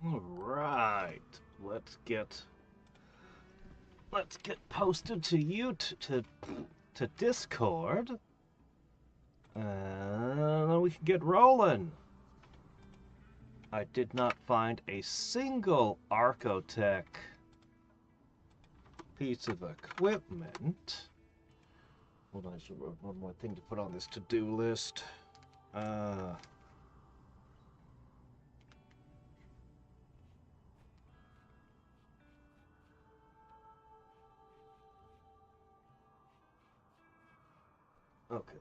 Alright. Let's get posted to to Discord. And then we can get rolling. I did not find a single Archotech piece of equipment. Hold on, so one more thing to put on this to-do list. Okay.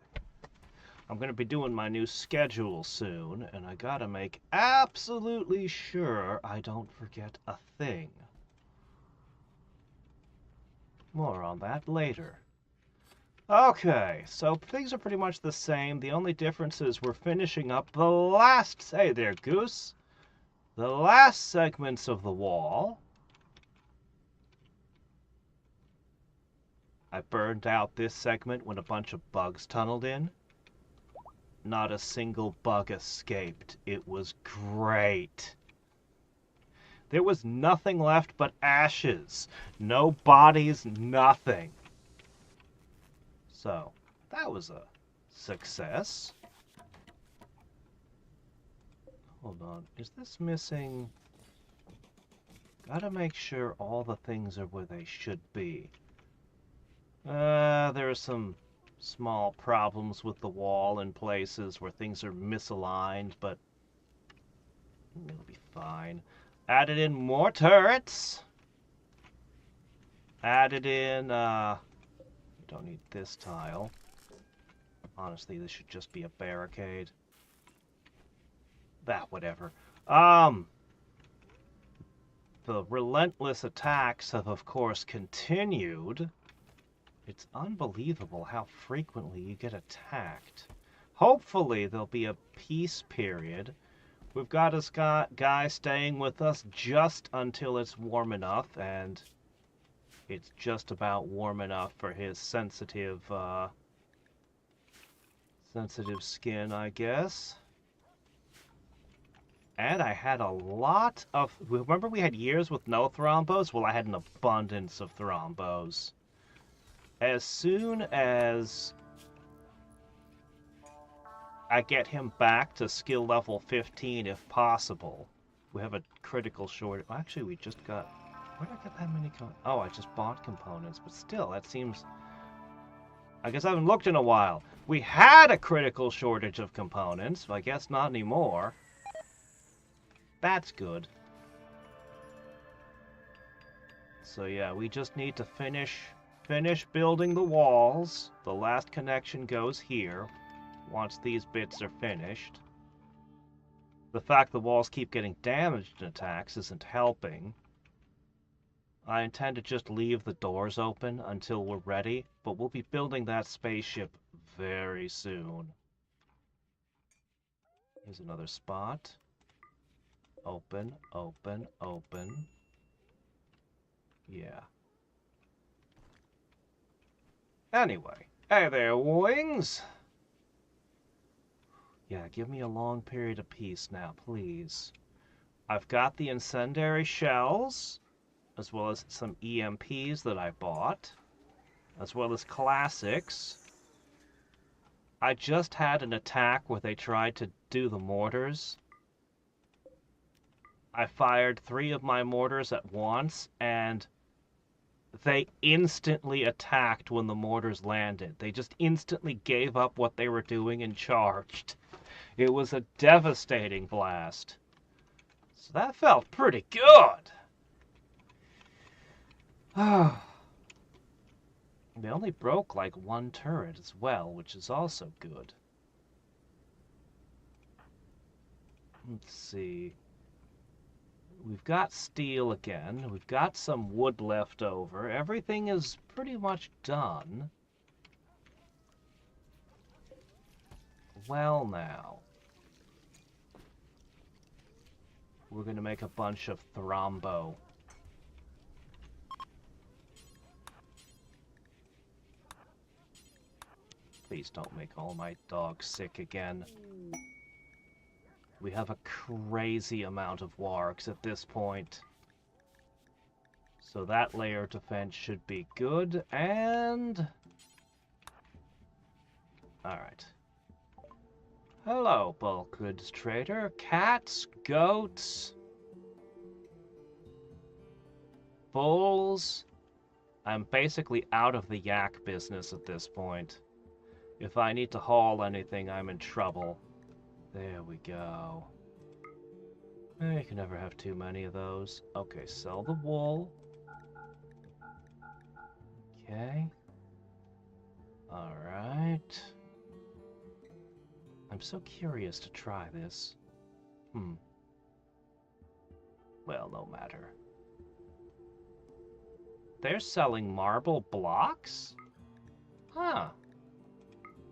I'm going to be doing my new schedule soon, and I gotta make absolutely sure I don't forget a thing. More on that later. Okay, so things are pretty much the same. The only difference is we're finishing up the last... Hey there, Goose. The last segments of the wall. I burned out this segment when a bunch of bugs tunneled in. Not a single bug escaped. It was great. There was nothing left but ashes. No bodies, nothing. So, that was a success. Hold on, is this missing? Gotta make sure all the things are where they should be. There are some small problems with the wall in places where things are misaligned, but it'll be fine. Added in more turrets. Added in, don't need this tile. Honestly, this should just be a barricade. Whatever. The relentless attacks have, of course, continued. It's unbelievable how frequently you get attacked. Hopefully, there'll be a peace period. We've got this guy staying with us just until it's warm enough, and it's just about warm enough for his sensitive skin, I guess. And I had a lot of... Remember we had years with no thrombos? Well, I had an abundance of thrombos. As soon as I get him back to skill level 15, if possible, we have a critical shortage. Actually, we just got... Where did I get that many... Oh, I just bought components, but still, that seems... I guess I haven't looked in a while. We had a critical shortage of components, but I guess not anymore. That's good. So yeah, we just need to finish building the walls. The last connection goes here, once these bits are finished. The fact the walls keep getting damaged in attacks isn't helping. I intend to just leave the doors open until we're ready, but we'll be building that spaceship very soon. Here's another spot. Open, open, open. Yeah. Anyway, hey there, wings! Yeah, give me a long period of peace now, please. I've got the incendiary shells, as well as some EMPs that I bought, as well as classics. I just had an attack where they tried to do the mortars. I fired 3 of my mortars at once, and they instantly attacked when the mortars landed. They just instantly gave up what they were doing and charged. It was a devastating blast. So that felt pretty good. They only broke like 1 turret as well, which is also good. Let's see. We've got steel again. We've got some wood left over. Everything is pretty much done. Well now. We're going to make a bunch of thrombo. Please don't make all my dogs sick again. We have a crazy amount of wargs at this point. So that layer defense should be good, and... Alright. Hello, bulk goods trader. Cats, goats, bulls. I'm basically out of the yak business at this point. If I need to haul anything, I'm in trouble. There we go. You can never have too many of those. Okay, sell the wool. Okay. Alright. I'm so curious to try this. Well, no matter. They're selling marble blocks? Huh.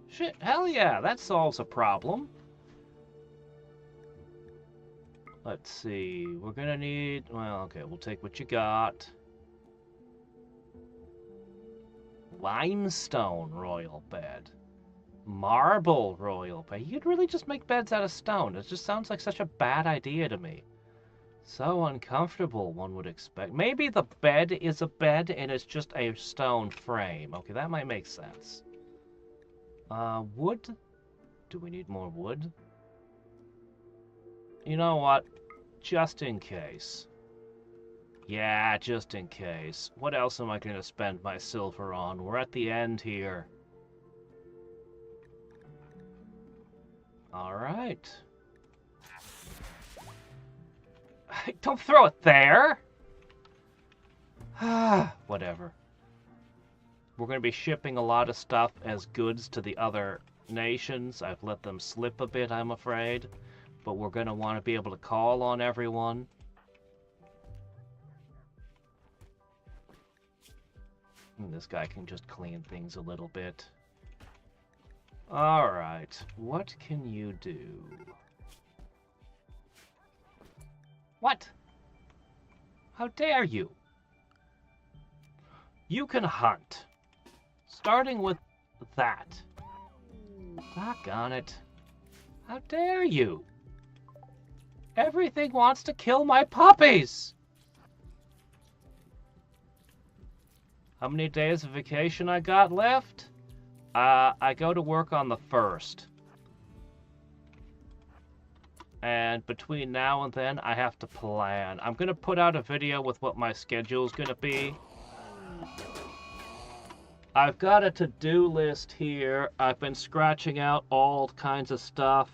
Shit, hell yeah, that solves a problem. Let's see, we're gonna need... Well, okay, we'll take what you got. Limestone royal bed. Marble royal bed. You could really just make beds out of stone. It just sounds like such a bad idea to me. So uncomfortable, one would expect. Maybe the bed is a bed and it's just a stone frame. Okay, that might make sense. Wood? Do we need more wood? You know what? Just in case. Yeah, just in case. What else am I going to spend my silver on? We're at the end here. Alright. Don't throw it there! Whatever. We're going to be shipping a lot of stuff as goods to the other nations. I've let them slip a bit, I'm afraid. But we're going to want to be able to call on everyone. And this guy can just clean things a little bit. Alright, what can you do? What? How dare you? You can hunt. Starting with that. Doggone it. How dare you? Everything wants to kill my puppies! How many days of vacation I got left? I go to work on the 1st. And between now and then, I have to plan. I'm going to put out a video with what my schedule is going to be. I've got a to-do list here. I've been scratching out all kinds of stuff.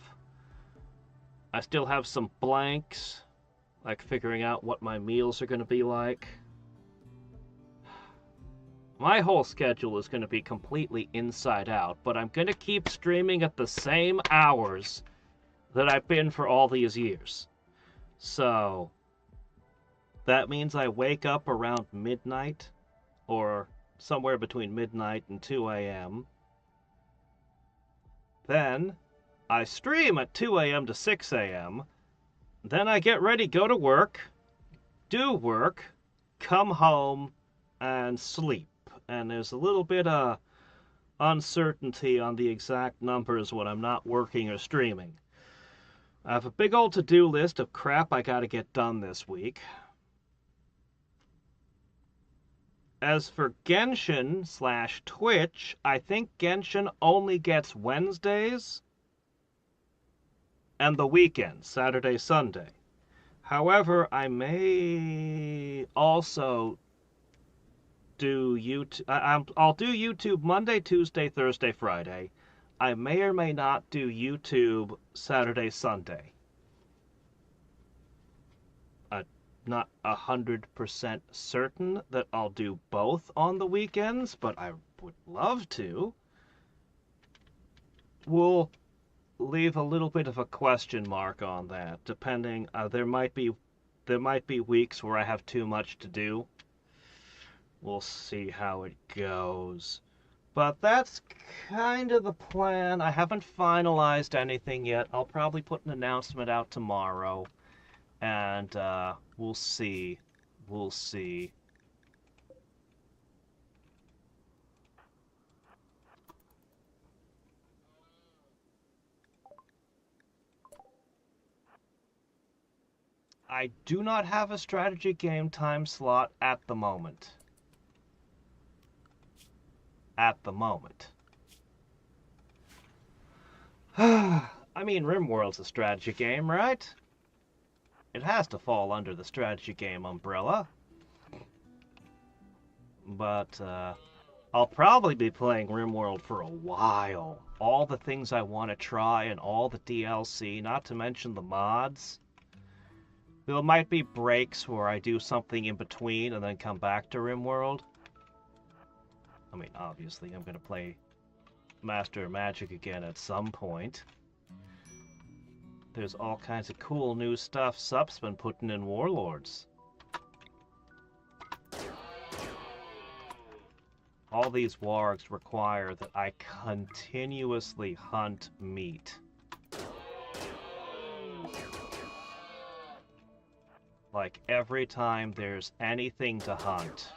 I still have some blanks, like figuring out what my meals are going to be like. My whole schedule is going to be completely inside out, but I'm going to keep streaming at the same hours that I've been for all these years. So, that means I wake up around midnight, or somewhere between midnight and 2 a.m. Then, I stream at 2 a.m. to 6 a.m. Then I get ready, go to work, do work, come home, and sleep. And there's a little bit of uncertainty on the exact numbers when I'm not working or streaming. I have a big old to-do list of crap I gotta get done this week. As for Genshin/Twitch, I think Genshin only gets Wednesdays and the weekends, Saturday, Sunday. However, I may also do YouTube. I'll do YouTube Monday, Tuesday, Thursday, Friday. I may or may not do YouTube Saturday, Sunday. I'm not 100% certain that I'll do both on the weekends, but I would love to. We'll leave a little bit of a question mark on that, depending. There might be weeks where I have too much to do. We'll see how it goes. But that's kind of the plan. I haven't finalized anything yet. I'll probably put an announcement out tomorrow. And we'll see. We'll see. I do not have a strategy game time slot at the moment. At the moment. I mean, RimWorld's a strategy game, right? It has to fall under the strategy game umbrella. But, I'll probably be playing RimWorld for a while. All the things I want to try and all the DLC, not to mention the mods. There might be breaks where I do something in between and then come back to RimWorld. I mean, obviously, I'm going to play Master of Magic again at some point. There's all kinds of cool new stuff Sup's been putting in Warlords. All these wargs require that I continuously hunt meat. Like, every time there's anything to hunt.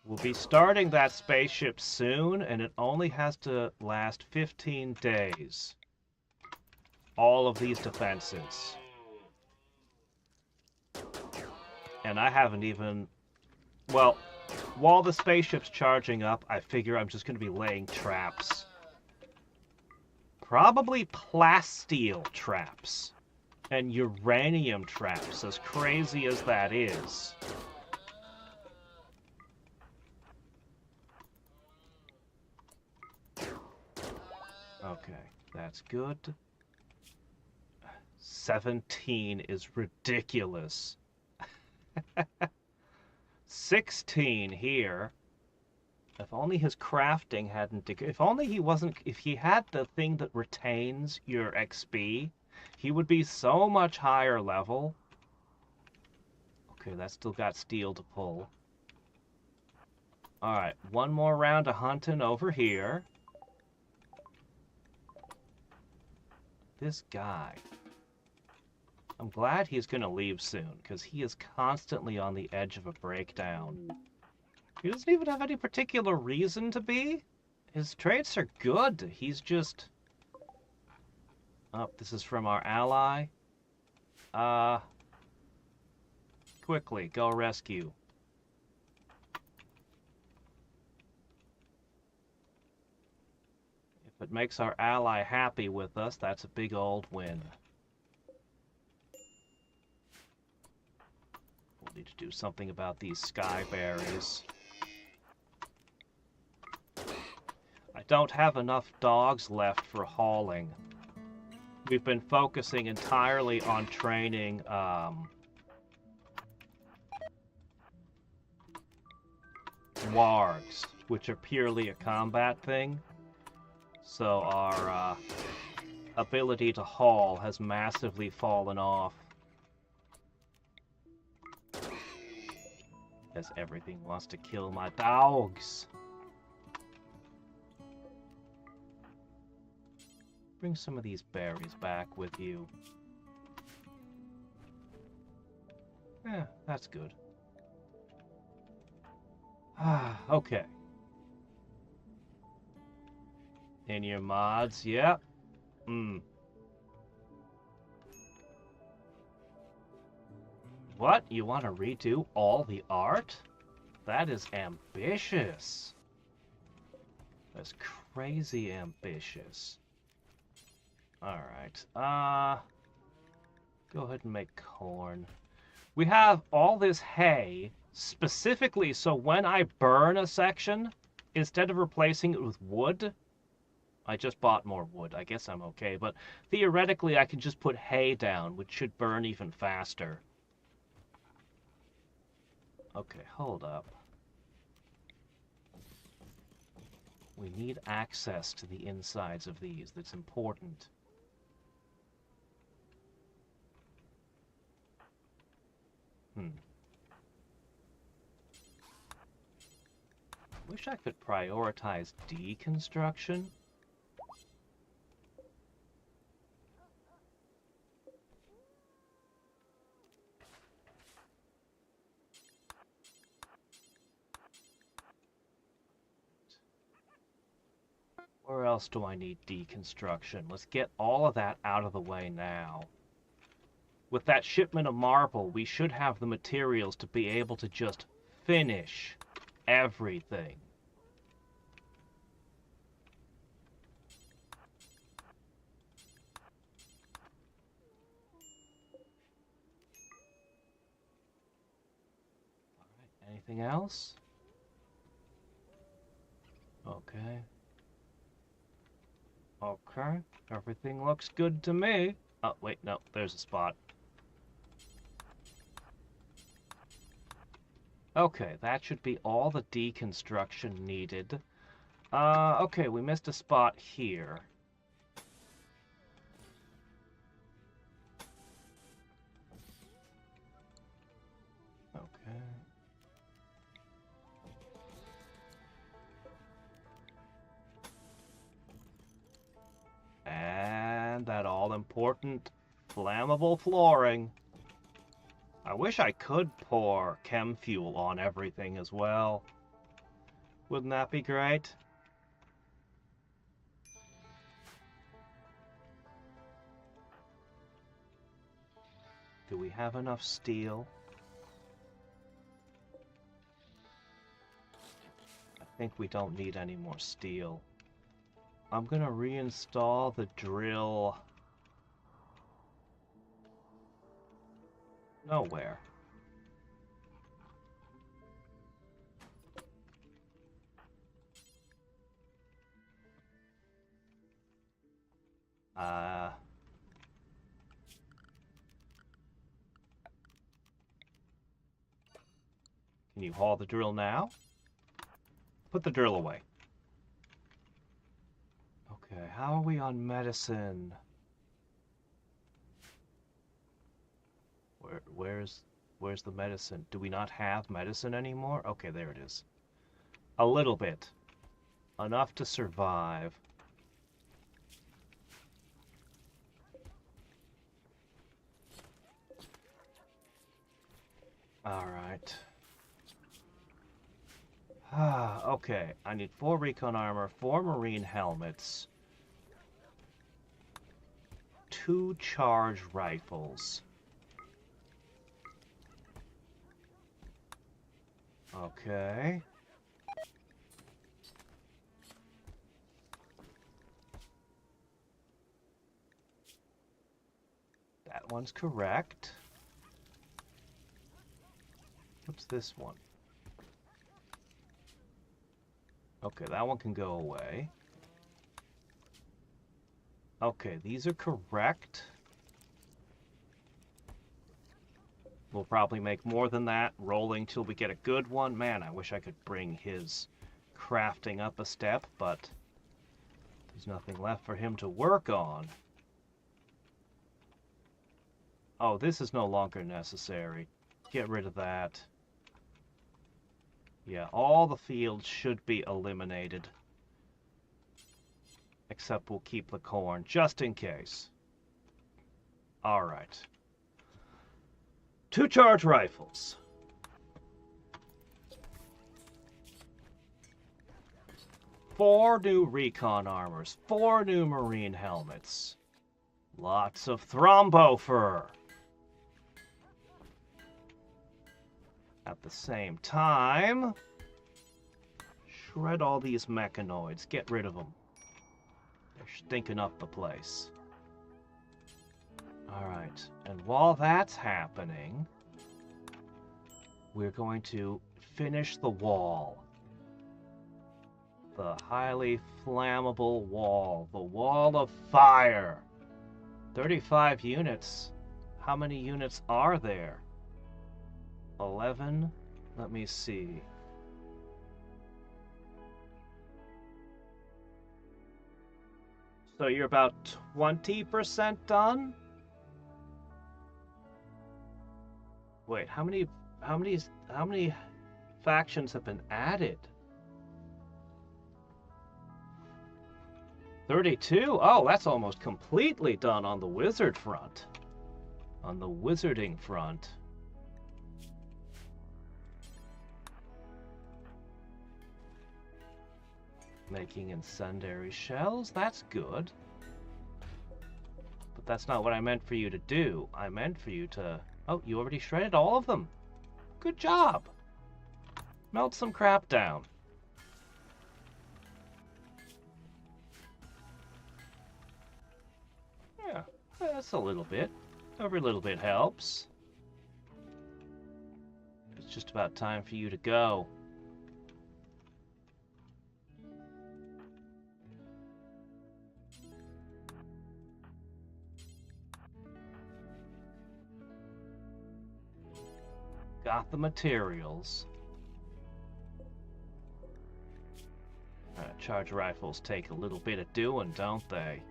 We'll be starting that spaceship soon, and it only has to last 15 days. All of these defenses. And I haven't even... Well, while the spaceship's charging up, I figure I'm just going to be laying traps. Probably plasteel traps. And uranium traps, as crazy as that is. Okay, that's good. 17 is ridiculous. 16 here. If only his crafting hadn't... If only he wasn't... If he had the thing that retains your XP, he would be so much higher level. Okay, that's still got steel to pull. Alright, one more round of hunting over here. This guy. I'm glad he's going to leave soon, because he is constantly on the edge of a breakdown. He doesn't even have any particular reason to be. His traits are good. He's just... Oh, this is from our ally. Quickly, go rescue. If it makes our ally happy with us, that's a big old win. We'll need to do something about these sky berries. I don't have enough dogs left for hauling. We've been focusing entirely on training wargs, which are purely a combat thing. So our ability to haul has massively fallen off. As everything wants to kill my dogs. Bring some of these berries back with you. Yeah, that's good. Okay. In your mods, yep. What? You want to redo all the art? That is ambitious. That's crazy ambitious. Alright, go ahead and make corn. We have all this hay, specifically so when I burn a section, instead of replacing it with wood, I just bought more wood. I guess I'm okay, but theoretically I can just put hay down, which should burn even faster. Okay, hold up. We need access to the insides of these. That's important. Wish I could prioritize deconstruction. Where else do I need deconstruction? Let's get all of that out of the way now. with that shipment of marble, we should have the materials to be able to just finish everything. All right, anything else? Okay. Okay, everything looks good to me. Oh, wait, no, there's a spot. Okay, that should be all the deconstruction needed. Okay, we missed a spot here. Okay. And that all-important flammable flooring. I wish I could pour chem fuel on everything as well. Wouldn't that be great? Do we have enough steel? I think we don't need any more steel. I'm gonna reinstall the drill. Nowhere. Can you haul the drill now? Put the drill away. Okay, how are we on medicine? Where's the medicine? Do we not have medicine anymore? Okay, there it is. A little bit. Enough to survive. Alright. Okay, I need 4 recon armor, 4 marine helmets, 2 charge rifles. Okay. That one's correct. What's this one? Okay, that one can go away. Okay, these are correct. We'll probably make more than that, rolling till we get a good one. Man, I wish I could bring his crafting up a step, but there's nothing left for him to work on. Oh, this is no longer necessary. Get rid of that. Yeah, all the fields should be eliminated. Except we'll keep the corn, just in case. Alright. 2 charge rifles. 4 new recon armors. 4 new marine helmets. Lots of thrombo fur. At the same time, shred all these mechanoids. Get rid of them. They're stinking up the place. Alright, and while that's happening, we're going to finish the wall. The highly flammable wall. The wall of fire. 35 units. How many units are there? 11? Let me see. So you're about 20% done? Wait, how many factions have been added? 32? Oh, that's almost completely done on the wizard front. On the wizarding front. Making incendiary shells, that's good. The but that's not what I meant for you to do. I meant for you to... Oh, you already shredded all of them. Good job. Melt some crap down. Yeah, that's a little bit. Every little bit helps. It's just about time for you to go. Got the materials. Charge rifles take a little bit of doing, don't they?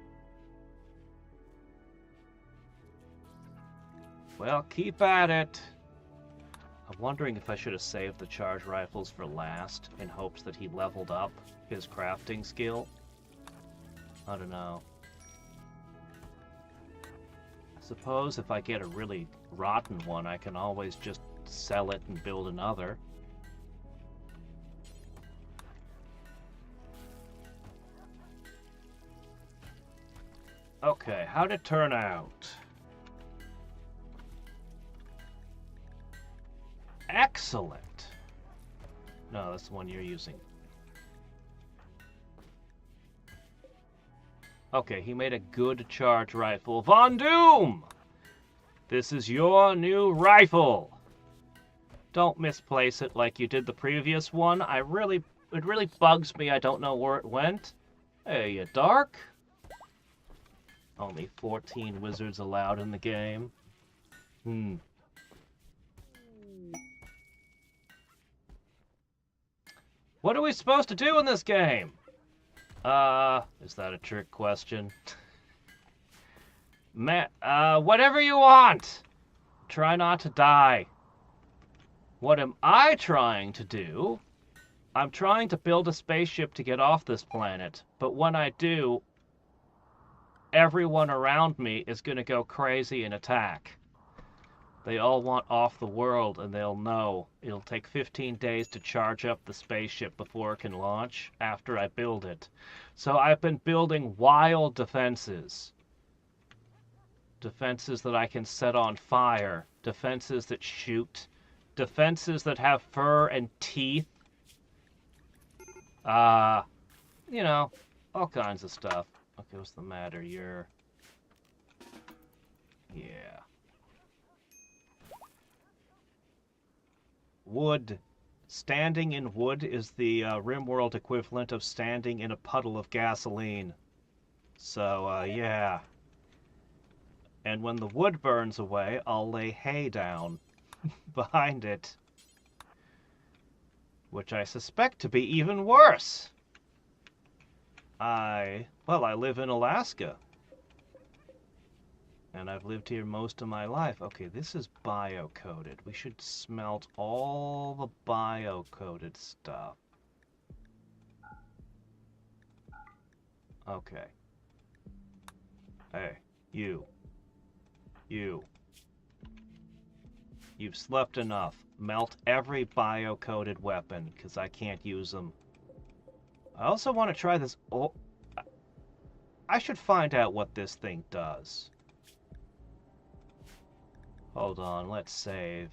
Well, keep at it. I'm wondering if I should have saved the charge rifles for last in hopes that he leveled up his crafting skill. I don't know. I suppose if I get a really rotten one, I can always just sell it and build another. Okay, how'd it turn out? Excellent! No, that's the one you're using. Okay, he made a good charge rifle. Von Doom! This is your new rifle! Don't misplace it like you did the previous one. It really bugs me I don't know where it went. Hey, you dark? Only 14 wizards allowed in the game. What are we supposed to do in this game? Is that a trick question? Whatever you want! Try not to die. What am I trying to do? I'm trying to build a spaceship to get off this planet, but when I do, everyone around me is going to go crazy and attack. They all want off the world, and they'll know. It'll take 15 days to charge up the spaceship before it can launch after I build it. So I've been building wild defenses. Defenses that I can set on fire. Defenses that shoot. Defenses that have fur and teeth. You know, all kinds of stuff. Okay, what's the matter? Yeah. Wood. Standing in wood is the RimWorld equivalent of standing in a puddle of gasoline. So, yeah. And when the wood burns away, I'll lay hay down behind it. Which I suspect to be even worse. I live in Alaska. And I've lived here most of my life. Okay, this is bio-coded. We should smelt all the bio-coded stuff. Okay. Hey, you. You've slept enough. Melt every bio-coded weapon, because I can't use them. I also want to try this... Oh, I should find out what this thing does. Hold on, let's save.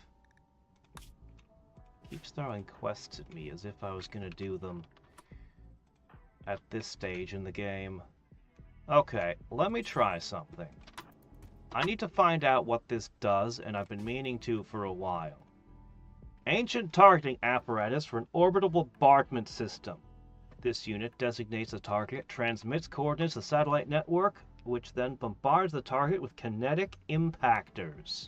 Keeps throwing quests at me as if I was gonna do them at this stage in the game. Okay, let me try something. I need to find out what this does, and I've been meaning to for a while. Ancient targeting apparatus for an orbital bombardment system. This unit designates the target, transmits coordinates to the satellite network, which then bombards the target with kinetic impactors.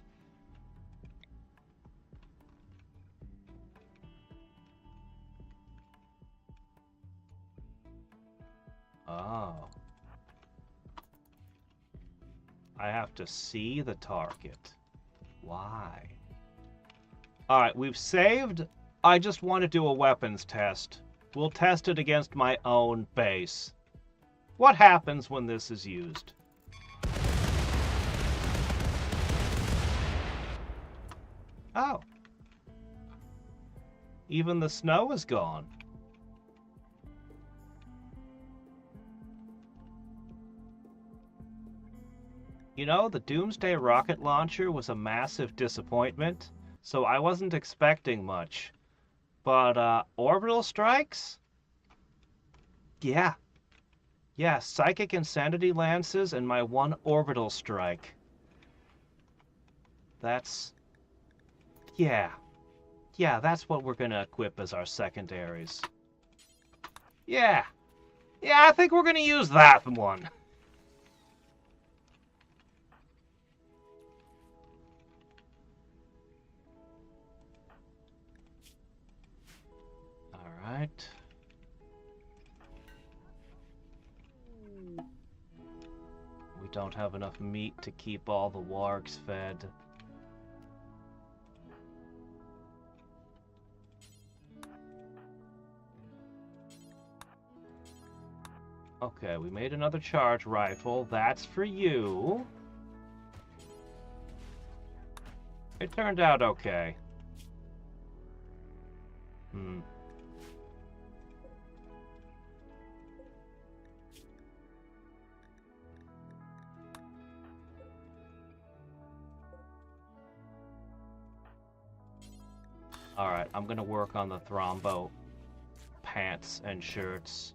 Oh. I have to see the target. Why? Alright, we've saved. I just want to do a weapons test. We'll test it against my own base. What happens when this is used? Oh. Even the snow is gone. You know, the Doomsday rocket launcher was a massive disappointment, so I wasn't expecting much. But, orbital strikes? Yeah. Yeah, psychic insanity lances and my one orbital strike. That's... yeah. Yeah, that's what we're gonna equip as our secondaries. Yeah. Yeah, I think we're gonna use that one. Alright. We don't have enough meat to keep all the wargs fed. Okay, we made another charge rifle. That's for you. It turned out okay. Alright, I'm gonna work on the thrombo pants and shirts.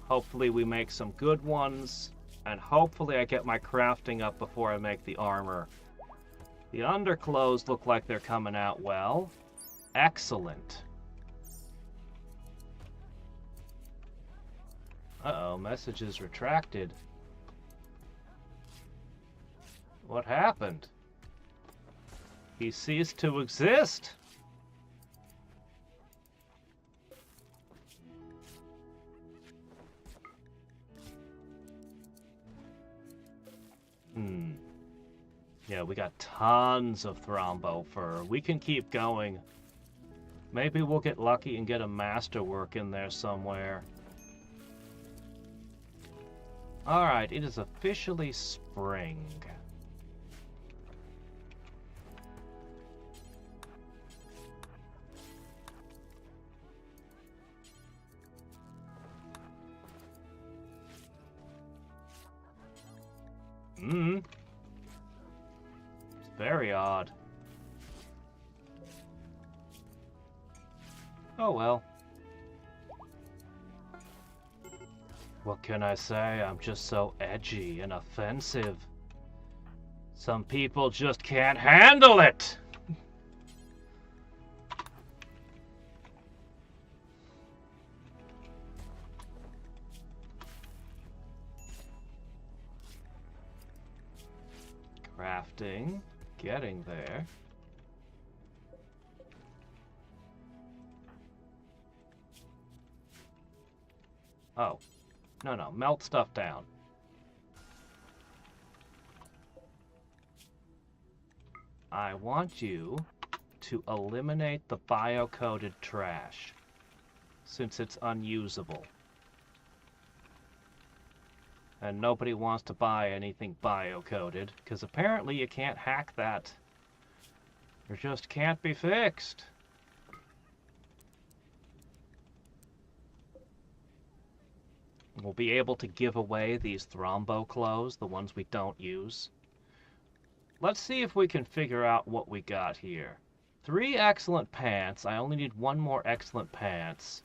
Hopefully we make some good ones, and hopefully I get my crafting up before I make the armor. The underclothes look like they're coming out well. Excellent. Uh-oh, message is retracted. What happened? He ceased to exist. Yeah, we got tons of thrombo fur. We can keep going. Maybe we'll get lucky and get a masterwork in there somewhere. Alright, it is officially spring. It's very odd. Oh well. What can I say? I'm just so edgy and offensive. Some people just can't handle it! Crafting. Getting there. Oh. No, melt stuff down. I want you to eliminate the bio-coated trash, since it's unusable. And nobody wants to buy anything bio-coated, because apparently you can't hack that. It just can't be fixed. We'll be able to give away these thrombo clothes, the ones we don't use. Let's see if we can figure out what we got here. 3 excellent pants. I only need 1 more excellent pants.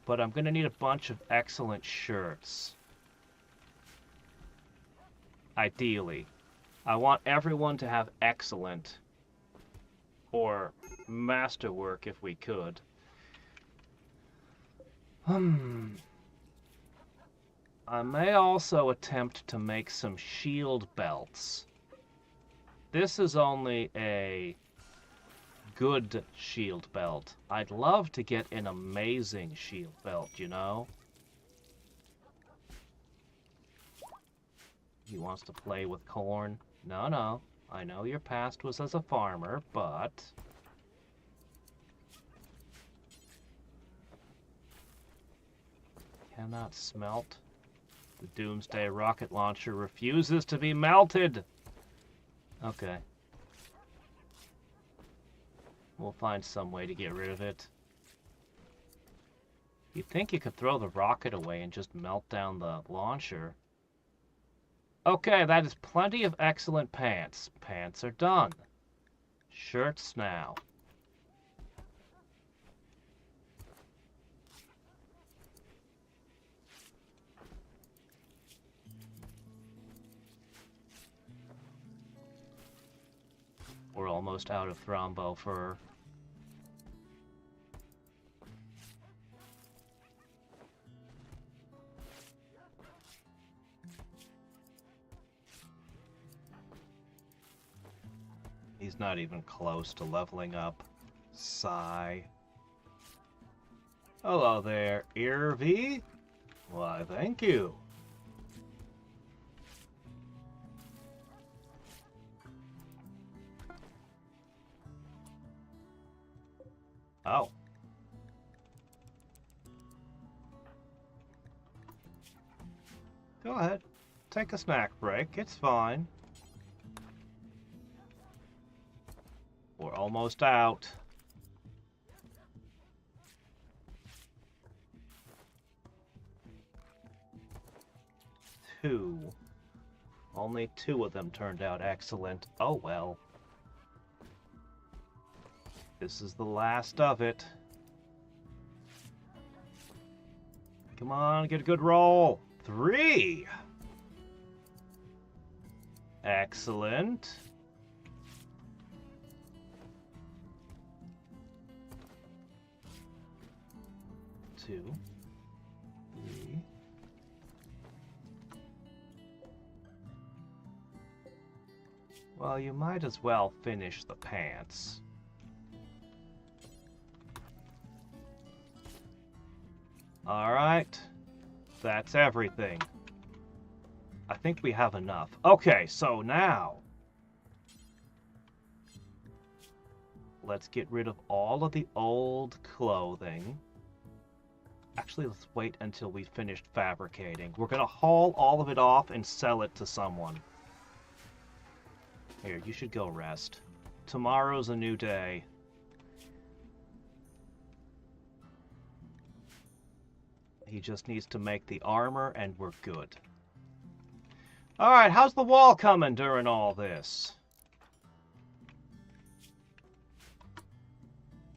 But I'm going to need a bunch of excellent shirts. Ideally. I want everyone to have excellent. Or masterwork if we could. I may also attempt to make some shield belts. This is only a good shield belt. I'd love to get an amazing shield belt, you know? He wants to play with corn. No. I know your past was as a farmer, but... Cannot smelt. The Doomsday rocket launcher refuses to be melted! Okay. We'll find some way to get rid of it. You'd think you could throw the rocket away and just melt down the launcher. Okay, that is plenty of excellent pants. Pants are done. Shirts now. We're almost out of Thrombo fur. He's not even close to leveling up. Sigh. Hello there, Irvi. Why, thank you. Oh. Go ahead. Take a snack break. It's fine. We're almost out. Two. Only 2 of them turned out excellent. Oh well. This is the last of it. Come on, get a good roll. 3. Excellent. 2, 3. Well, you might as well finish the pants. Alright. That's everything. I think we have enough. Okay, so now let's get rid of all of the old clothing. Actually, let's wait until we finished fabricating. We're gonna haul all of it off and sell it to someone. Here, you should go rest. Tomorrow's a new day. He just needs to make the armor and we're good. Alright, how's the wall coming during all this?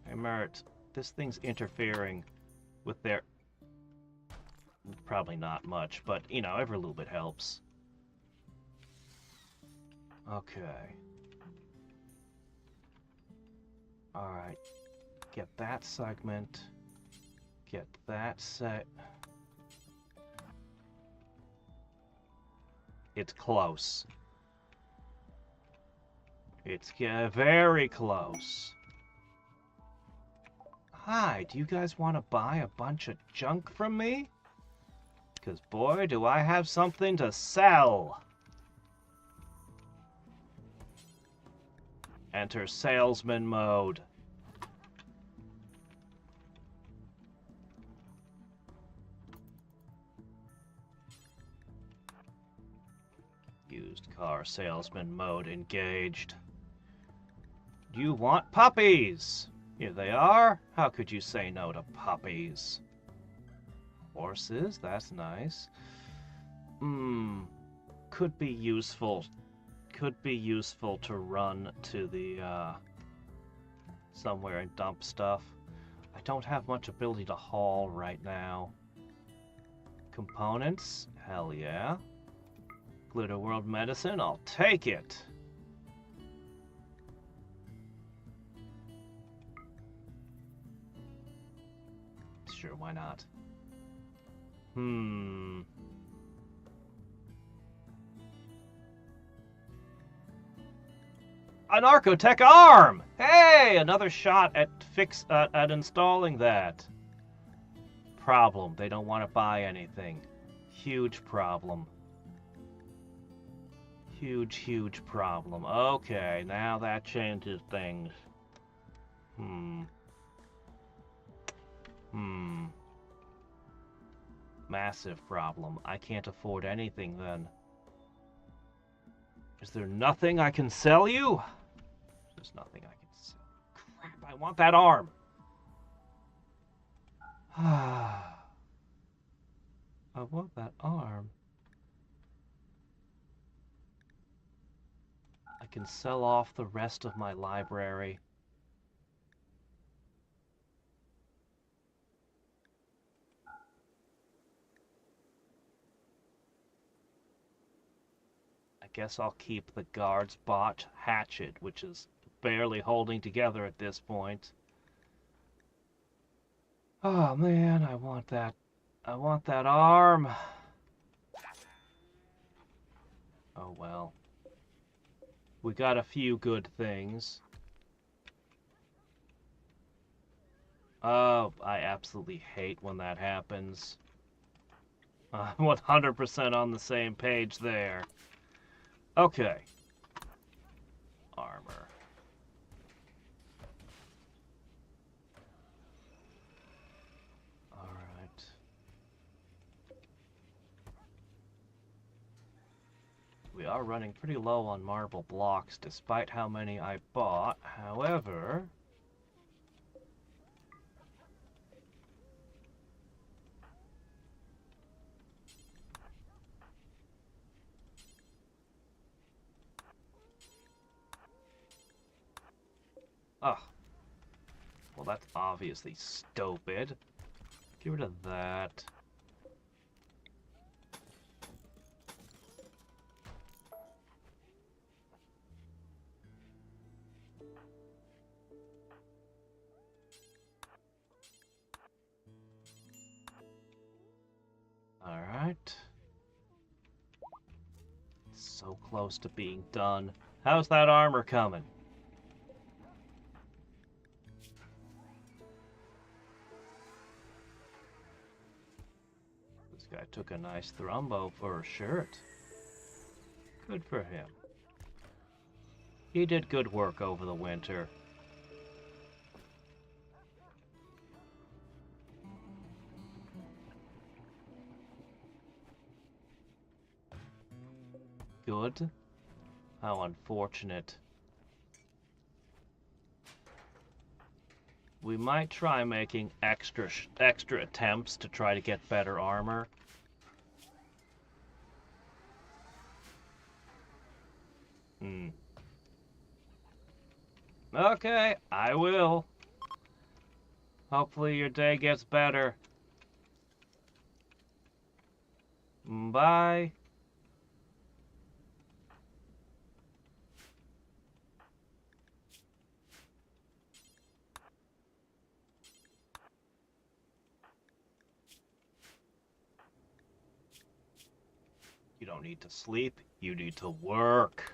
Hey, Mert, this thing's interfering with their... Probably not much, but, you know, every little bit helps. Okay. Alright. Get that segment. Get that set. It's close. It's very close. Hi, do you guys want to buy a bunch of junk from me? Because boy, do I have something to sell. Enter salesman mode. Used car salesman mode engaged. You want puppies? Here they are. How could you say no to puppies? Horses, that's nice. Could be useful. Could be useful to run to the, somewhere and dump stuff. I don't have much ability to haul right now. Components? Hell yeah. Glitter World Medicine? I'll take it. Sure, why not? An Archotech arm! Hey! Another shot at at installing that. Problem. They don't want to buy anything. Huge problem. Huge, huge problem. Okay, now that changes things. Massive problem. I can't afford anything then. Is there nothing I can sell you? There's nothing I can sell. Crap, I want that arm. I want that arm. I can sell off the rest of my library. I guess I'll keep the guard's botch hatchet, which is barely holding together at this point. Oh man, I want that arm. Oh well. We got a few good things. Oh, I absolutely hate when that happens. I'm 100% on the same page there. Okay. Armor. Alright. We are running pretty low on marble blocks, despite how many I bought. However... Oh. Well, that's obviously stupid. Get rid of that. Alright. So close to being done. How's that armor coming? This guy took a nice thrumbo for a shirt. Good for him. He did good work over the winter. Good. How unfortunate. We might try making extra attempts to try to get better armor. Okay, I will. Hopefully your day gets better. Bye. You don't need to sleep, you need to work.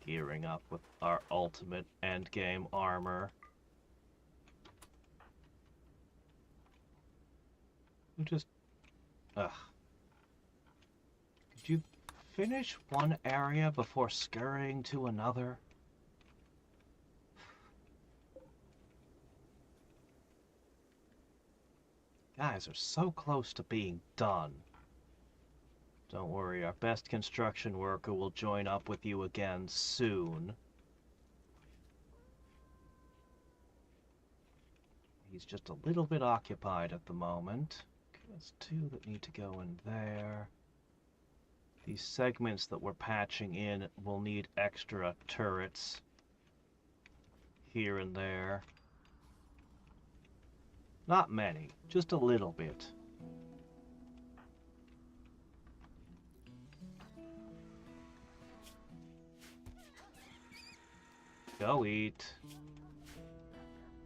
Gearing up with our ultimate endgame armor. Just... Ugh. Could you finish one area before scurrying to another? Guys are so close to being done. Don't worry, our best construction worker will join up with you again soon. He's just a little bit occupied at the moment. There's two that need to go in there. These segments that we're patching in will need extra turrets here and there. Not many, just a little bit. Go eat.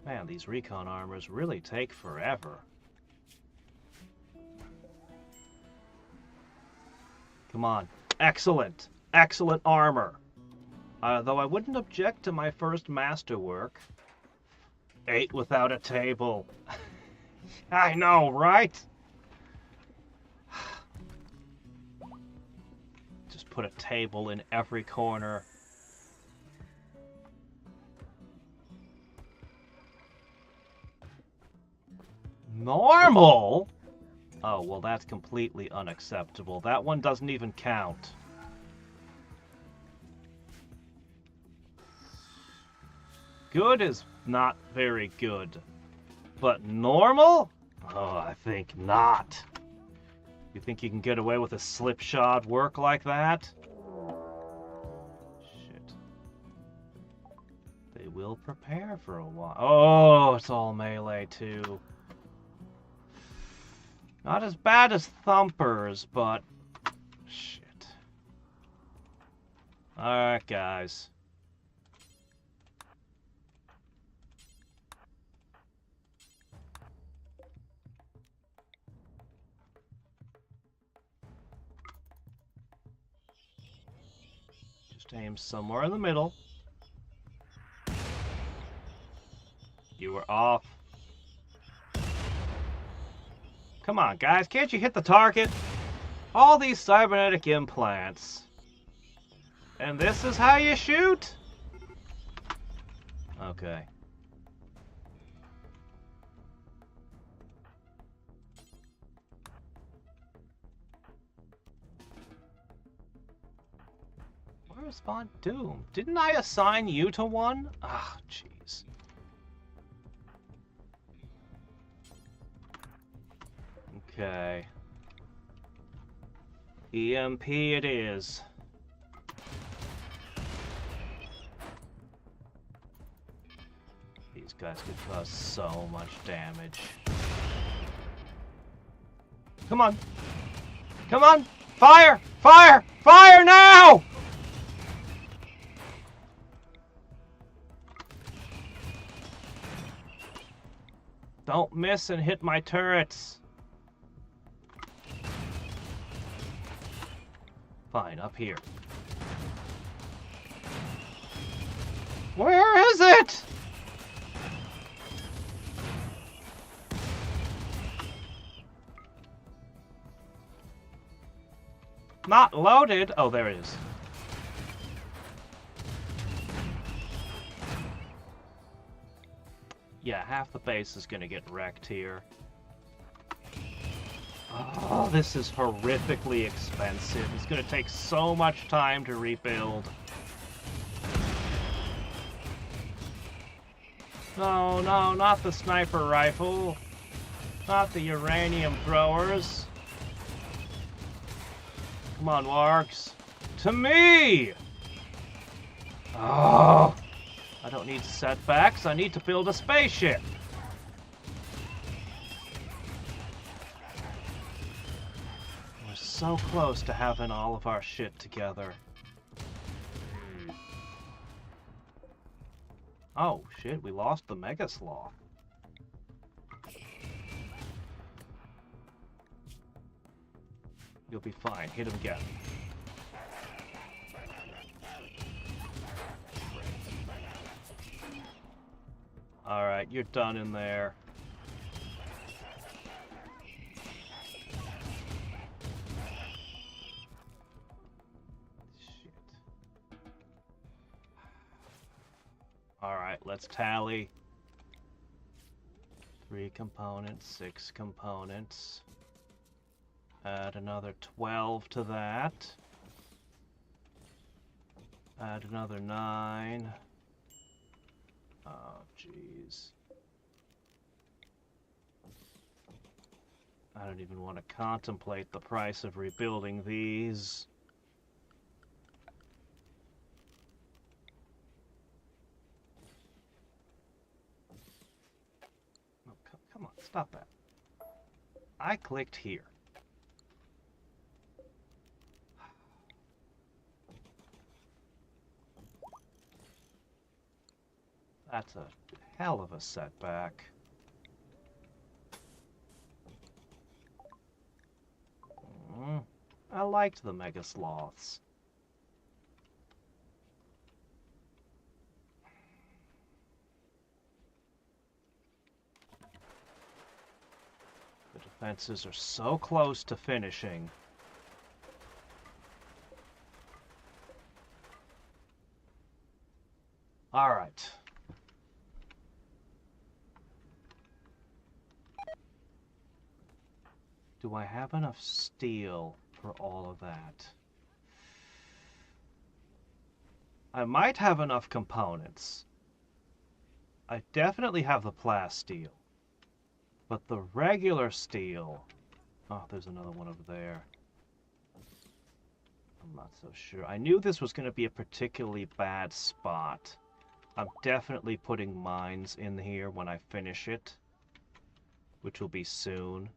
Man, these recon armors really take forever. Come on. Excellent! Excellent armor! Though I wouldn't object to my first masterwork. 8 without a table. I know, right? Just put a table in every corner. Normal? Oh, well, that's completely unacceptable. That one doesn't even count. Good is not very good. But normal? Oh, I think not. You think you can get away with a slipshod work like that? Shit. They will prepare for a while. Oh, it's all melee too. Not as bad as Thumpers, but... Shit. Alright, guys. Just aim somewhere in the middle. You were off. Come on, guys, can't you hit the target? All these cybernetic implants. And this is how you shoot? Okay. Where's Von Doom? Didn't I assign you to one? Ah, jeez. Okay. EMP it is. These guys could cause so much damage. Come on! Come on! Fire! Fire! Fire now! Don't miss and hit my turrets. Fine, up here. Where is it? Not loaded. Oh, there it is. Yeah, half the base is gonna get wrecked here. Oh, this is horrifically expensive. It's gonna take so much time to rebuild. No, no, not the sniper rifle. Not the uranium throwers. Come on, wargs. To me! Oh, I don't need setbacks. I need to build a spaceship. We're so close to having all of our shit together. Oh, shit, we lost the Mega Sloth. You'll be fine. Hit him again. Alright, you're done in there. Shit. Alright, let's tally. 3 components, 6 components. Add another 12 to that. Add another 9. Oh, jeez. I don't even want to contemplate the price of rebuilding these. Oh, come on, stop that. I clicked here. That's a hell of a setback. I liked the Mega Sloths. The defenses are so close to finishing. All right. Do I have enough steel for all of that? I might have enough components. I definitely have the plasteel. But the regular steel... Oh, there's another one over there. I'm not so sure. I knew this was going to be a particularly bad spot. I'm definitely putting mines in here when I finish it, which will be soon.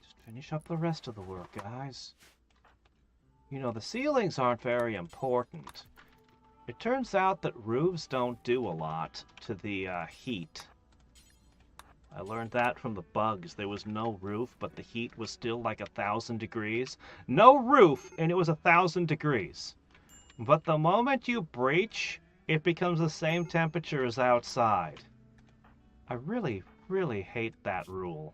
Just finish up the rest of the work, guys. You know, the ceilings aren't very important. It turns out that roofs don't do a lot to the heat. I learned that from the bugs. There was no roof, but the heat was still like 1,000 degrees. No roof, and it was 1,000 degrees. But the moment you breach, it becomes the same temperature as outside. I really, really hate that rule.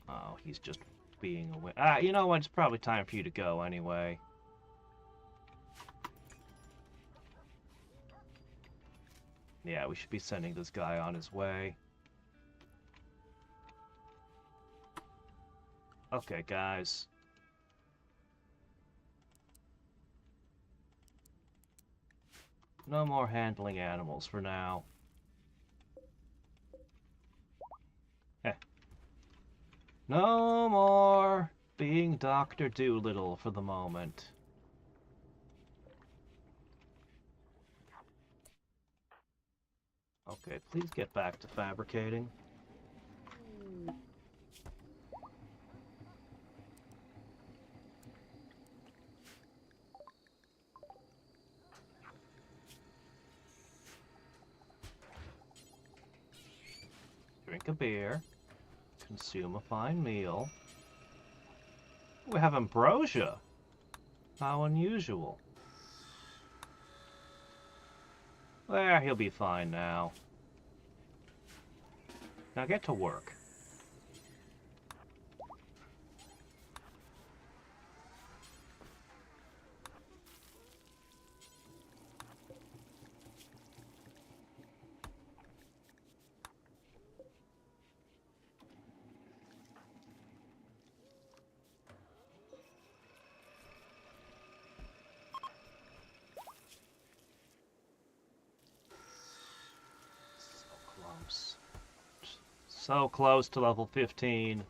Oh, he's just being away. You know what? It's probably time for you to go anyway. Yeah, we should be sending this guy on his way. Okay, guys. No more handling animals for now. Heh. No more being Dr. Doolittle for the moment. Okay, please get back to fabricating. Drink a beer. Consume a fine meal. We have ambrosia. How unusual. There, he'll be fine now. Now get to work. So close to level 15.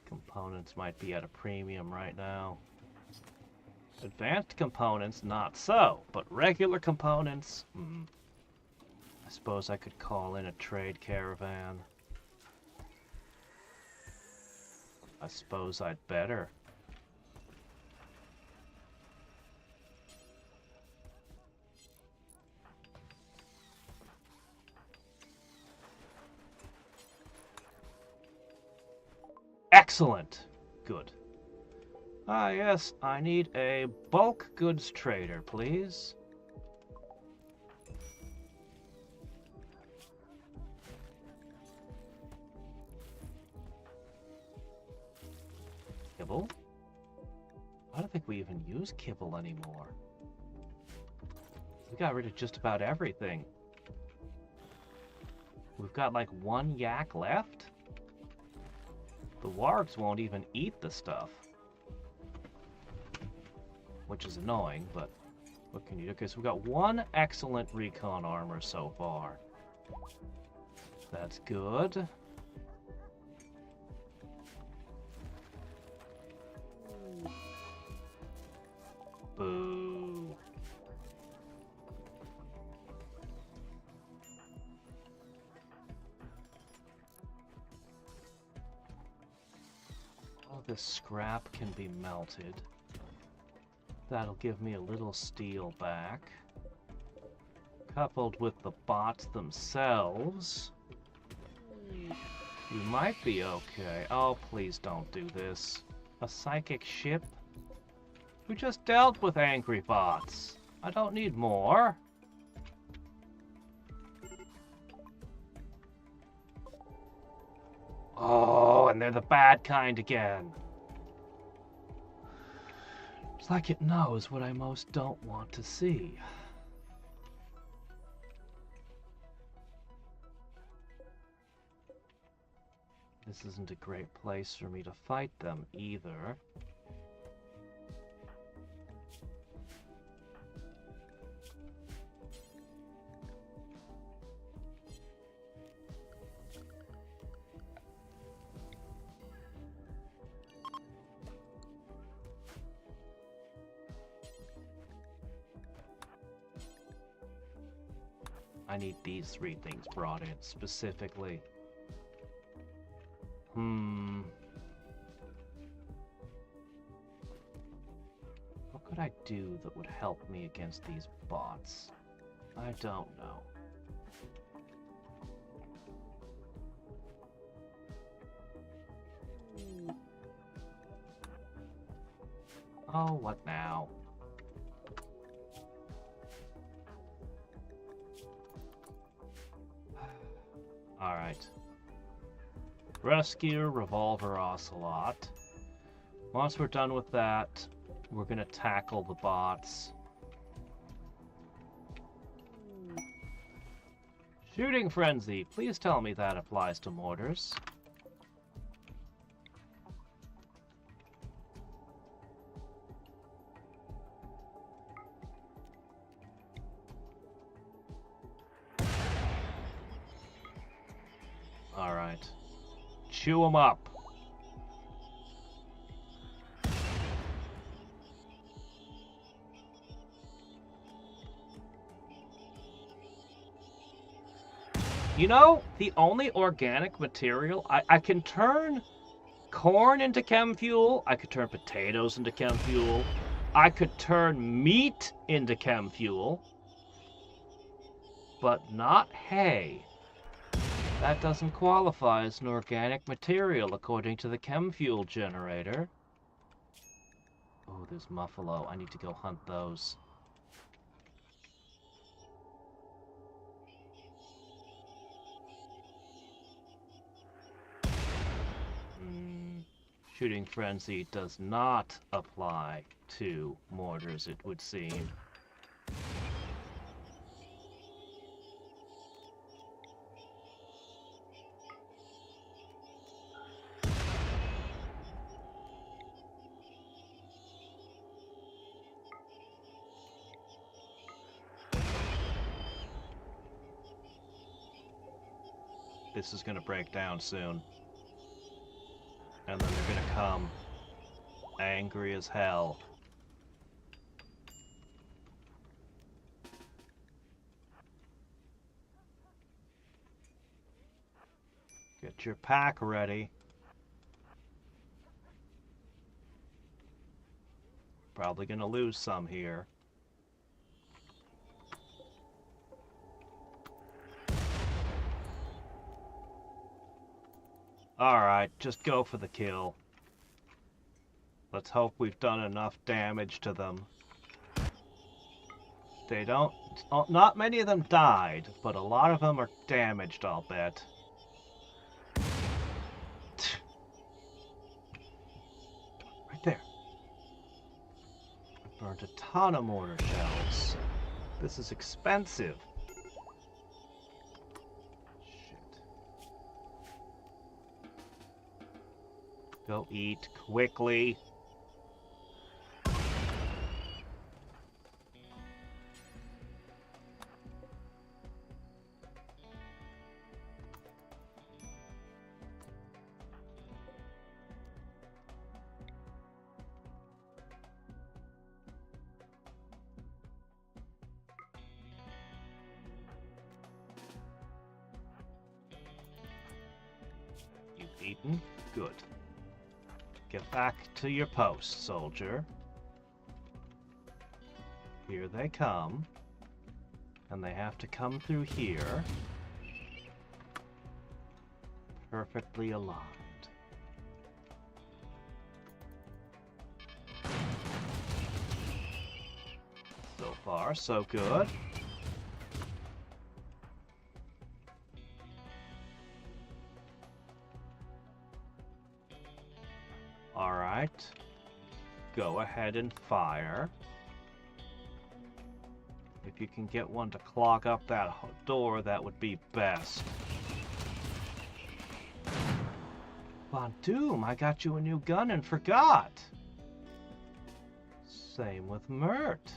Components might be at a premium right now. Advanced components, not so. But regular components, I suppose I could call in a trade caravan. I suppose I'd better. Excellent. Good. Ah, yes, I need a bulk goods trader, please. Kibble? I don't think we even use kibble anymore. We got rid of just about everything. We've got like one yak left? The wargs won't even eat the stuff. Which is annoying, but what can you do? Okay, so we've got one excellent recon armor so far. That's good. Boo. All this scrap can be melted. That'll give me a little steel back. Coupled with the bots themselves, you might be okay. Oh, please don't do this. A psychic ship? We just dealt with angry bots. I don't need more. Oh, and they're the bad kind again. It's like it knows what I most don't want to see. This isn't a great place for me to fight them either. I need these 3 things brought in specifically. What could I do that would help me against these bots? I don't know. Oh, what now? Alright. Rescue Revolver Ocelot. Once we're done with that, we're gonna tackle the bots. Shooting Frenzy. Please tell me that applies to mortars. Alright. Chew them up. You know, the only organic material, I can turn corn into chem fuel, I could turn potatoes into chem fuel, I could turn meat into chem fuel, but not hay. That doesn't qualify as an organic material according to the chem fuel generator. Oh, there's muffalo. I need to go hunt those. Shooting Frenzy does not apply to mortars, it would seem. This is gonna break down soon. And then they're gonna come angry as hell. Get your pack ready. Probably gonna lose some here. Alright, just go for the kill. Let's hope we've done enough damage to them. They don't... Not many of them died, but a lot of them are damaged, I'll bet. Right there. I burned a ton of mortar shells. This is expensive. Go eat quickly. You've eaten? Good. Get back to your post, soldier. Here they come. And they have to come through here. Perfectly aligned. So far, so good. Alright. go ahead and fire. If you can get one to clog up that door, that would be best. Von Doom, I got you a new gun and forgot. Same with Mert.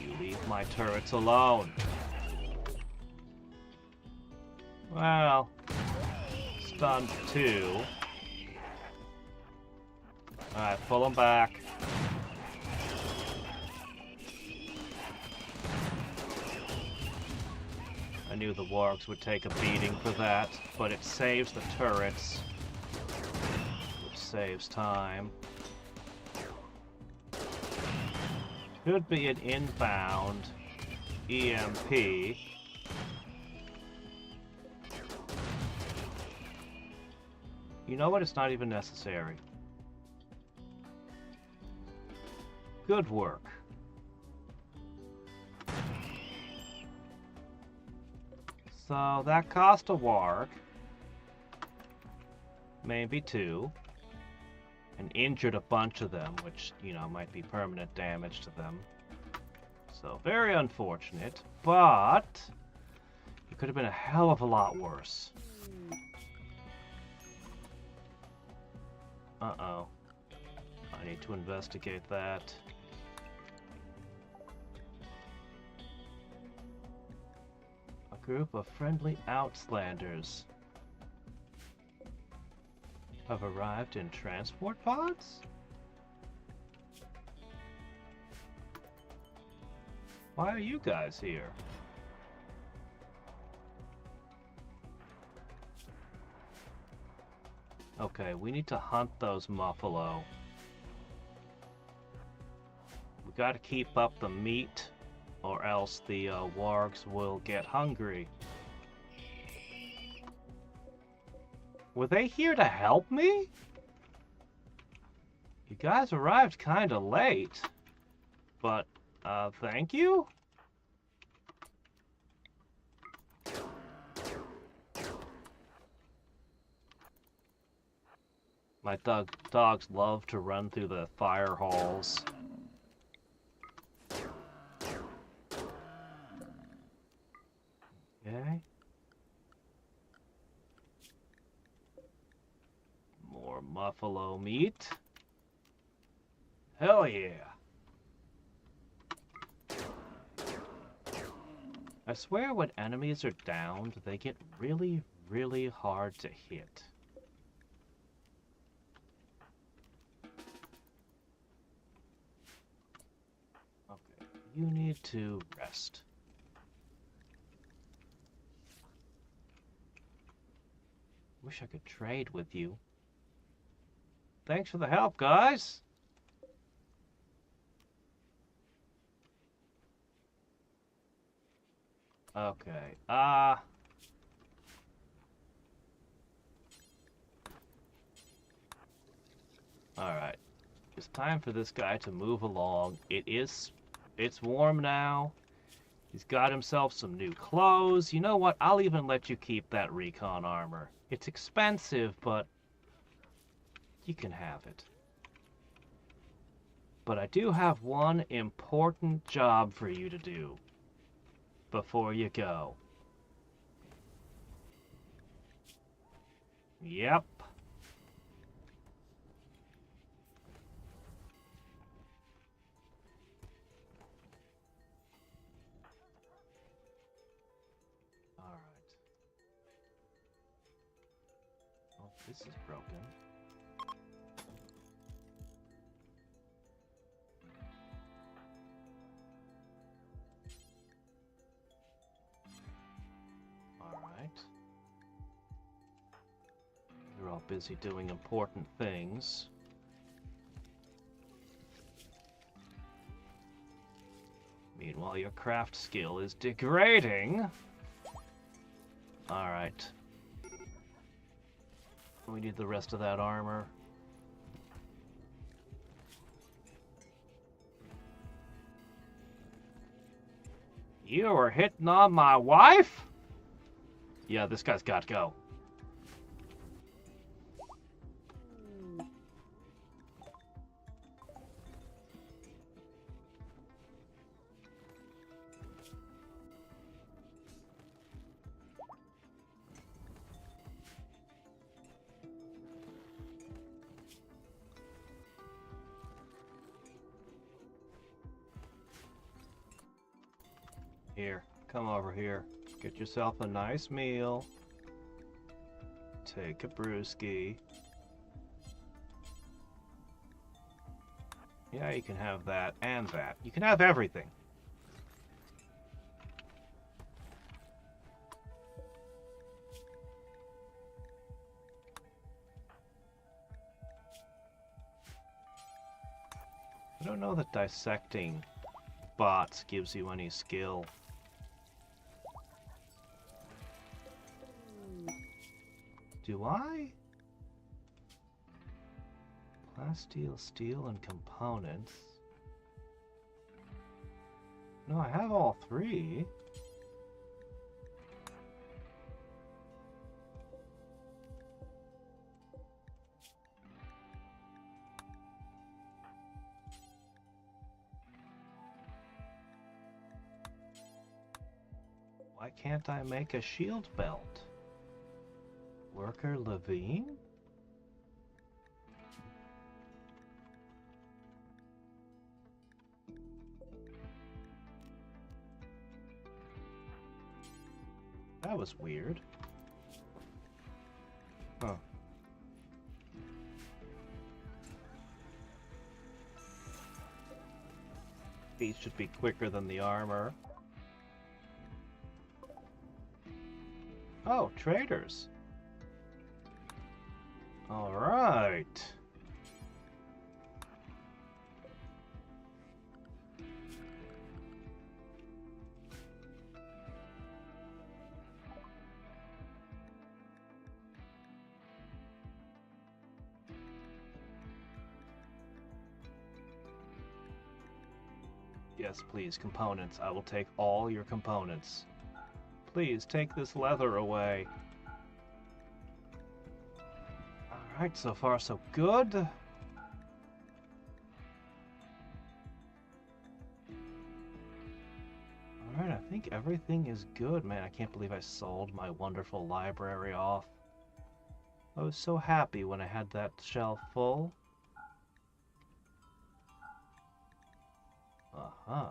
You leave my turrets alone. Well, stunned 2. Alright, pull them back. I knew the wargs would take a beating for that, but it saves the turrets, which saves time. Could be an inbound EMP. You know what? It's not even necessary. Good work. So that cost a warg. Maybe 2. And injured a bunch of them, which, you know, might be permanent damage to them. So very unfortunate, but it could have been a hell of a lot worse. Uh-oh. I need to investigate that. A group of friendly Outlanders have arrived in transport pods? Why are you guys here? Okay, we need to hunt those Muffalo. We gotta keep up the meat, or else the wargs will get hungry. Were they here to help me? You guys arrived kinda late, but, thank you? My dogs love to run through the fire halls. Okay. More Muffalo meat. Hell yeah. I swear when enemies are downed, they get really, really hard to hit. Okay, you need to rest. Wish I could trade with you. Thanks for the help, guys. Okay, alright. It's time for this guy to move along. It's warm now. He's got himself some new clothes. You know what? I'll even let you keep that recon armor. It's expensive, but you can have it. But I do have one important job for you to do before you go. Yep. Alright. Oh, this is broken. You're all busy doing important things. Meanwhile, your craft skill is degrading. Alright. We need the rest of that armor. You were hitting on my wife? Yeah, this guy's got to go. Here, come over here. Get yourself a nice meal. Take a brewski. Yeah, you can have that and that. You can have everything. I don't know that dissecting bots gives you any skill. Do I? Plasteel, steel, and components. No, I have all three. Why can't I make a shield belt? Worker Levine? That was weird. Huh. These should be quicker than the armor. Oh, traders. All right. Yes, please, components. I will take all your components. Please, take this leather away. Alright, so far so good. Alright, I think everything is good. Man, I can't believe I sold my wonderful library off. I was so happy when I had that shelf full. Uh-huh.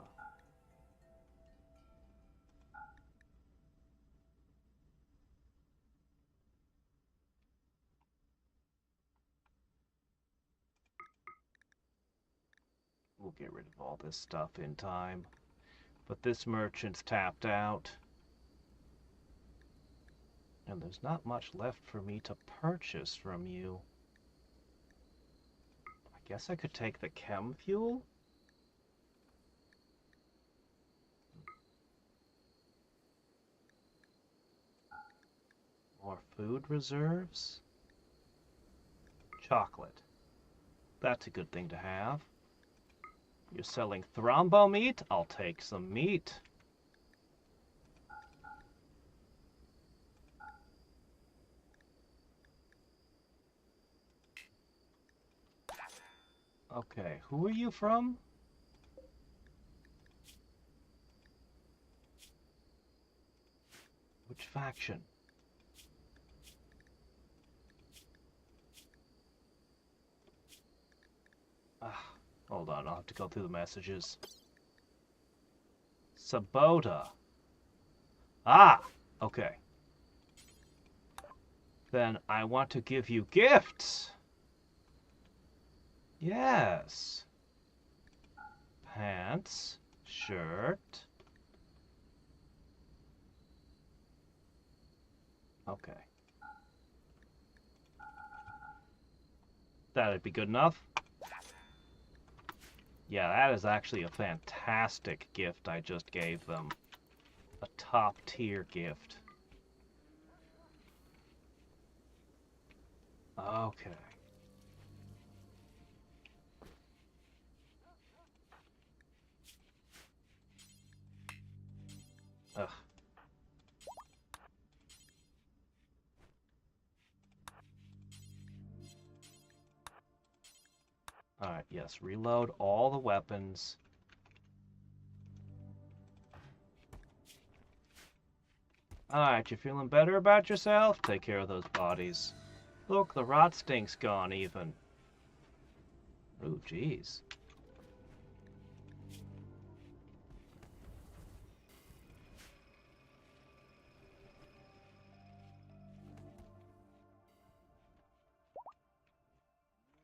We'll get rid of all this stuff in time. But this merchant's tapped out. And there's not much left for me to purchase from you. I guess I could take the chem fuel? More food reserves? Chocolate. That's a good thing to have. You're selling thrombo meat? I'll take some meat. Okay, who are you from? Which faction? Ah, hold on, I'll have to go through the messages. Sabota. Ah, okay. Then I want to give you gifts. Yes. Pants, shirt. Okay. That'd be good enough. Yeah, that is actually a fantastic gift I just gave them. A top tier gift. Okay. Alright, yes, reload all the weapons. Alright, you feeling better about yourself? Take care of those bodies. Look, the rot stink's gone even. Ooh, jeez.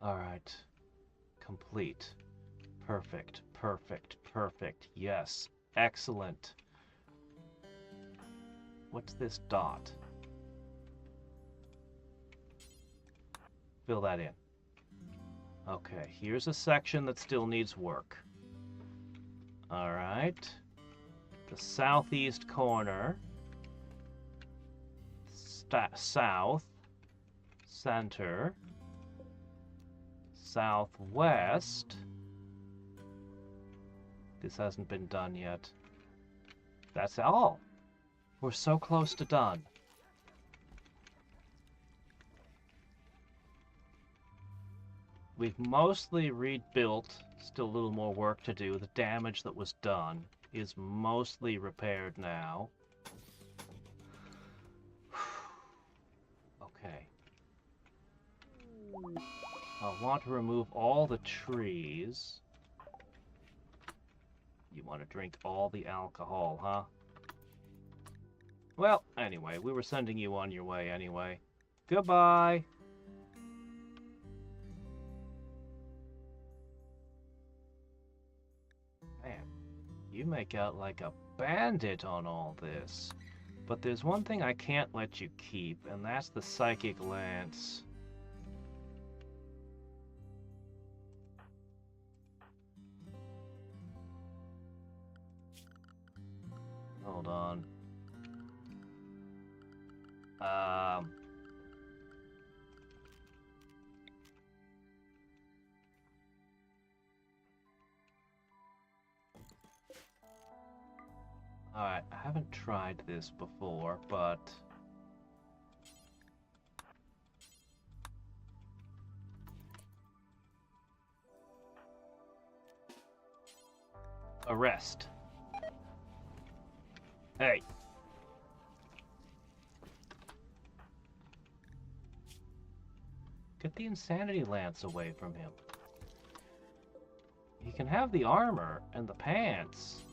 Alright. Complete. Perfect, perfect, perfect. Yes. Excellent. What's this dot? Fill that in. Okay, here's a section that still needs work. Alright. The southeast corner. South. Center. Southwest. This hasn't been done yet. That's all. We're so close to done. We've mostly rebuilt. Still a little more work to do. The damage that was done is mostly repaired now. Okay. I'll want to remove all the trees. You want to drink all the alcohol, huh? Well, anyway, we were sending you on your way anyway. Goodbye! Man, you make out like a bandit on all this. But there's one thing I can't let you keep, and that's the psychic lance. Hold on. Alright, I haven't tried this before, but... Arrest. Hey. Get the insanity lance away from him. He can have the armor and the pants.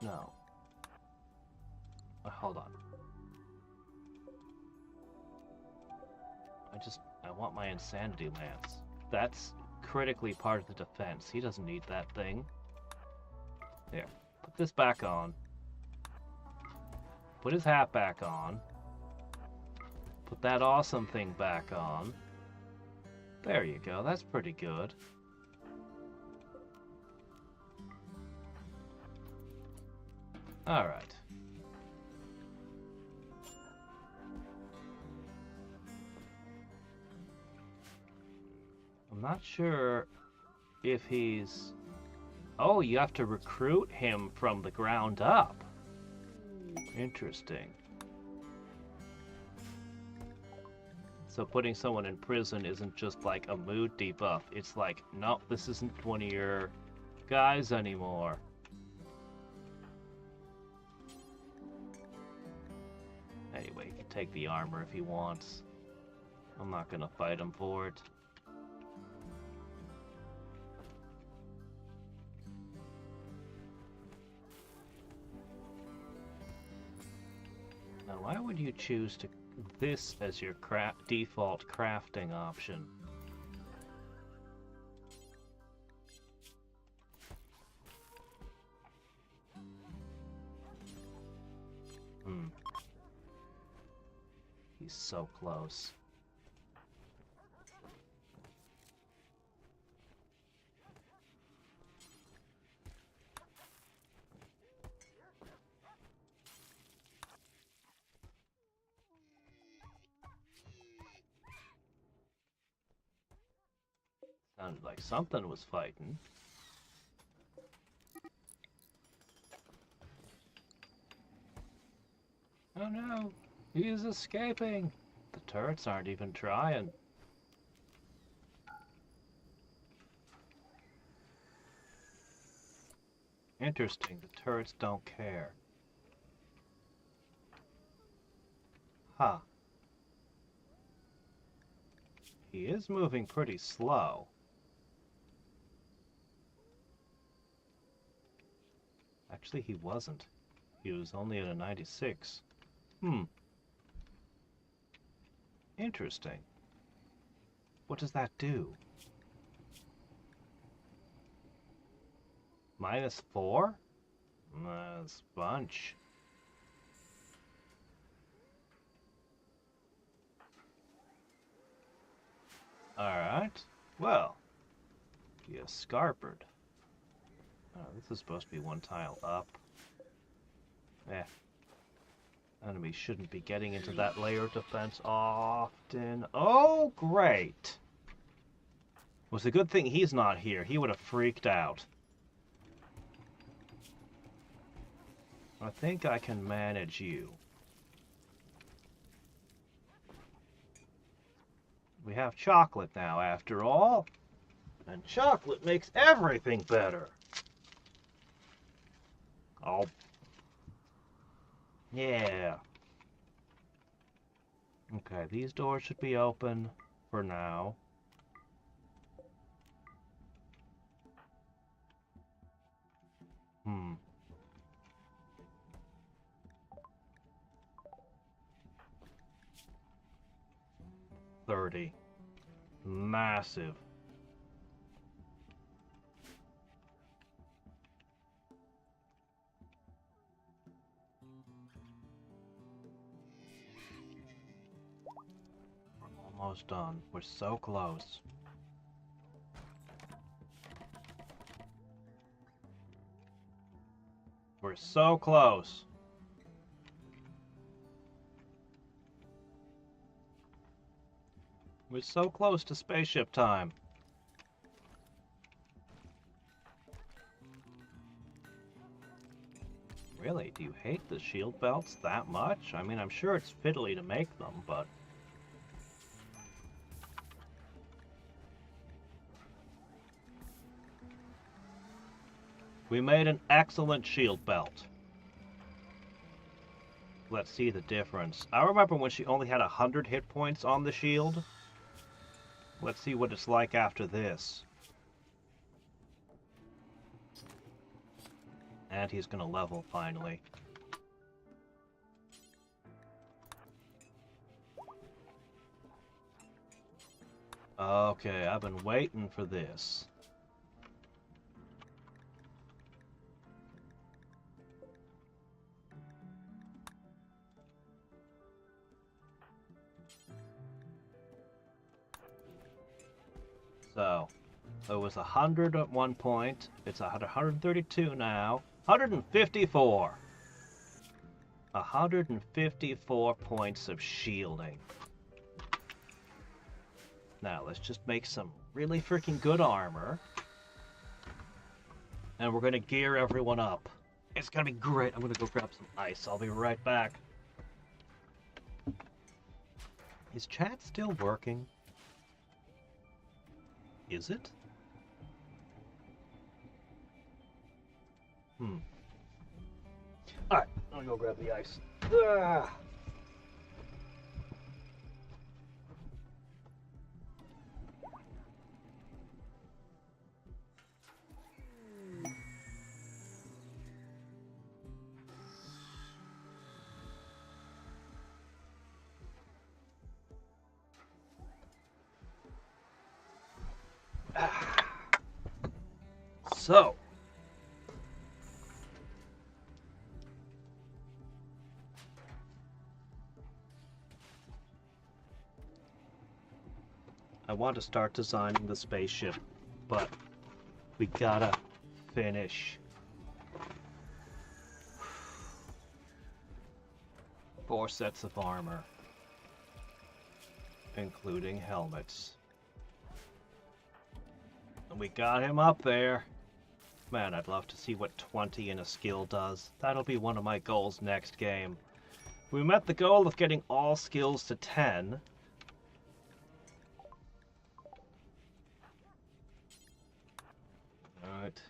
No. Hold on. I want my insanity lance. That's critically part of the defense. He doesn't need that thing. There. Put this back on. Put his hat back on. Put that awesome thing back on. There you go. That's pretty good. Alright. I'm not sure if he's... Oh, you have to recruit him from the ground up. Interesting. So putting someone in prison isn't just like a mood debuff. It's like, nope, this isn't one of your guys anymore. Anyway, he can take the armor if he wants. I'm not gonna fight him for it. Now, why would you choose to this as your default crafting option? He's so close. Sounded like something was fighting. Oh no, he is escaping. The turrets aren't even trying. Interesting, the turrets don't care. Huh. He is moving pretty slow. Actually, he wasn't. He was only at a 96. Interesting. What does that do? -4? That's a bunch. Alright. Well, he is scarpered. Oh, this is supposed to be one tile up. Enemies shouldn't be getting into that layer of defense often. Oh, great! It was a good thing he's not here. He would have freaked out. I think I can manage you. We have chocolate now, after all. And chocolate makes everything better. Oh. Yeah. Okay, these doors should be open for now. Hmm. $30. Massive. We're almost done. We're so close. We're so close. We're so close to spaceship time. Really? Do you hate the shield belts that much? I mean, I'm sure it's fiddly to make them, but... We made an excellent shield belt. Let's see the difference. I remember when she only had 100 hit points on the shield. Let's see what it's like after this. And he's gonna level finally. Okay, I've been waiting for this. So, it was 100 at one point. It's 132 now. 154. 154 points of shielding. Now, let's just make some really freaking good armor. And we're going to gear everyone up. It's going to be great. I'm going to go grab some ice. I'll be right back. Is chat still working? Is it? Alright, I'm gonna go grab the ice. Ah. So, I want to start designing the spaceship, but we gotta finish. 4 sets of armor, including helmets. And we got him up there. Man, I'd love to see what 20 in a skill does. That'll be one of my goals next game. We met the goal of getting all skills to 10. Alright.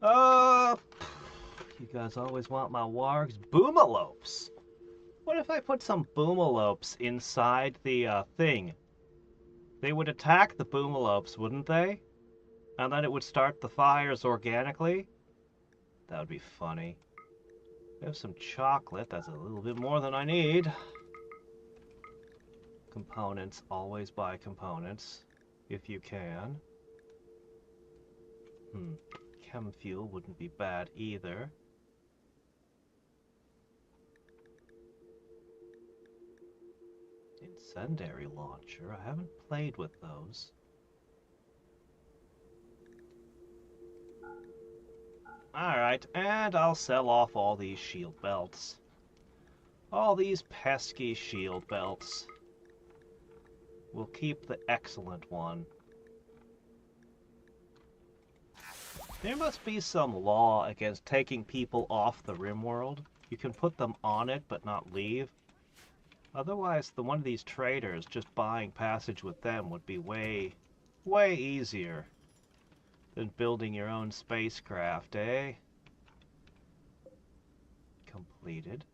You guys always want my wargs. Boomalopes! What if I put some boomalopes inside the thing? They would attack the boomalopes, wouldn't they? And then it would start the fires organically? That would be funny. We have some chocolate. That's a little bit more than I need. Components. Always buy components. If you can. Chem fuel wouldn't be bad either. Incendiary launcher. I haven't played with those. Alright, and I'll sell off all these shield belts. All these pesky shield belts. We'll keep the excellent one. There must be some law against taking people off the RimWorld. You can put them on it, but not leave. Otherwise, one of these traders, just buying passage with them would be way easier than building your own spacecraft, eh? Completed.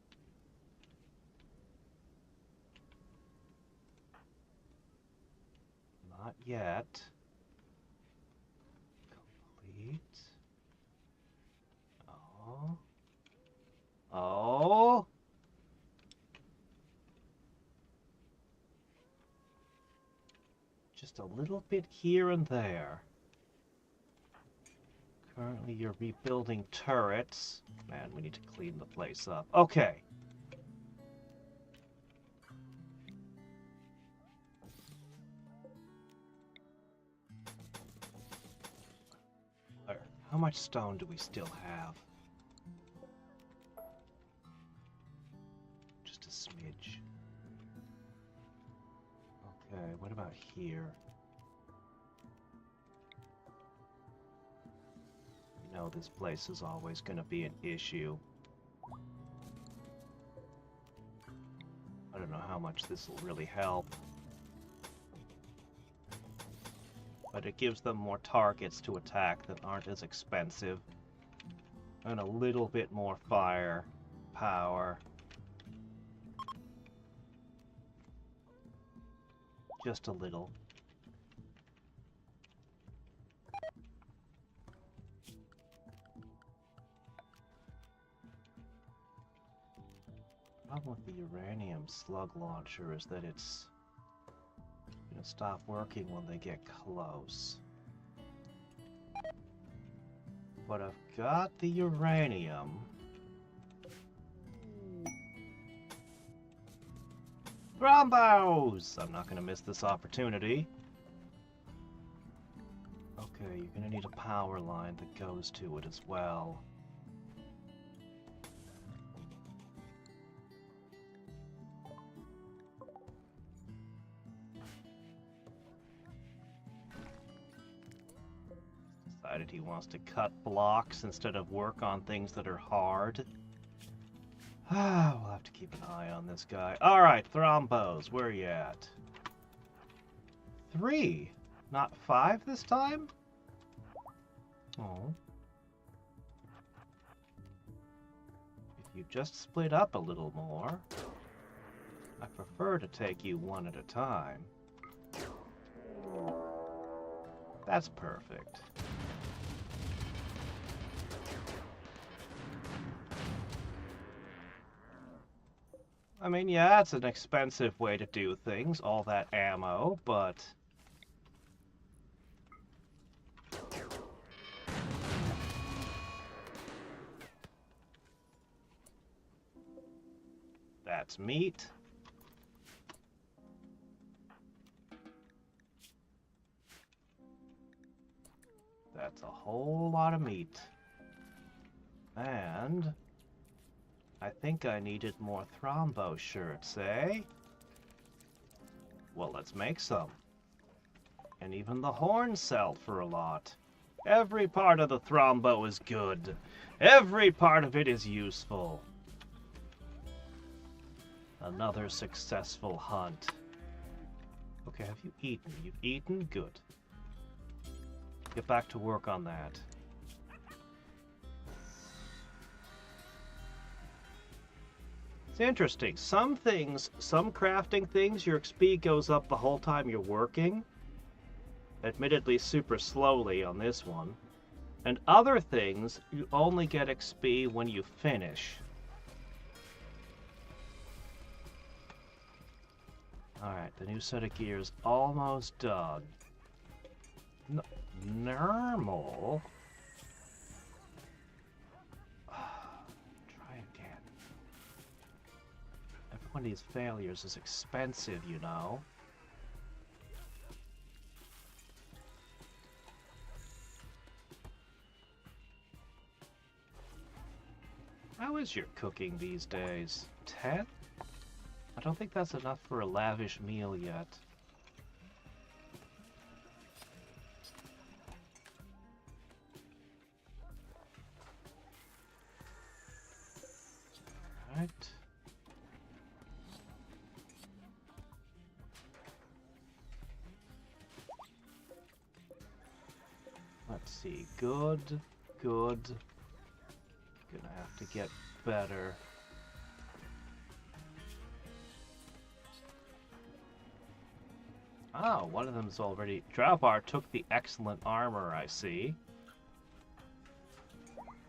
Not yet. Complete. Oh. Oh. Just a little bit here and there. Currently you're rebuilding turrets. Man, we need to clean the place up. Okay. How much stone do we still have? Just a smidge. Okay, what about here? You know this place is always going to be an issue. I don't know how much this will really help. But it gives them more targets to attack that aren't as expensive. And a little bit more fire power. Just a little. The problem with the uranium slug launcher is that it's gonna stop working when they get close. But I've got the uranium. Thrombos! I'm not gonna miss this opportunity. Okay, you're gonna need a power line that goes to it as well. Decided he wants to cut blocks instead of work on things that are hard. We'll have to keep an eye on this guy. Alright, Thrombos, where are you at? 3, not 5 this time? Oh. If you just split up a little more, I prefer to take you one at a time. That's perfect. I mean, yeah, it's an expensive way to do things, all that ammo, but... That's meat. That's a whole lot of meat. And... I think I needed more Thrombo shirts, eh? Well, let's make some. And even the horns sell for a lot. Every part of the Thrombo is good. Every part of it is useful. Another successful hunt. Okay, have you eaten? You've eaten? Good. Get back to work on that. It's interesting. Some things, some crafting things, your XP goes up the whole time you're working. Admittedly super slowly on this one. And other things, you only get XP when you finish. Alright, the new set of gears almost done. Normal? Try again. Every one of these failures is expensive, you know. How is your cooking these days? 10? I don't think that's enough for a lavish meal yet. Alright. Let's see. Good. Good. Gonna have to get better. Oh, one of them's already... Drowbar took the excellent armor, I see.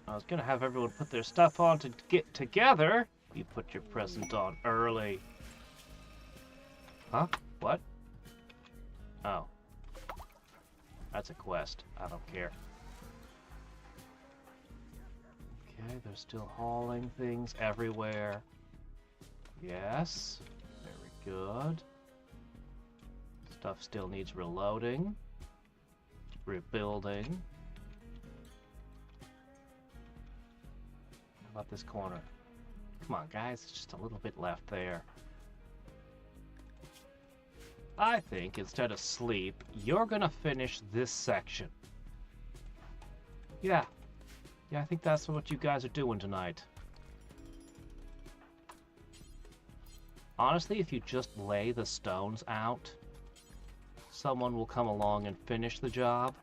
I was gonna have everyone put their stuff on to get together. You put your present on early. Huh? What? Oh. That's a quest. I don't care. Okay, they're still hauling things everywhere. Yes. Very good. Stuff still needs reloading. Rebuilding. How about this corner? Come on, guys. It's just a little bit left there. I think, instead of sleep, you're gonna finish this section. Yeah. Yeah, I think that's what you guys are doing tonight. Honestly, if you just lay the stones out, someone will come along and finish the job.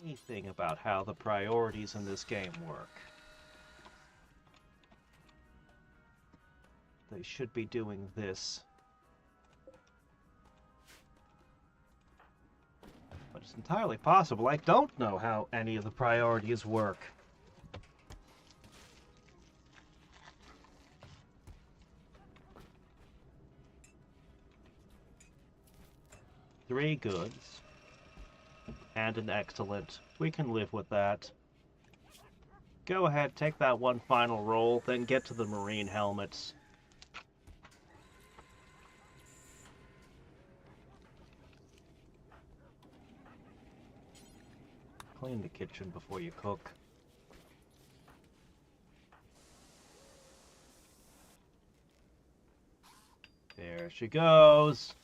Anything about how the priorities in this game work. They should be doing this. But it's entirely possible I don't know how any of the priorities work. Three goods. And an excellent. We can live with that. Go ahead, take that one final roll, then get to the marine helmets. Clean the kitchen before you cook. There she goes.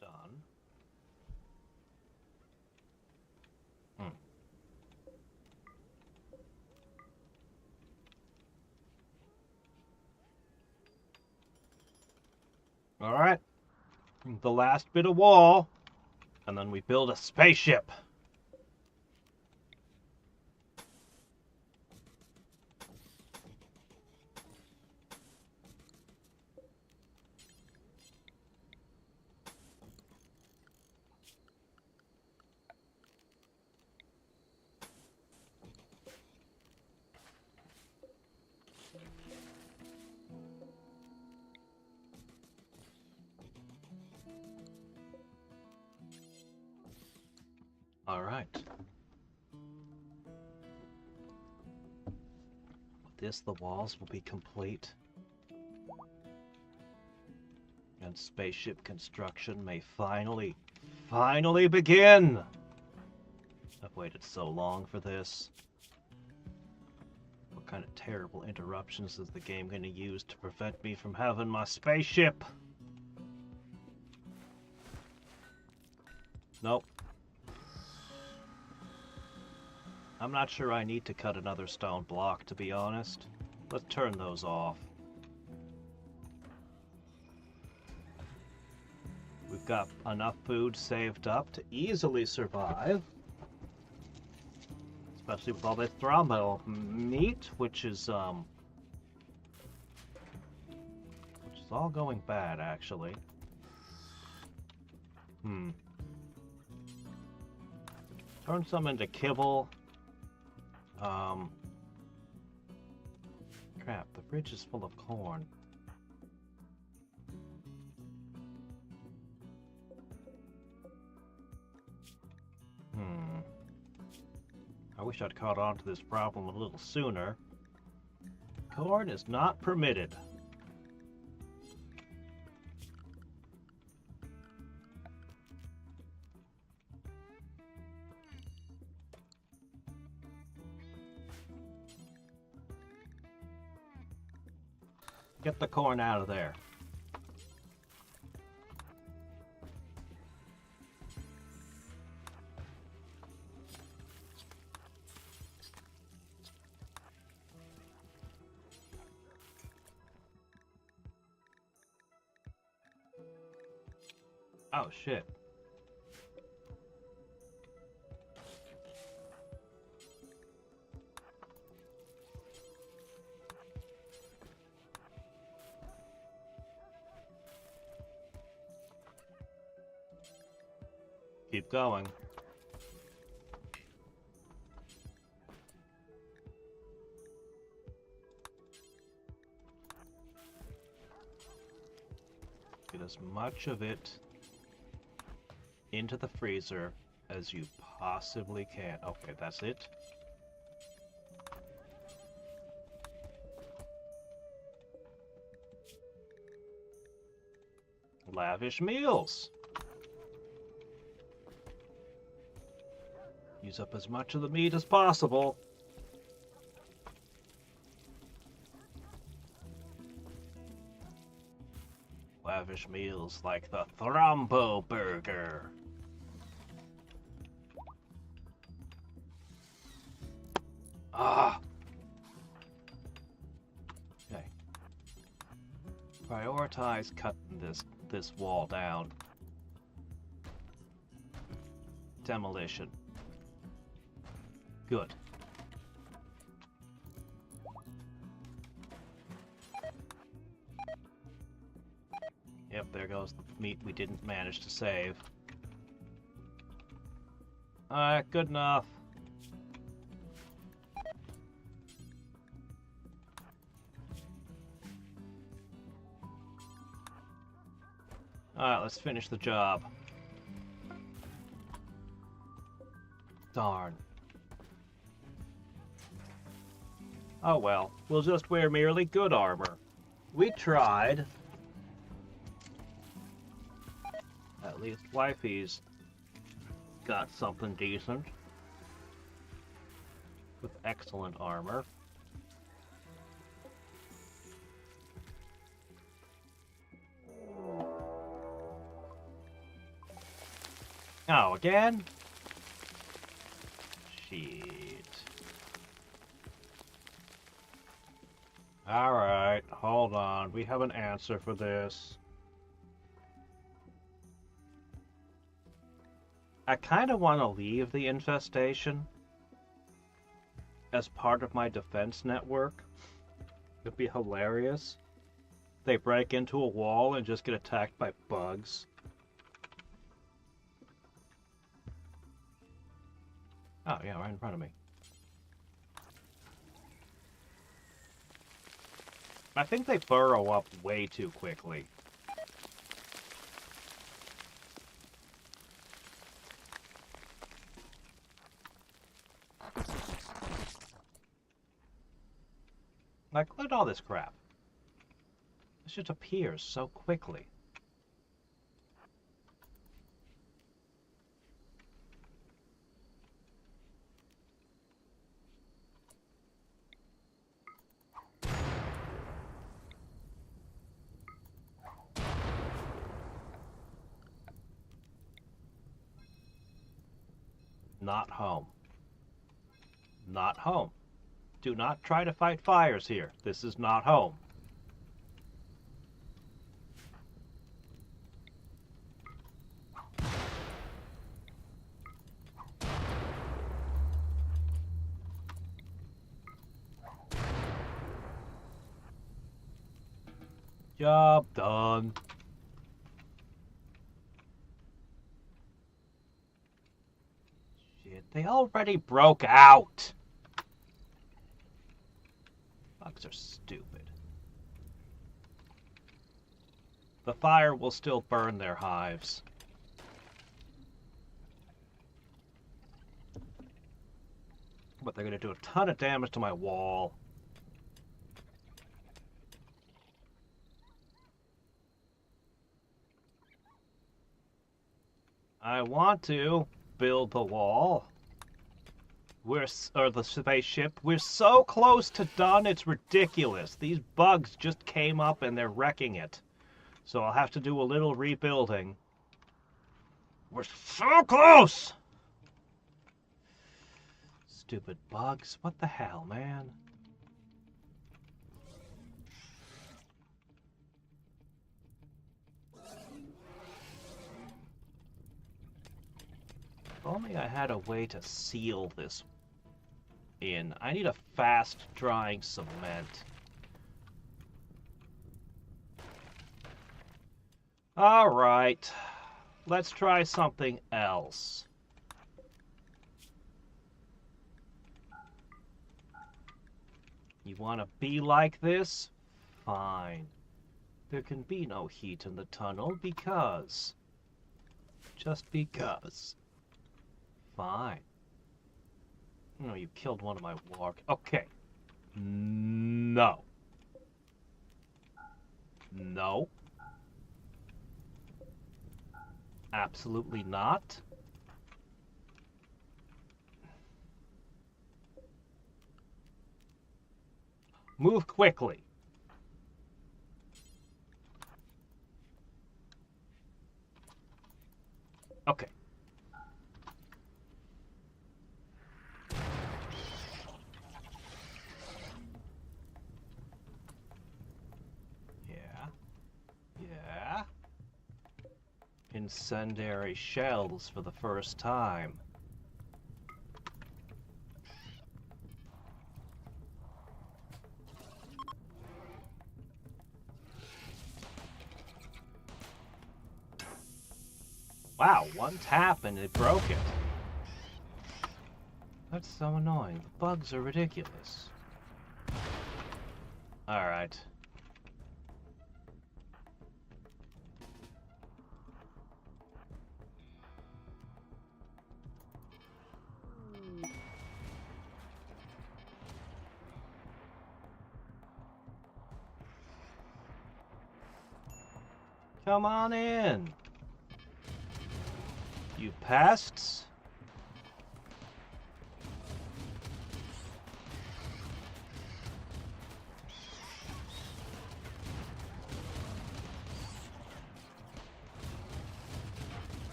Done. Alright. The last bit of wall. And then we build a spaceship. Alright. With this, the walls will be complete. And spaceship construction may finally begin! I've waited so long for this. What kind of terrible interruptions is the game going to use to prevent me from having my spaceship? Nope. I'm not sure I need to cut another stone block, to be honest. Let's turn those off. We've got enough food saved up to easily survive. Especially with all this thrombo meat, which is all going bad, actually. Turn some into kibble. Crap, the fridge is full of corn. I wish I'd caught on to this problem a little sooner. Corn is not permitted. Get the corn out of there. Oh, shit. Keep going. Get as much of it into the freezer as you possibly can. Okay, that's it. Lavish meals. Use up as much of the meat as possible. Lavish meals like the Thrombo Burger. Ah! Okay. Prioritize cutting this wall down. Demolition. Good. Yep, there goes the meat we didn't manage to save. Alright, good enough. Alright, let's finish the job. Darn. Oh well, we'll just wear merely good armor. We tried. At least Wifey's got something decent. With excellent armor. Oh, again? Shit. Alright, hold on. We have an answer for this. I kind of want to leave the infestation as part of my defense network. It'd be hilarious. They break into a wall and just get attacked by bugs. Oh, yeah, right in front of me. I think they burrow up way too quickly. I cleared all this crap. This just appears so quickly. Not home. Not home. Do not try to fight fires here. This is not home. Job done. Shit, they already broke out. Bugs are stupid. The fire will still burn their hives. But they're going to do a ton of damage to my wall. I want to build the wall. Or the spaceship. We're so close to done, it's ridiculous. These bugs just came up and they're wrecking it. So I'll have to do a little rebuilding. We're so close! Stupid bugs. What the hell, man? If only I had a way to seal this in. I need a fast-drying cement. Alright. Let's try something else. You want to be like this? Fine. There can be no heat in the tunnel because... Just because. Fine. No, you killed one of my walk. Okay. No. No. Absolutely not. Move quickly. Okay. Yeah. Incendiary shells for the first time. Wow, one tap and it broke it. That's so annoying. The bugs are ridiculous. Alright. Come on in. You pests.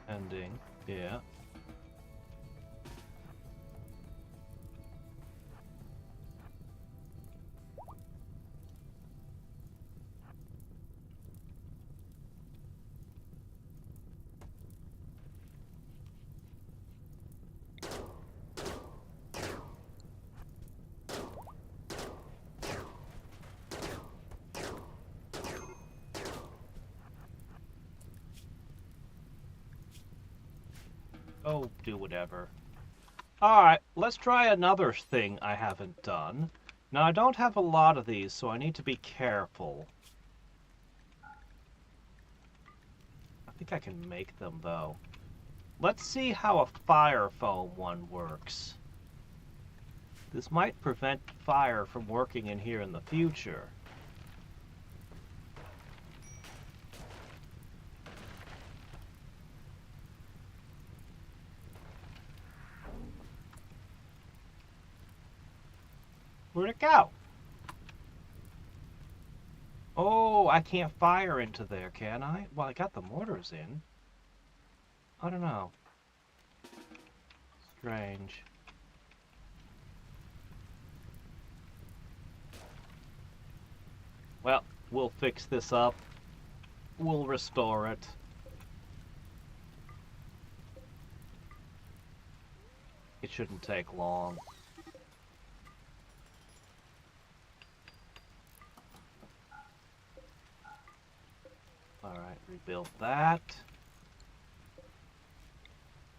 Ending. Yeah. Oh, do whatever. Alright, let's try another thing I haven't done. Now, I don't have a lot of these, so I need to be careful. I think I can make them, though. Let's see how a fire foam one works. This might prevent fire from working in here in the future. Where'd it go? Oh, I can't fire into there, can I? Well, I got the mortars in. I don't know. Strange. Well, we'll fix this up. We'll restore it. It shouldn't take long. Alright, rebuild that.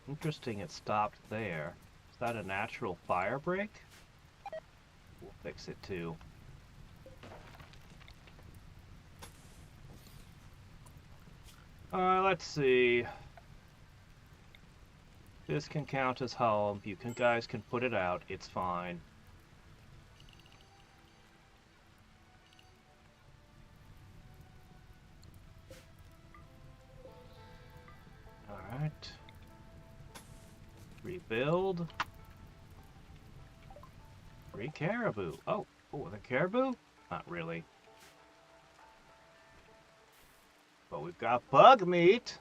Interesting it stopped there. Is that a natural fire break? We'll fix it too. Alright, let's see. This can count as home. You guys can put it out. It's fine. Alright. Rebuild. 3 caribou. Oh, the caribou? Not really. But we've got bug meat.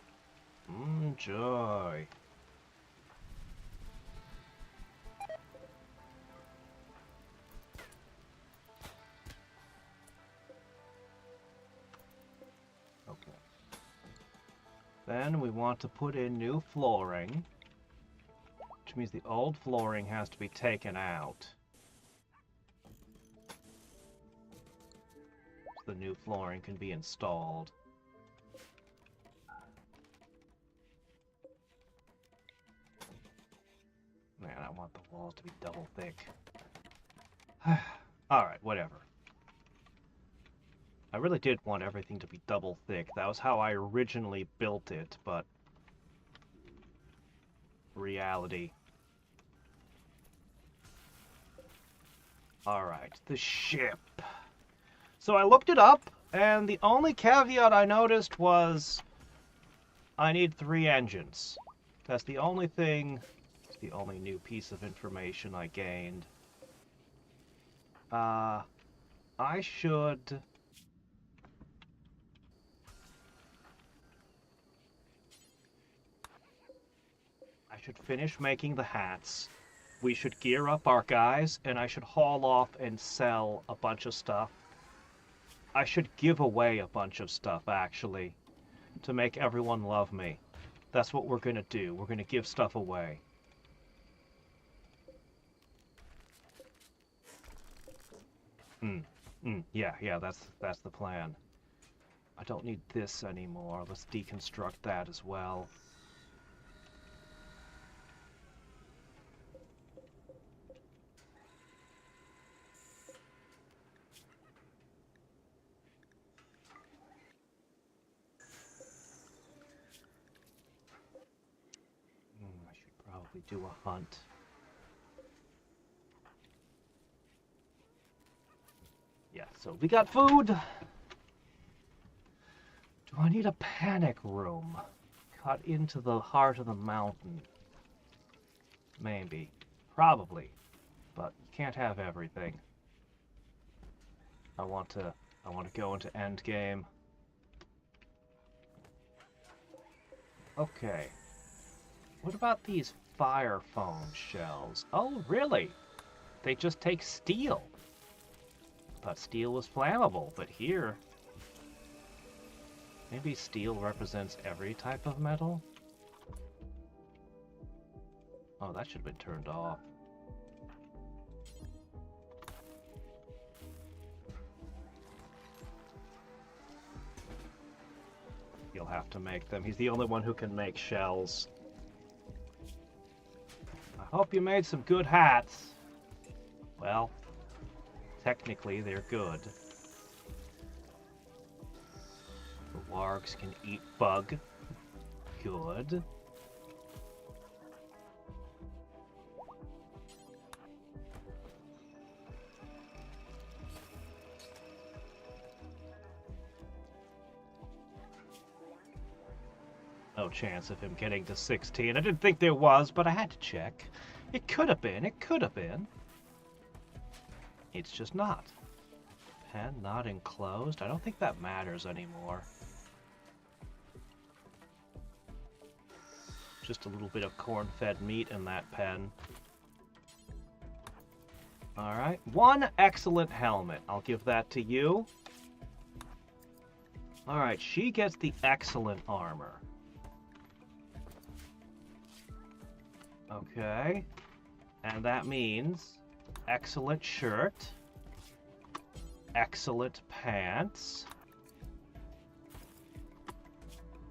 Joy. Okay. Then we want to put in new flooring, which means the old flooring has to be taken out. So the new flooring can be installed. Man, I want the walls to be double thick. Alright, whatever. I really did want everything to be double thick. That was how I originally built it, but reality. Alright, the ship. So I looked it up, and the only caveat I noticed was I need 3 engines. That's the only thing, it's the only new piece of information I gained. I should finish making the hats. We should gear up our guys, and I should haul off and sell a bunch of stuff. I should give away a bunch of stuff, actually, to make everyone love me. That's what we're gonna do. We're gonna give stuff away. Yeah, that's the plan. I don't need this anymore. Let's deconstruct that as well. I should probably do a hunt. Yeah, so we got food. Do I need a panic room? Cut into the heart of the mountain. Maybe. Probably. But you can't have everything. I want to go into endgame. Okay. What about these fire foam shells? Oh, really? They just take steel. I thought steel was flammable, but here... Maybe steel represents every type of metal? Oh, that should have been turned off. He'll have to make them. He's the only one who can make shells. Hope you made some good hats. Well, technically they're good. The wargs can eat bug. Good. No chance of him getting to 16. I didn't think there was, but I had to check. It could have been. It could have been. It's just not. Pen not enclosed? I don't think that matters anymore. Just a little bit of corn-fed meat in that pen. Alright. One excellent helmet. I'll give that to you. Alright, she gets the excellent armor. Okay. And that means excellent shirt, excellent pants.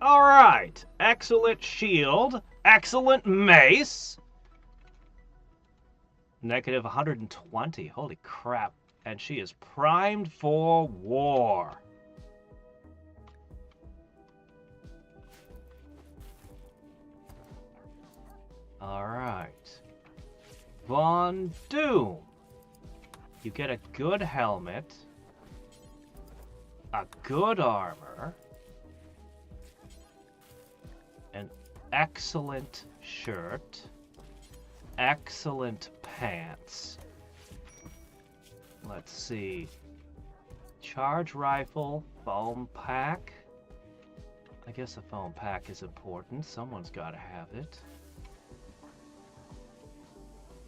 Alright, excellent shield, excellent mace. Negative 120, holy crap. And she is primed for war. Alright. Von Doom. You get a good helmet, a good armor, an excellent shirt, excellent pants. Let's see. Charge rifle, foam pack. I guess a foam pack is important. Someone's got to have it.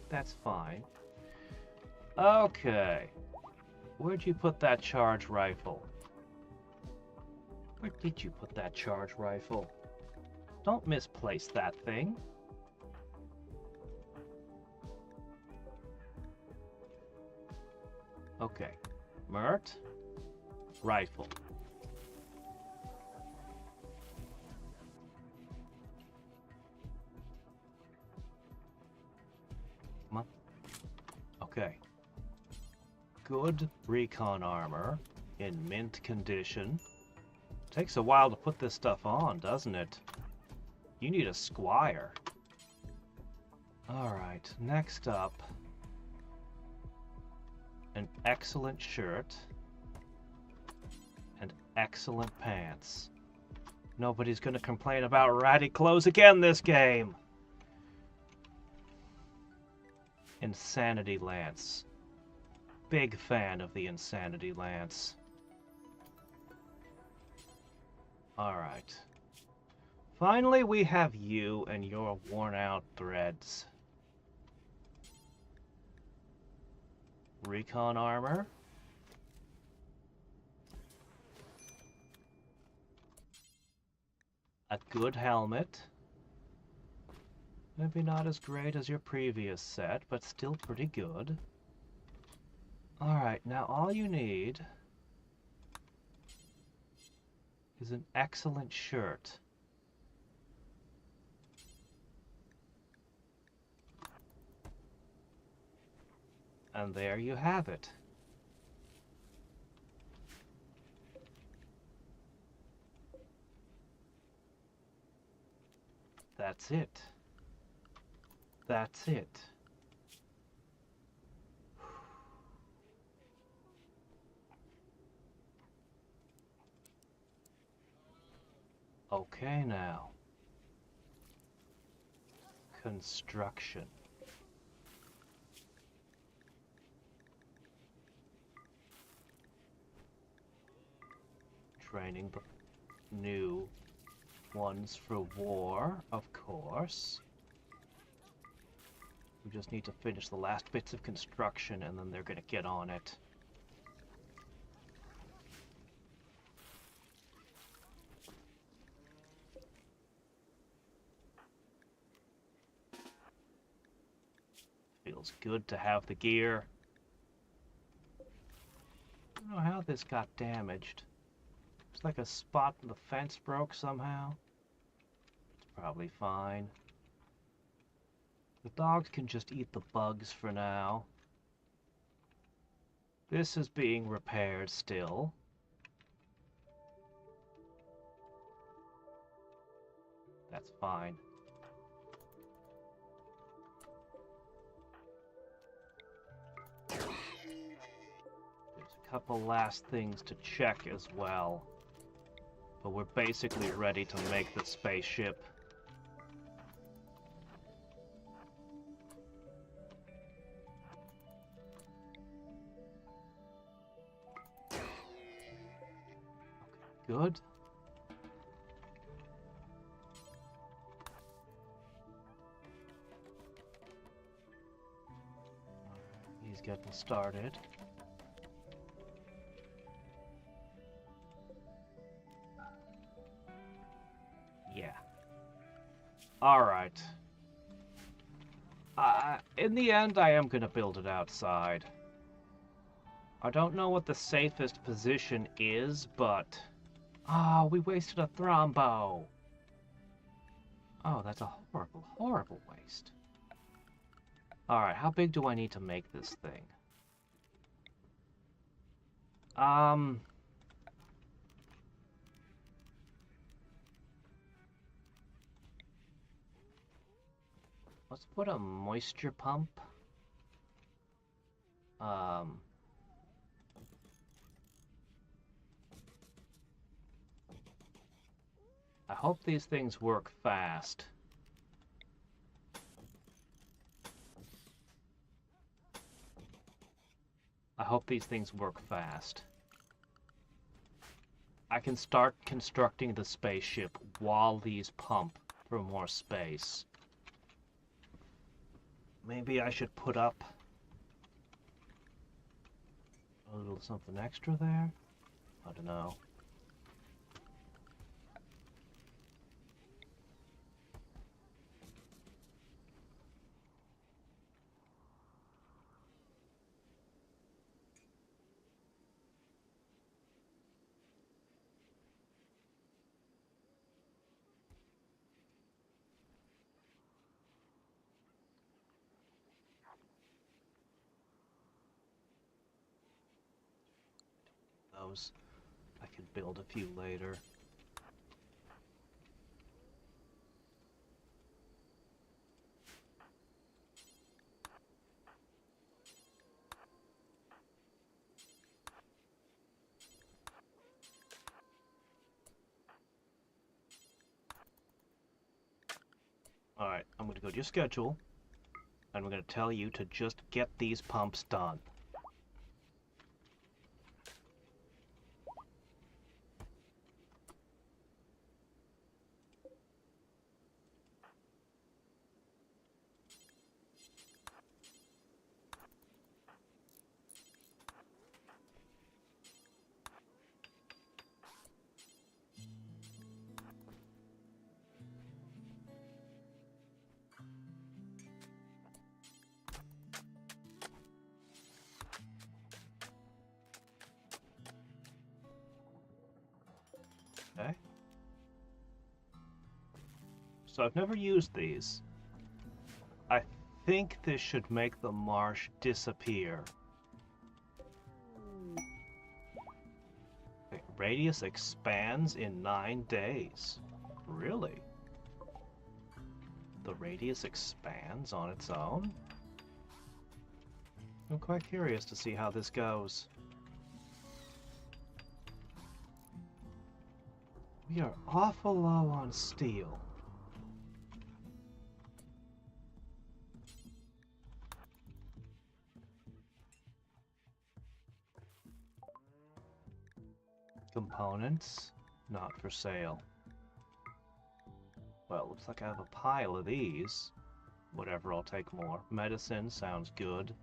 That's fine. Okay. Where'd you put that charge rifle? Where did you put that charge rifle? Don't misplace that thing. Okay. Mert. Rifle. Come on. Okay. Good recon armor in mint condition. Takes a while to put this stuff on, doesn't it? You need a squire. Alright, next up. An excellent shirt. And excellent pants. Nobody's gonna complain about ratty clothes again this game! Insanity Lance. Big fan of the Insanity Lance. Alright. Finally, we have you and your worn-out threads. Recon armor. A good helmet. Maybe not as great as your previous set, but still pretty good. Alright, now all you need is an excellent shirt. And there you have it. That's it. That's it. Okay now. Construction. Training new ones for war, of course. We just need to finish the last bits of construction and then they're gonna get on it. Feels good to have the gear. I don't know how this got damaged. It's like a spot in the fence broke somehow. It's probably fine. The dogs can just eat the bugs for now. This is being repaired still. That's fine. There's a couple last things to check as well. But we're basically ready to make the spaceship. Good. He's getting started. Yeah. Alright. In the end, I am gonna build it outside. I don't know what the safest position is, but... Ah, we wasted a thrombo. Oh, that's a horrible, horrible waste. Alright, how big do I need to make this thing? Let's put a moisture pump. I hope these things work fast. I hope these things work fast. I can start constructing the spaceship while these pump for more space. Maybe I should put up a little something extra there? I don't know. Those I can build a few later. Alright, I'm going to go to your schedule, and we're going to tell you to just get these pumps done. Okay. So I've never used these. I think this should make the marsh disappear. The radius expands in 9 days. Really? The radius expands on its own? I'm quite curious to see how this goes. We are awful low on steel. Components, not for sale. Well, looks like I have a pile of these. Whatever, I'll take more. Medicine sounds good.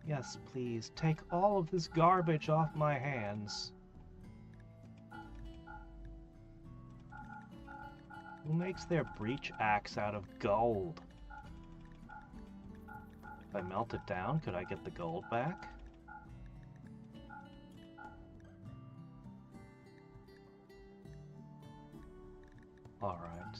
Yes, please, take all of this garbage off my hands. Who makes their breach axe out of gold? If I melt it down, could I get the gold back? All right.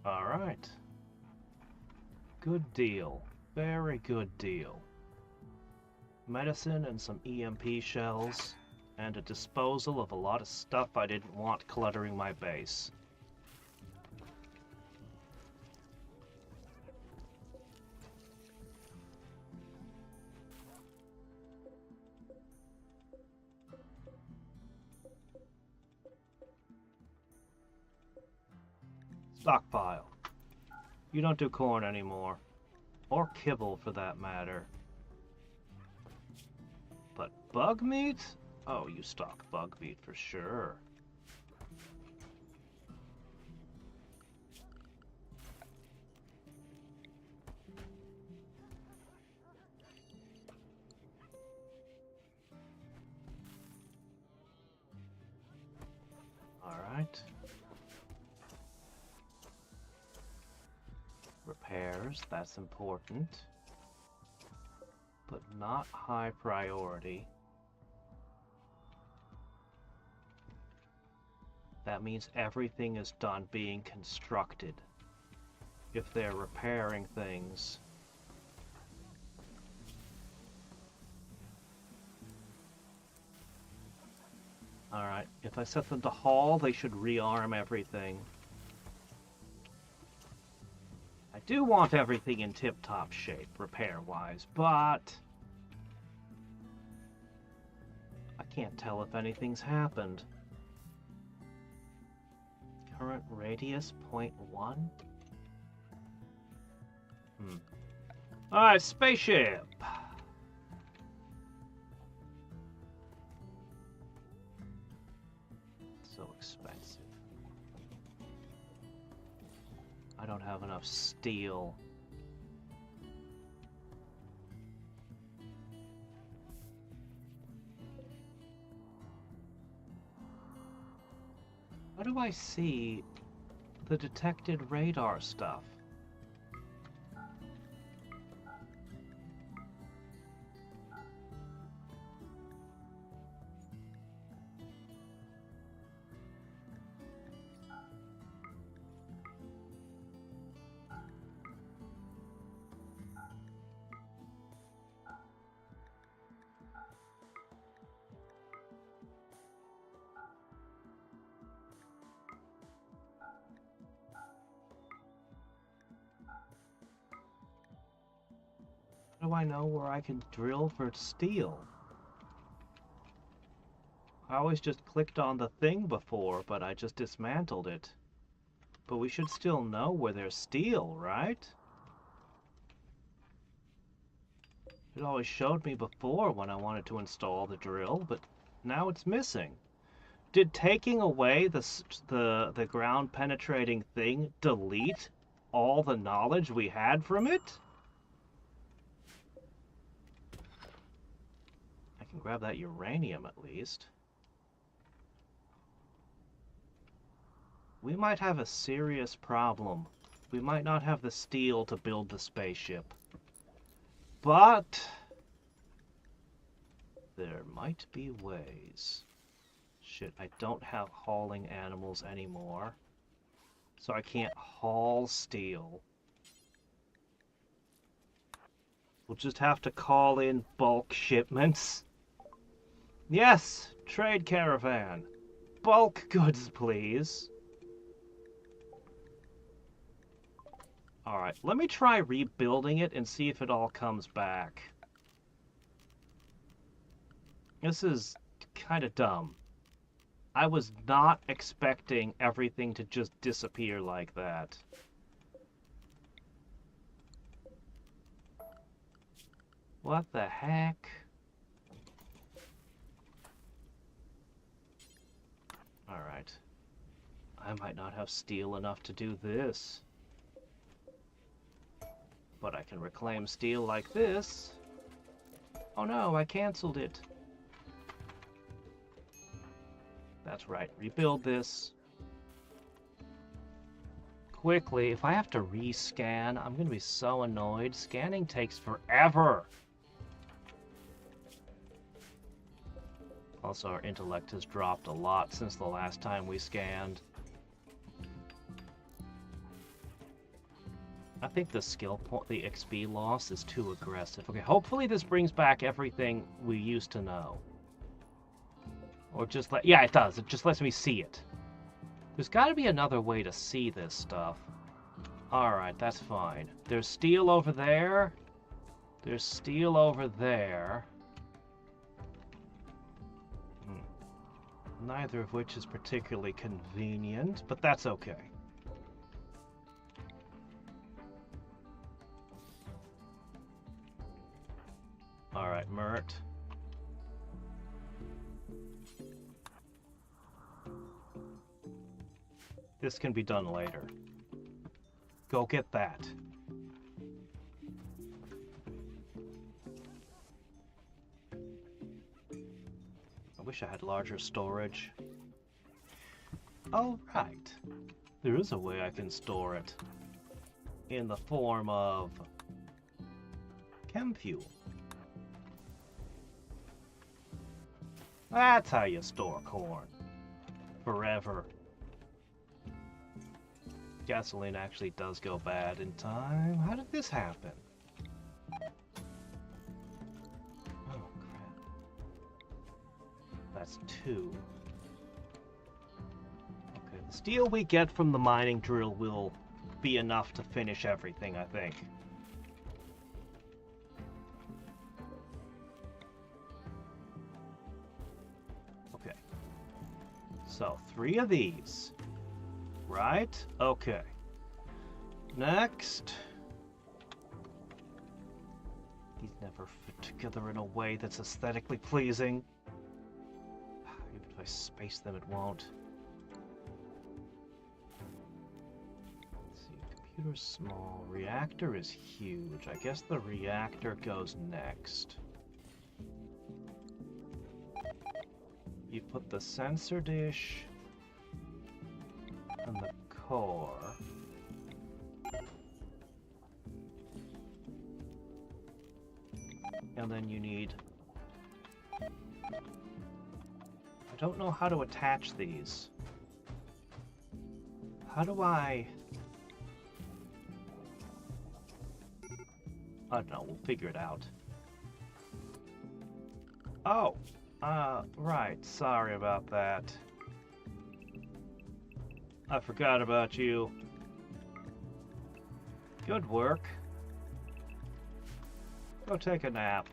All right. Good deal. Very good deal. Medicine and some EMP shells, and a disposal of a lot of stuff I didn't want cluttering my base. Stockpile. You don't do corn anymore. Or kibble, for that matter. But bug meat? Oh, you stock bug meat for sure. All right. Repairs, that's important. But not high priority. That means everything is done being constructed. If they're repairing things. Alright, if I set them to haul, they should rearm everything. I do want everything in tip-top shape, repair-wise, but I can't tell if anything's happened. Current radius 0.1? Alright, spaceship! So expensive. I don't have enough steel. How do I see the detected radar stuff? How do I know where I can drill for steel? I always just clicked on the thing before, but I just dismantled it. But we should still know where there's steel, right? It always showed me before when I wanted to install the drill, but now it's missing. Did taking away the ground penetrating thing delete all the knowledge we had from it? I can grab that uranium at least. We might have a serious problem. We might not have the steel to build the spaceship. But there might be ways. Shit, I don't have hauling animals anymore. So I can't haul steel. We'll just have to call in bulk shipments. Yes, trade caravan. Bulk goods, please. Alright, let me try rebuilding it and see if it all comes back. This is kind of dumb. I was not expecting everything to just disappear like that. What the heck? Alright. I might not have steel enough to do this. But I can reclaim steel like this. Oh no, I canceled it. That's right, rebuild this. quickly. If I have to rescan, I'm gonna be so annoyed. Scanning takes forever. Also, our intellect has dropped a lot since the last time we scanned. I think the skill point, the XP loss is too aggressive. Okay, hopefully this brings back everything we used to know. Or just let... Yeah, it does. It just lets me see it. There's got to be another way to see this stuff. Alright, that's fine. There's steel over there. There's steel over there. Neither of which is particularly convenient, but that's okay. Alright, Mert. This can be done later. Go get that. I wish I had larger storage. Oh, right. There is a way I can store it. In the form of... chem fuel. That's how you store corn. Forever. Gasoline actually does go bad in time. How did this happen? Oh, crap. That's 2. Okay, the steel we get from the mining drill will be enough to finish everything, I think. Okay. So, 3 of these. Right? Okay. Next. These never fit together in a way that's aesthetically pleasing. Even if I space them, it won't. Let's see, computer's small. Reactor is huge. I guess the reactor goes next. You put the sensor dish and the core. And then you need... I don't know how to attach these. How do I... I don't know, we'll figure it out. Oh! Right, sorry about that. I forgot about you. Good work. Go take a nap.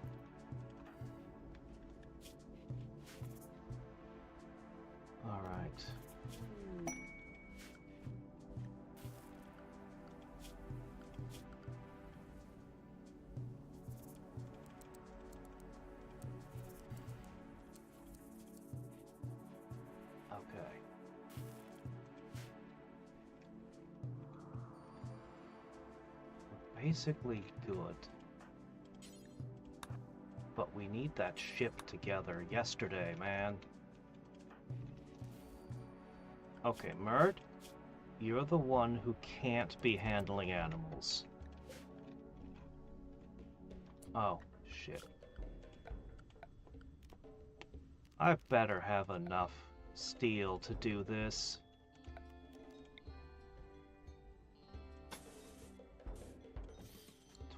All right. Okay. We're basically good. But we need that ship together yesterday, man. Okay, Mert, you're the one who can't be handling animals. Oh, shit. I better have enough steel to do this.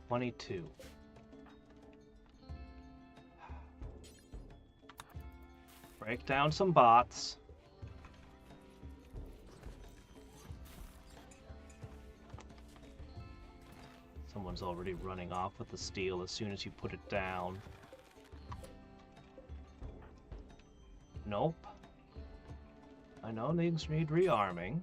$22. Break down some bots. Someone's already running off with the steel as soon as you put it down. Nope. I know things need rearming.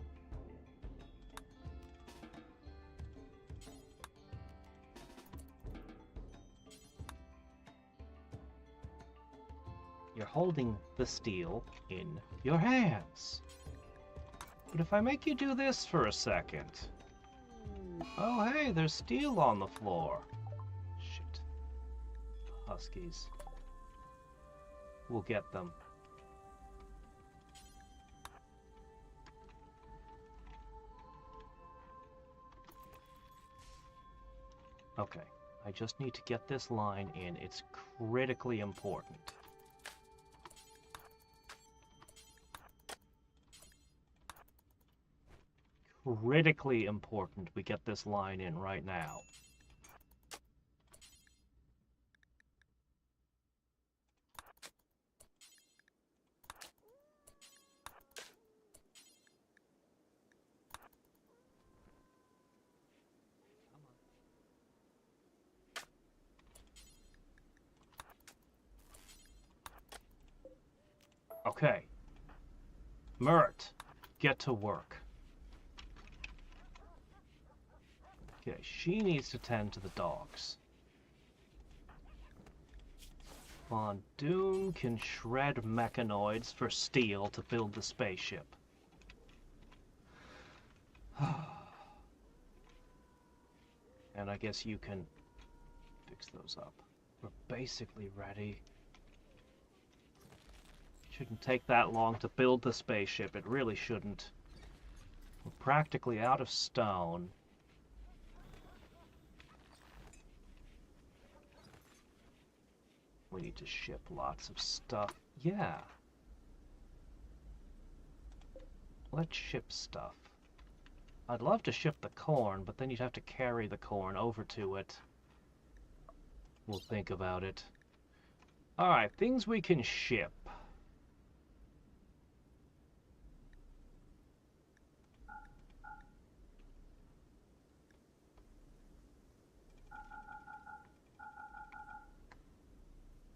You're holding the steel in your hands. But if I make you do this for a second... Oh, hey, there's steel on the floor. Shit. Huskies. We'll get them. Okay, I just need to get this line in. It's critically important. Critically important we get this line in right now. Okay. Mert, get to work. Okay, she needs to tend to the dogs. Von Doom can shred mechanoids for steel to build the spaceship. And I guess you can fix those up. We're basically ready. Shouldn't take that long to build the spaceship. It really shouldn't. We're practically out of stone. We need to ship lots of stuff. Yeah. Let's ship stuff. I'd love to ship the corn, but then you'd have to carry the corn over to it. We'll think about it. Alright, things we can ship.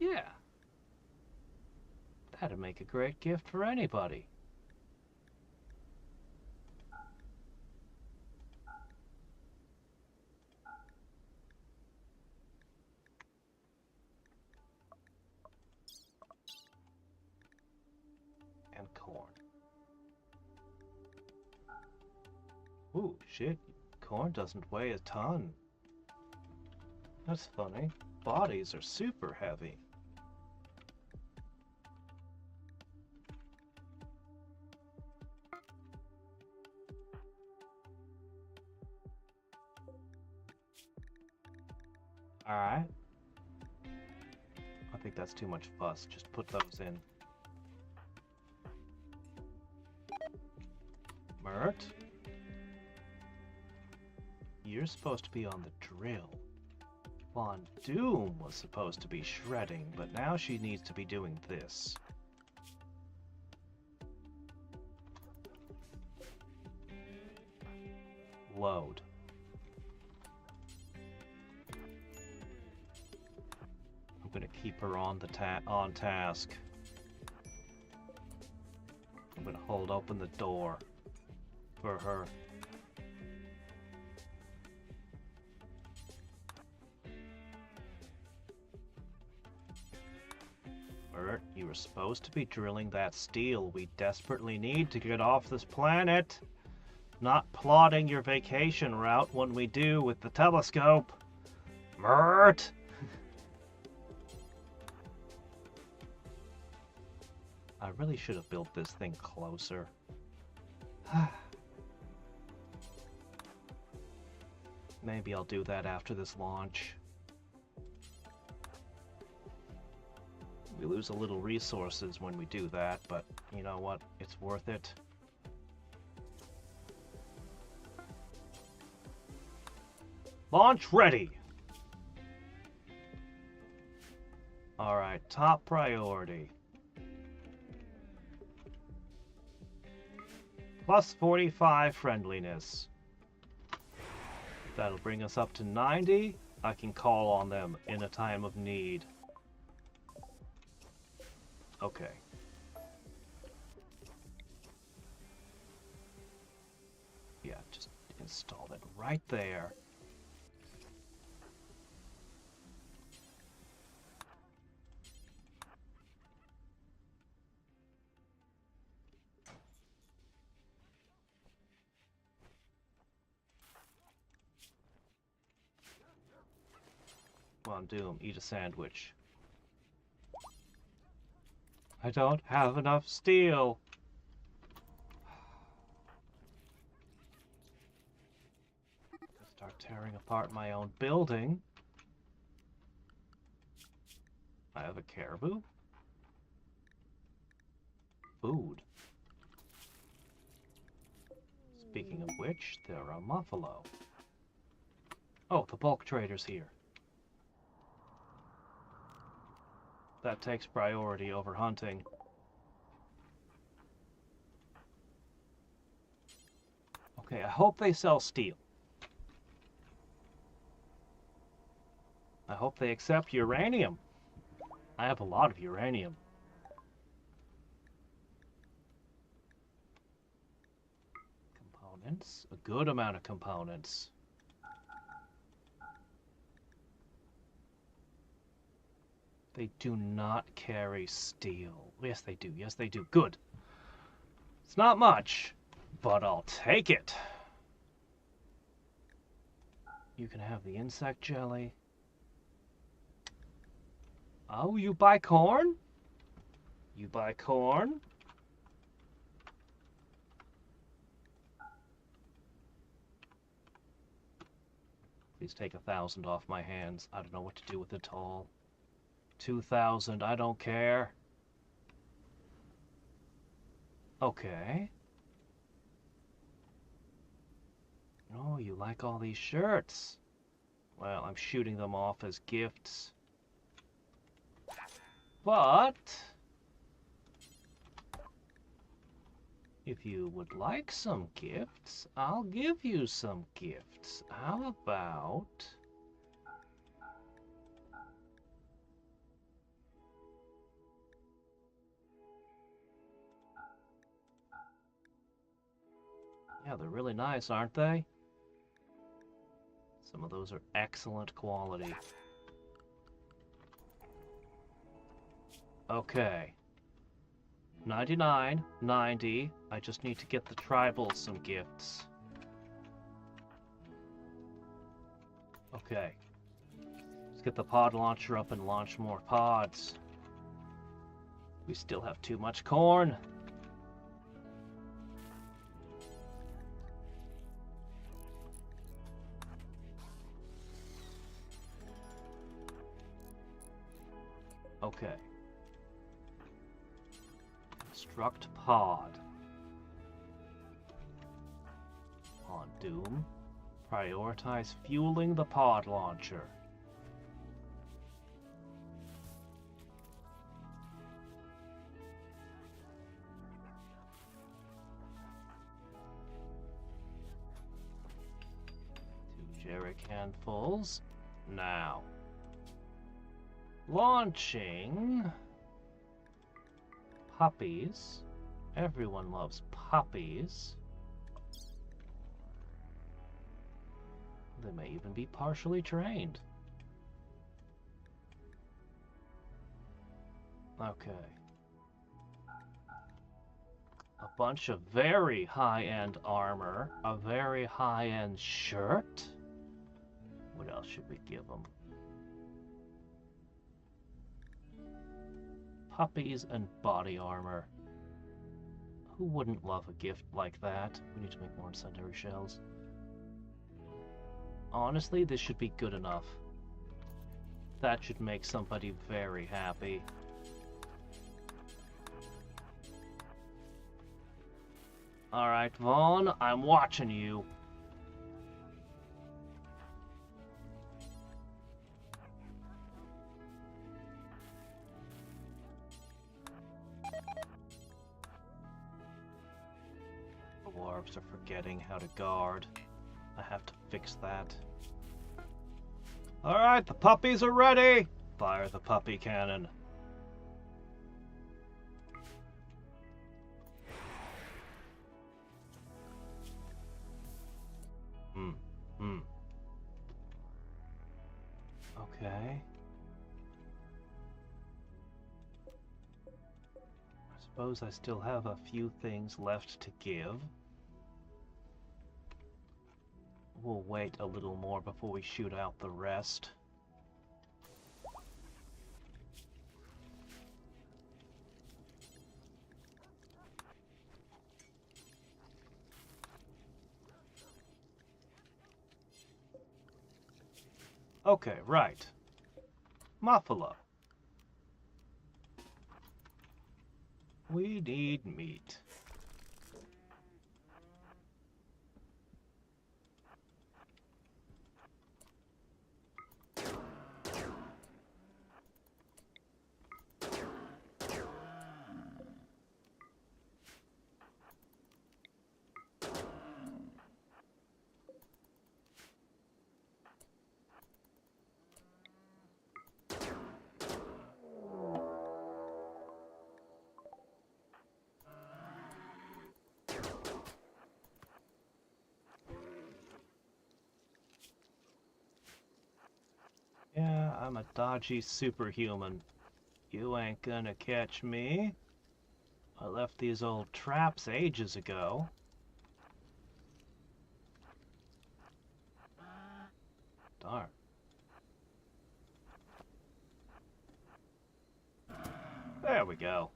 Yeah. That'd make a great gift for anybody. And corn. Ooh, shit. Corn doesn't weigh a ton. That's funny. Bodies are super heavy. Alright. I think that's too much fuss. Just put those in. Mert? You're supposed to be on the drill. Von Doom was supposed to be shredding, but now she needs to be doing this. Load. I'm gonna keep her on on task. I'm gonna hold open the door for her. Mert, you were supposed to be drilling that steel we desperately need to get off this planet. Not plotting your vacation route when we do with the telescope. Mert! I really should have built this thing closer. Maybe I'll do that after this launch. We lose a little resources when we do that, but you know what? It's worth it. Launch ready! Alright, top priority. Plus 45 friendliness. That'll bring us up to 90. I can call on them in a time of need. Okay. Yeah, just install it right there. Come on, Doom, eat a sandwich. I don't have enough steel. Start Tearing apart my own building. I have a caribou? Food. Speaking of which, there are muffalo. Oh, the bulk trader's here. That takes priority over hunting. Okay, I hope they sell steel. I hope they accept uranium. I have a lot of uranium. Components? A good amount of components. They do not carry steel. Yes, they do. Yes, they do. Good. It's not much, but I'll take it. You can have the insect jelly. Oh, you buy corn? You buy corn? Please take 1,000 off my hands. I don't know what to do with it all. 2,000, I don't care. Okay. Oh, you like all these shirts. Well, I'm shooting them off as gifts. But if you would like some gifts, I'll give you some gifts. How about... Yeah, they're really nice, aren't they? Some of those are excellent quality. Okay. 99, 90. I just need to get the tribals some gifts. Okay. Let's get the pod launcher up and launch more pods. We still have too much corn. Okay. Construct pod. On Doom. Prioritize fueling the pod launcher. Two jerry handfuls. Now. Launching puppies. Everyone loves puppies. They may even be partially trained. Okay. A bunch of very high-end armor. A very high-end shirt. What else should we give them? Puppies and body armor. Who wouldn't love a gift like that? We need to make more incendiary shells. Honestly, this should be good enough. That should make somebody very happy. Alright, Vaughn, I'm watching you. The dwarves are forgetting how to guard. I have to fix that. Alright, the puppies are ready! Fire the puppy cannon. Okay. I suppose I still have a few things left to give. We'll wait a little more before we shoot out the rest. Okay, right. Muffalo. We need meat. Yeah, I'm a dodgy superhuman. You ain't gonna catch me. I left these old traps ages ago. Darn. There we go.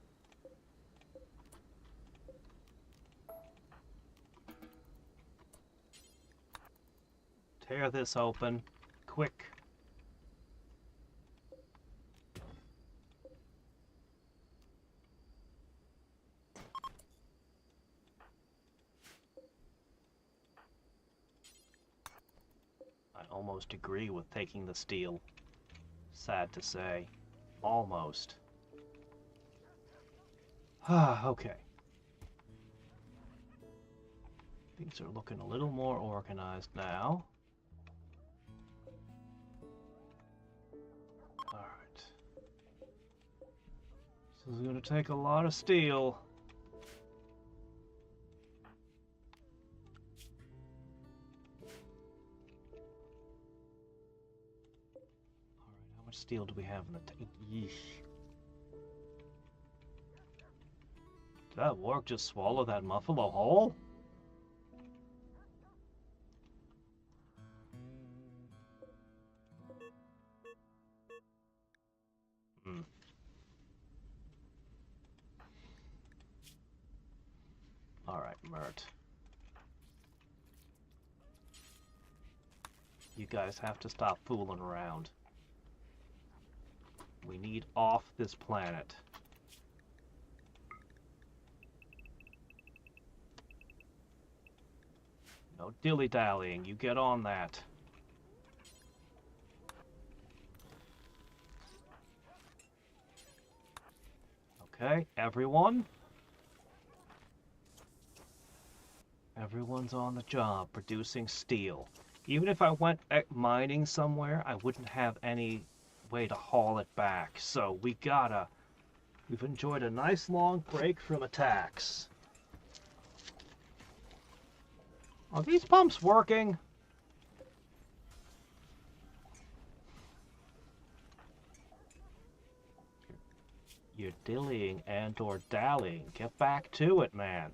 Tear this open. Quick. I almost agree with taking the steel. Sad to say. Almost. Ah, okay. Things are looking a little more organized now. Alright. This is going to take a lot of steel. Alright, how much steel do we have in the tank? Yeesh. Did that warg just swallow that Muffalo whole? Hmm. Alright, Mert. You guys have to stop fooling around. We need off this planet. No dilly-dallying, you get on that. Okay, everyone? Everyone's on the job producing steel. Even if I went mining somewhere, I wouldn't have any way to haul it back. So we've enjoyed a nice long break from attacks. Are these pumps working? You're dillying and or dallying. Get back to it, man.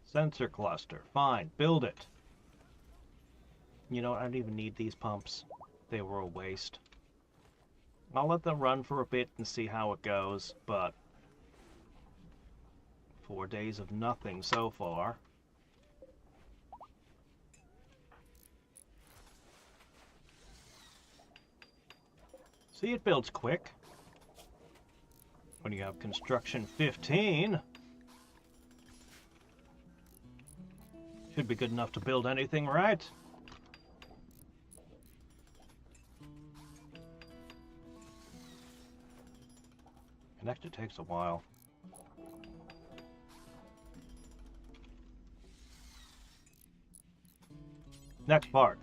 Sensor cluster. Fine, build it. You know, I don't even need these pumps. They were a waste. I'll let them run for a bit and see how it goes, but 4 days of nothing so far. See, it builds quick. When you have construction 15, should be good enough to build anything, right? Connect it takes a while. Next part.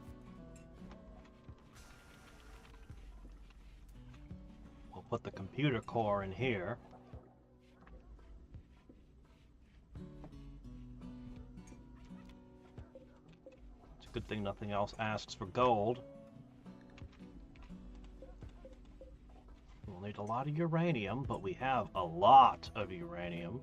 We'll put the computer core in here. It's a good thing nothing else asks for gold. We'll need a lot of uranium, but we have a lot of uranium.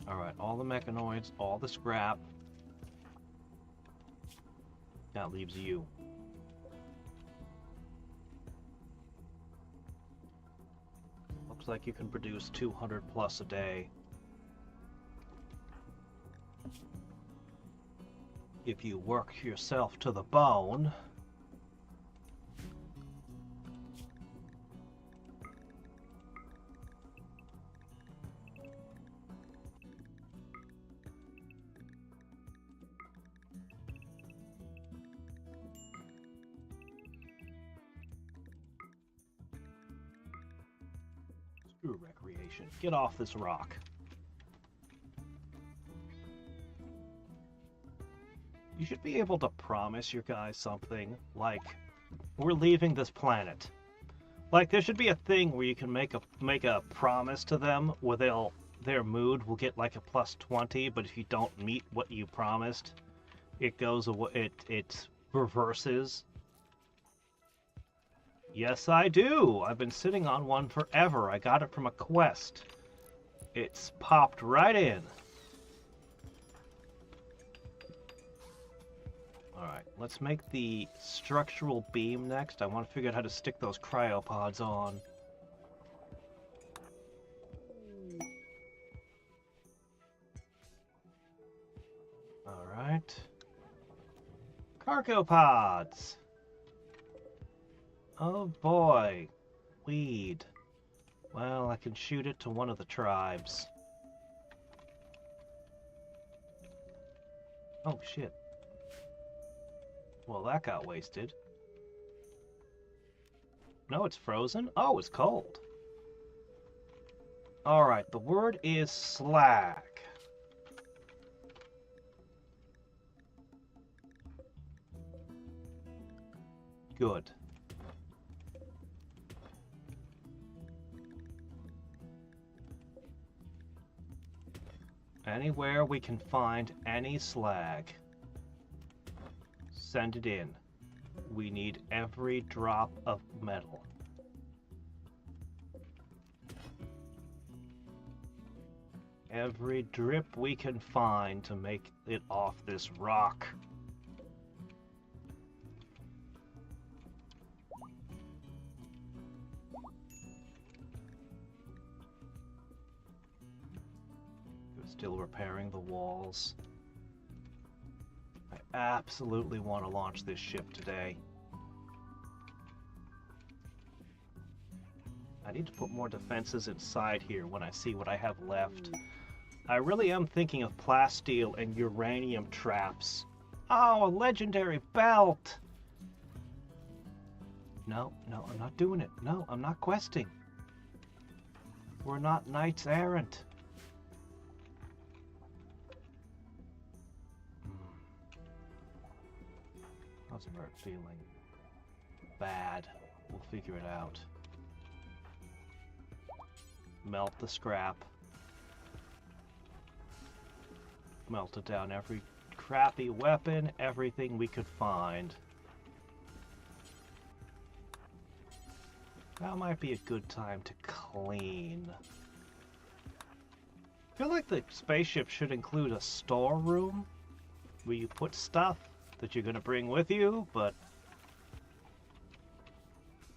Alright, all the mechanoids, all the scrap. That leaves you. Looks Looks like you can produce 200 plus a day. If you work yourself to the bone. Screw recreation. Get off this rock. You should be able to promise your guys something, like, we're leaving this planet. Like, there should be a thing where you can make a promise to them where their mood will get like a plus 20, but if you don't meet what you promised, it goes away, it reverses. Yes, I do. I've been sitting on one forever. I got it from a quest. It's popped right in. Alright, let's make the structural beam next. I want to figure out how to stick those cryopods on. Alright. Cargo pods! Oh boy. Weed. Well, I can shoot it to one of the tribes. Oh shit. Well, that got wasted. No, it's frozen? Oh, it's cold. Alright, the word is slag. Good. Anywhere we can find any slag, send it in. We need every drop of metal. Every drip we can find to make it off this rock. Still repairing the walls. I absolutely want to launch this ship today. I need to put more defenses inside here when I see what I have left. I really am thinking of plasteel and uranium traps. Oh, a legendary belt! No, I'm not doing it. No, I'm not questing. We're not knights errant. How's Mert feeling? Bad. We'll figure it out. Melt the scrap. Melted down every crappy weapon, everything we could find. That might be a good time to clean. I feel like the spaceship should include a storeroom where you put stuff that you're going to bring with you, but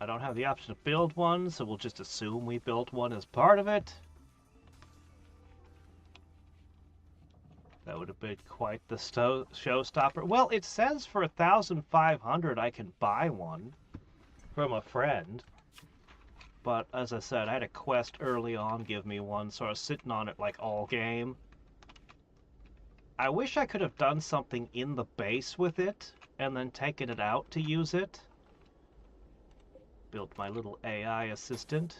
I don't have the option to build one, so we'll just assume we built one as part of it. That would have been quite the showstopper. Well, it says for 1,500 I can buy one from a friend. But as I said, I had a quest early on give me one, so I was sitting on it like all game. I wish I could have done something in the base with it, and then taken it out to use it. Built my little AI assistant.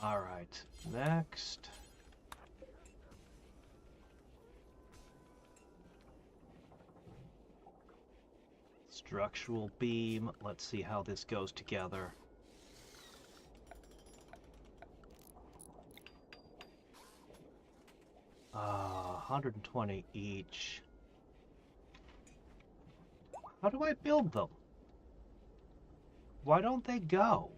Alright, next. Structural beam. Let's see how this goes together. Ah, 120 each. How do I build them? Why don't they go?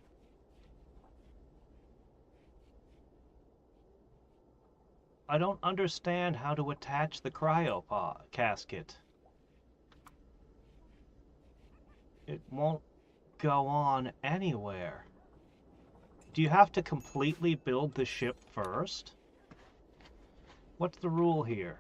I don't understand how to attach the cryopod casket. It won't go on anywhere. Do you have to completely build the ship first? What's the rule here?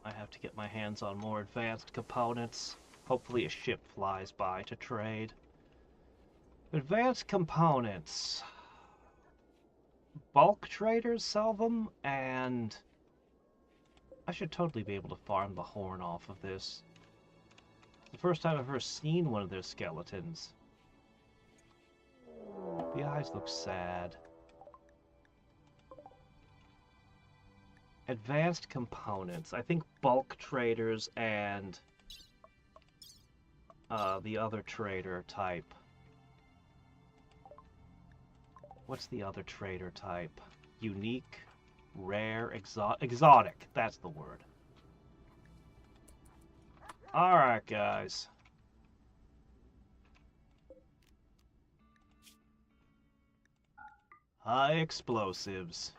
I have to get my hands on more advanced components. Hopefully a ship flies by to trade. Advanced components. Bulk traders sell them, and I should totally be able to farm the horn off of this. It's the first time I've ever seen one of their skeletons. The eyes look sad. Advanced components. I think bulk traders and the other trader type. What's the other trader type? Unique, rare, exotic. That's the word. Alright, guys. High explosives.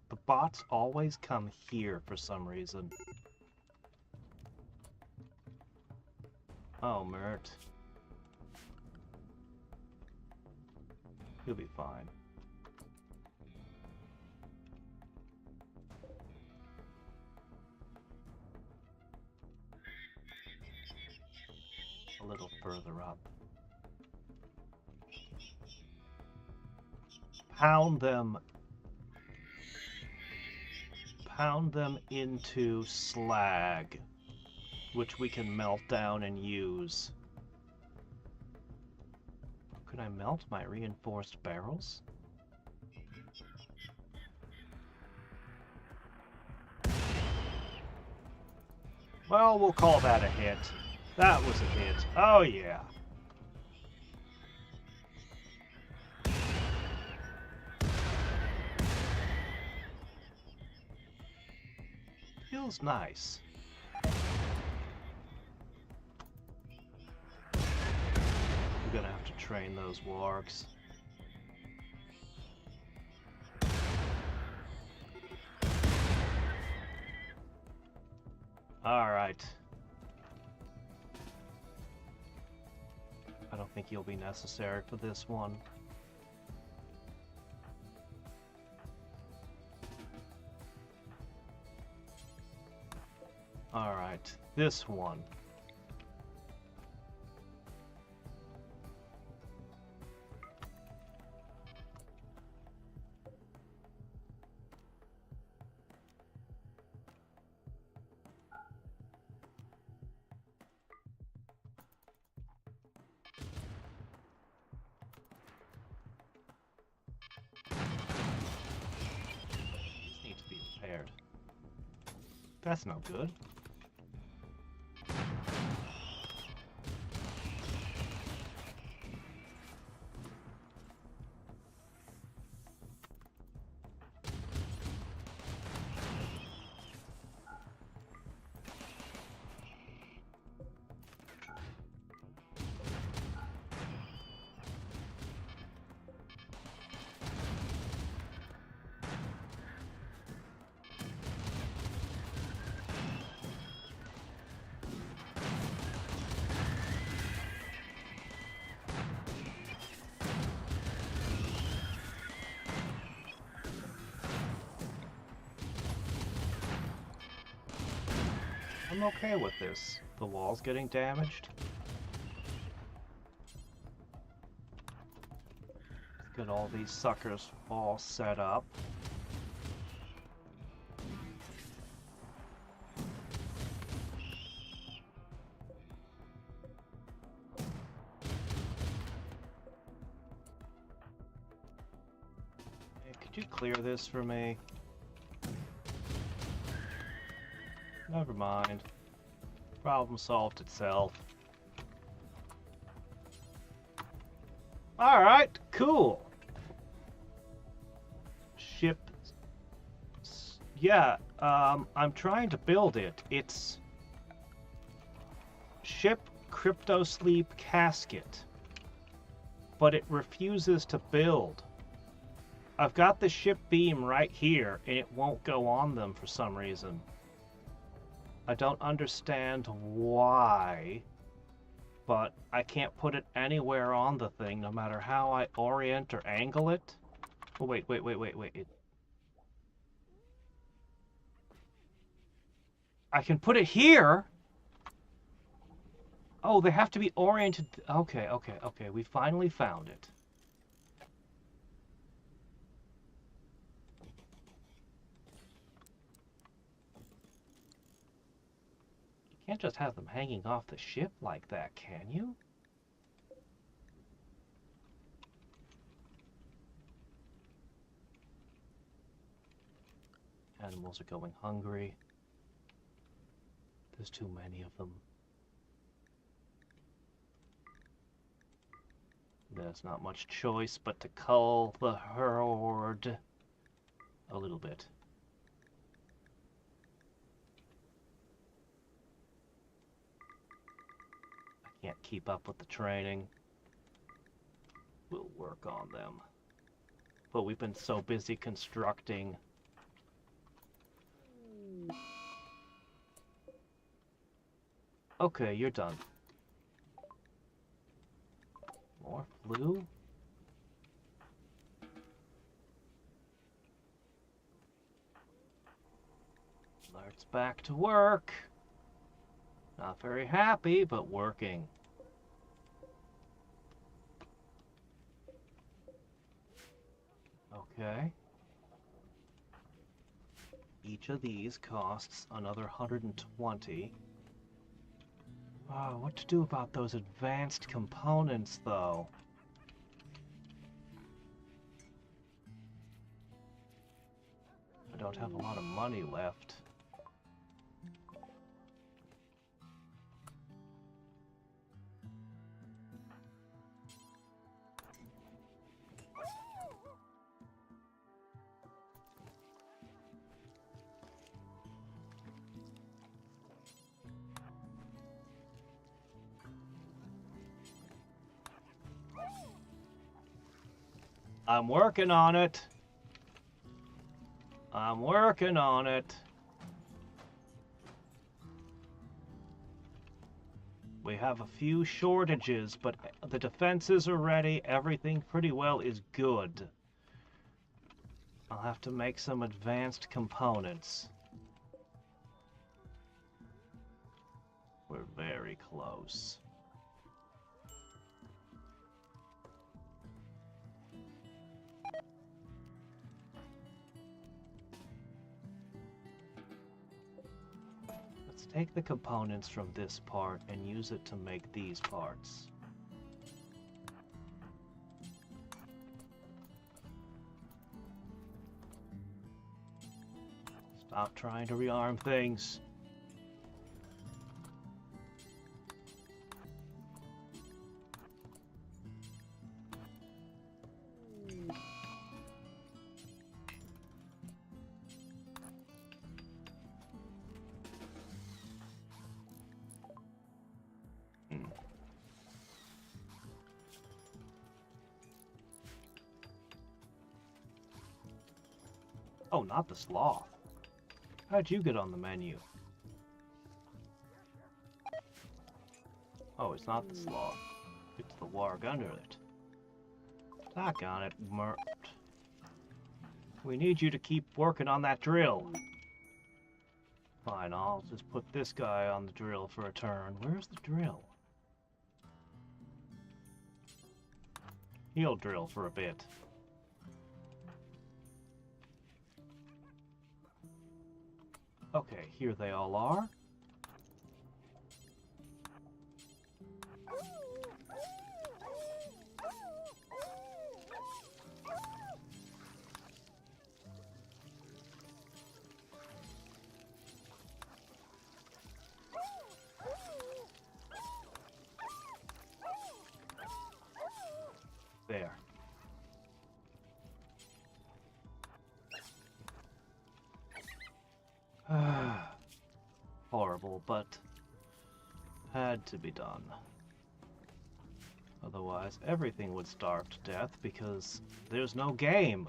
The bots always come here for some reason. Oh, Mert. You'll be fine. A little further up. Pound them into slag, which we can melt down and use. Could I melt my reinforced barrels? Well, we'll call that a hit. That was a hit. Oh yeah. Feels nice. We're gonna have to train those wargs. Alright. I don't think you'll be necessary for this one. Alright, this one. These need to be repaired. That's no good. I'm okay with this. The wall's getting damaged. Let's get all these suckers all set up. Hey, could you clear this for me? Never mind. Problem solved itself. Alright, cool. ship. Yeah, I'm trying to build it. It's ship crypto sleep casket, but it refuses to build. I've got the ship beam right here, and it won't go on them for some reason. I don't understand why, but I can't put it anywhere on the thing, no matter how I orient or angle it. Oh, wait. I can put it here! Oh, they have to be oriented. Okay. We finally found it. You can't just have them hanging off the ship like that, can you? Animals are going hungry. There's too many of them. There's not much choice but to cull the herd a little bit. I can't keep up with the training. We'll work on them. But we've been so busy constructing. Okay, you're done. More flu? Alert's back to work. Not very happy, but working. Okay. Each of these costs another 120. Oh, what to do about those advanced components, though? I don't have a lot of money left. I'm working on it. I'm working on it. We have a few shortages, but the defenses are ready. Everything pretty well is good. I'll have to make some advanced components. We're very close. Let's take the components from this part and use it to make these parts. Stop trying to rearm things. Oh, not the sloth. How'd you get on the menu? Oh, it's not the sloth. It's the warg under it. Doggone it, Mert. We need you to keep working on that drill. Fine, I'll just put this guy on the drill for a turn. Where's the drill? He'll drill for a bit. Okay, here they all are. There. horrible, but had to be done. Otherwise, everything would starve to death because there's no game.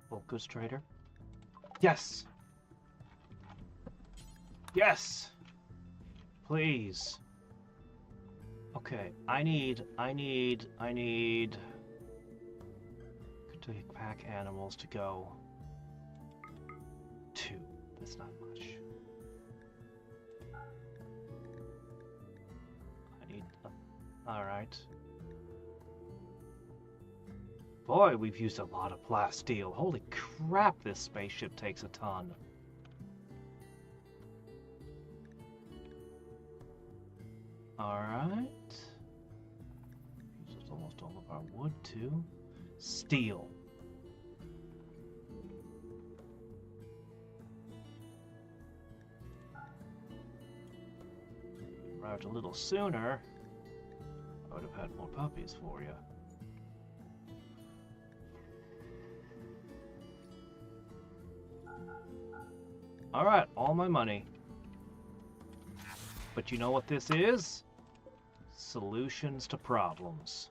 Focus trader. Yes! Yes! Please. Okay, I need to pack animals to go 2. That's not much. I need alright. Boy, we've used a lot of plasteel. Holy crap, this spaceship takes a ton. Alright. Used almost all of our wood too. Steel. Arrived a little sooner, I would have had more puppies for you. Alright, all my money. But you know what this is? Solutions to problems.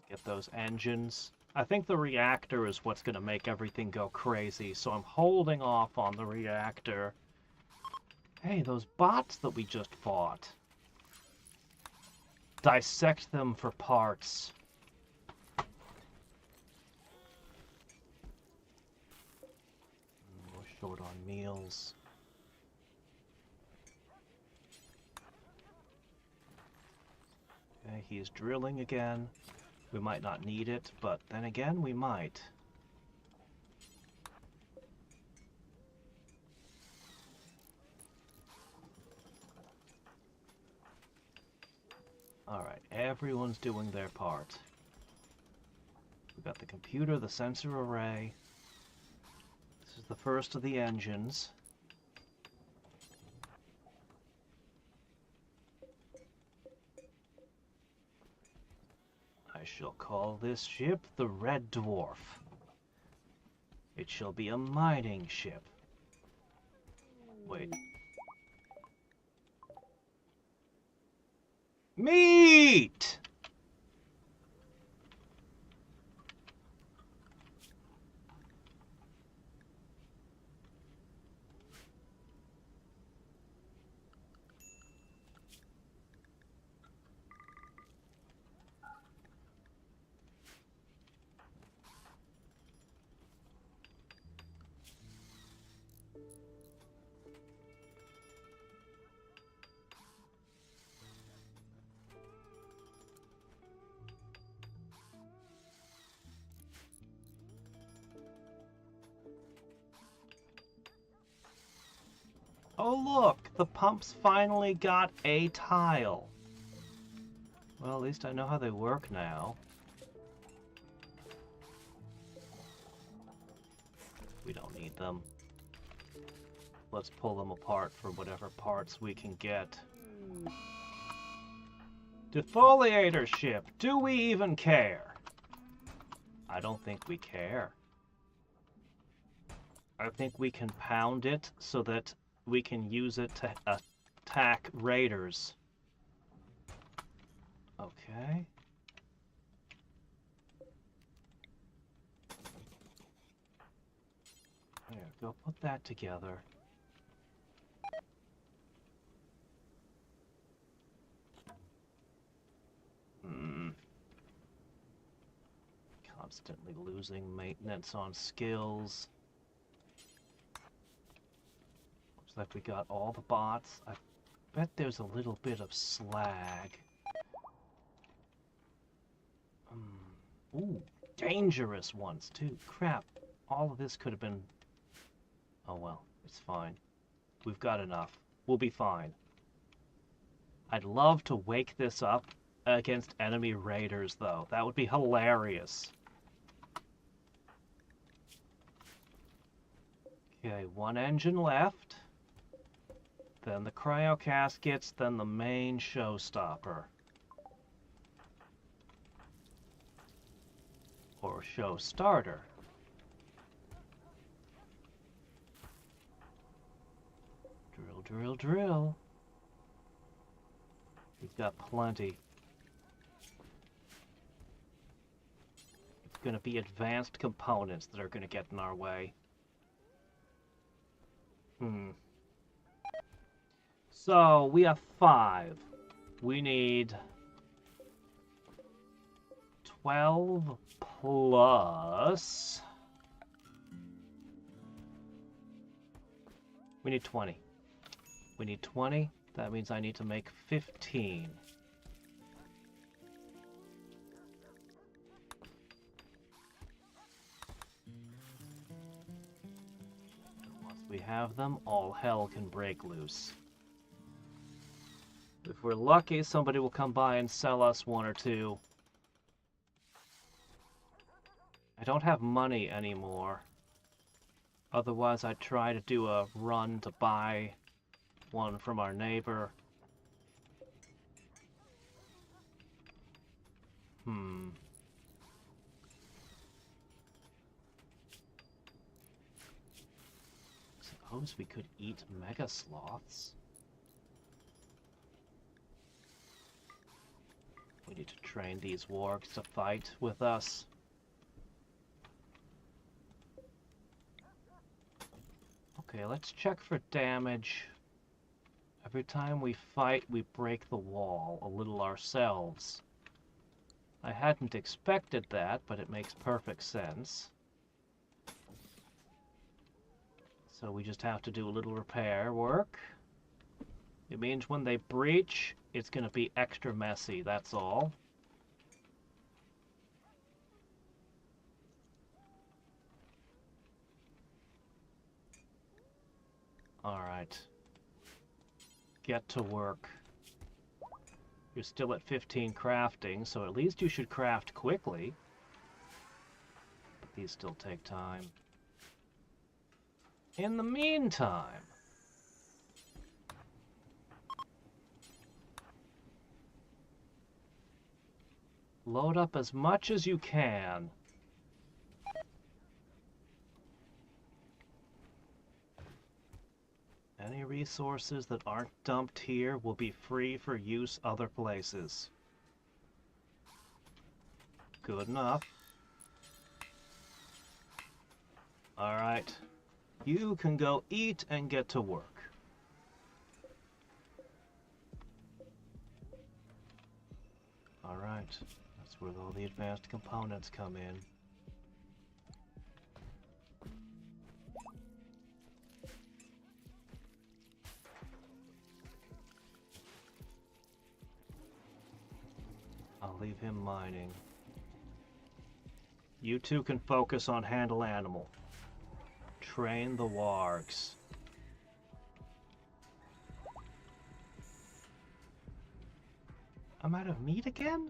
Get those engines. I think the reactor is what's going to make everything go crazy, so I'm holding off on the reactor. Hey, those bots that we just fought. Dissect them for parts. We're short on meals. Okay, he's drilling again. We might not need it, but then again, we might. Alright, everyone's doing their part. We've got the computer, the sensor array. This is the first of the engines. I shall call this ship the Red Dwarf. It shall be a mining ship. Wait. Meat! Oh look, the pumps finally got a tile. Well, at least I know how they work now. We don't need them. Let's pull them apart for whatever parts we can get. Defoliator ship, do we even care? I don't think we care. I think we can pound it so that we can use it to attack raiders. Okay. There, go put that together. Constantly losing maintenance on skills. Looks like we got all the bots. I bet there's a little bit of slag. Ooh, dangerous ones too. Crap. All of this could have been... Oh well, it's fine. We've got enough. We'll be fine. I'd love to wake this up against enemy raiders, though. That would be hilarious. Okay, one engine left. Then the cryo caskets, then the main showstopper. Or show starter. Drill, drill, drill. We've got plenty. It's gonna be advanced components that are gonna get in our way. So, we have 5. We need 12 plus... We need 20. We need 20. That means I need to make 15. Once we have them, all hell can break loose. If we're lucky, somebody will come by and sell us 1 or 2. I don't have money anymore. Otherwise, I'd try to do a run to buy one from our neighbor. Suppose we could eat mega sloths. We need to train these wargs to fight with us. Okay, let's check for damage. Every time we fight, we break the wall a little ourselves. I hadn't expected that, but it makes perfect sense. So we just have to do a little repair work. It means when they breach, it's going to be extra messy, that's all. Alright. Get to work. You're still at 15 crafting, so at least you should craft quickly. But these still take time. In the meantime... load up as much as you can. Any resources that aren't dumped here will be free for use other places. Good enough. Alright. You can go eat and get to work. Alright. That's where all the advanced components come in. I'll leave him mining. You two can focus on handle animal. Train the wargs. I'm out of meat again?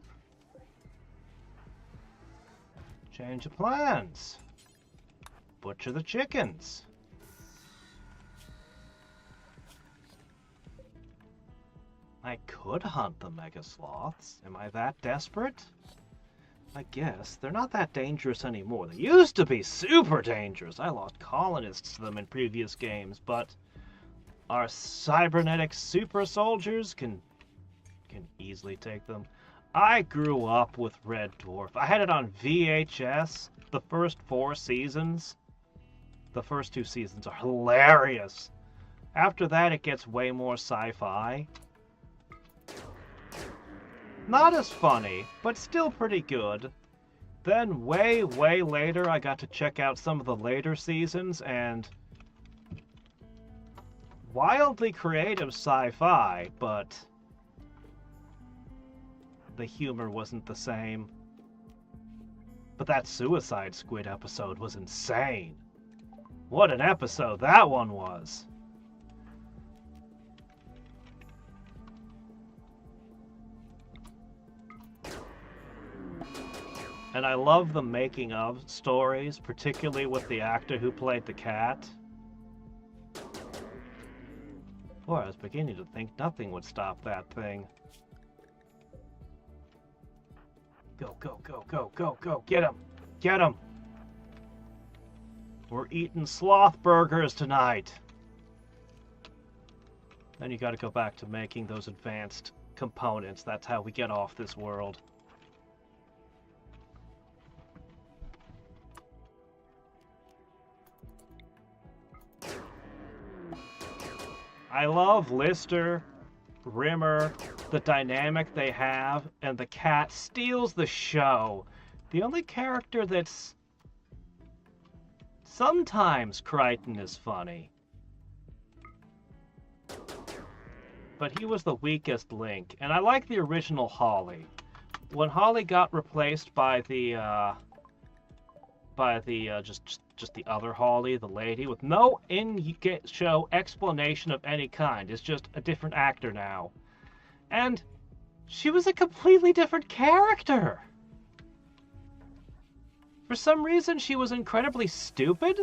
Change of plans. Butcher the chickens. I could hunt the mega sloths. Am I that desperate? I guess. They're not that dangerous anymore. They used to be super dangerous. I lost colonists to them in previous games, but our cybernetic super soldiers can easily take them. I grew up with Red Dwarf. I had it on VHS the first 4 seasons. The first 2 seasons are hilarious. After that, it gets way more sci-fi. Not as funny, but still pretty good. Then way, way later, I got to check out some of the later seasons, and wildly creative sci-fi, but the humor wasn't the same. But that Suicide Squid episode was insane. What an episode that one was. And I love the making of stories, particularly with the actor who played the cat. Boy, I was beginning to think nothing would stop that thing. Go, go, go, go, go, go. Get him! Get him! We're eating sloth burgers tonight. Then you gotta go back to making those advanced components. That's how we get off this world. I love Lister, Rimmer, the dynamic they have, and the cat steals the show. The only character that's... Sometimes Crichton is funny. But he was the weakest link. And I like the original Holly. When Holly got replaced by the just the other Holly, the lady, with no in-show explanation of any kind. It's just a different actor now. And she was a completely different character. For some reason, she was incredibly stupid.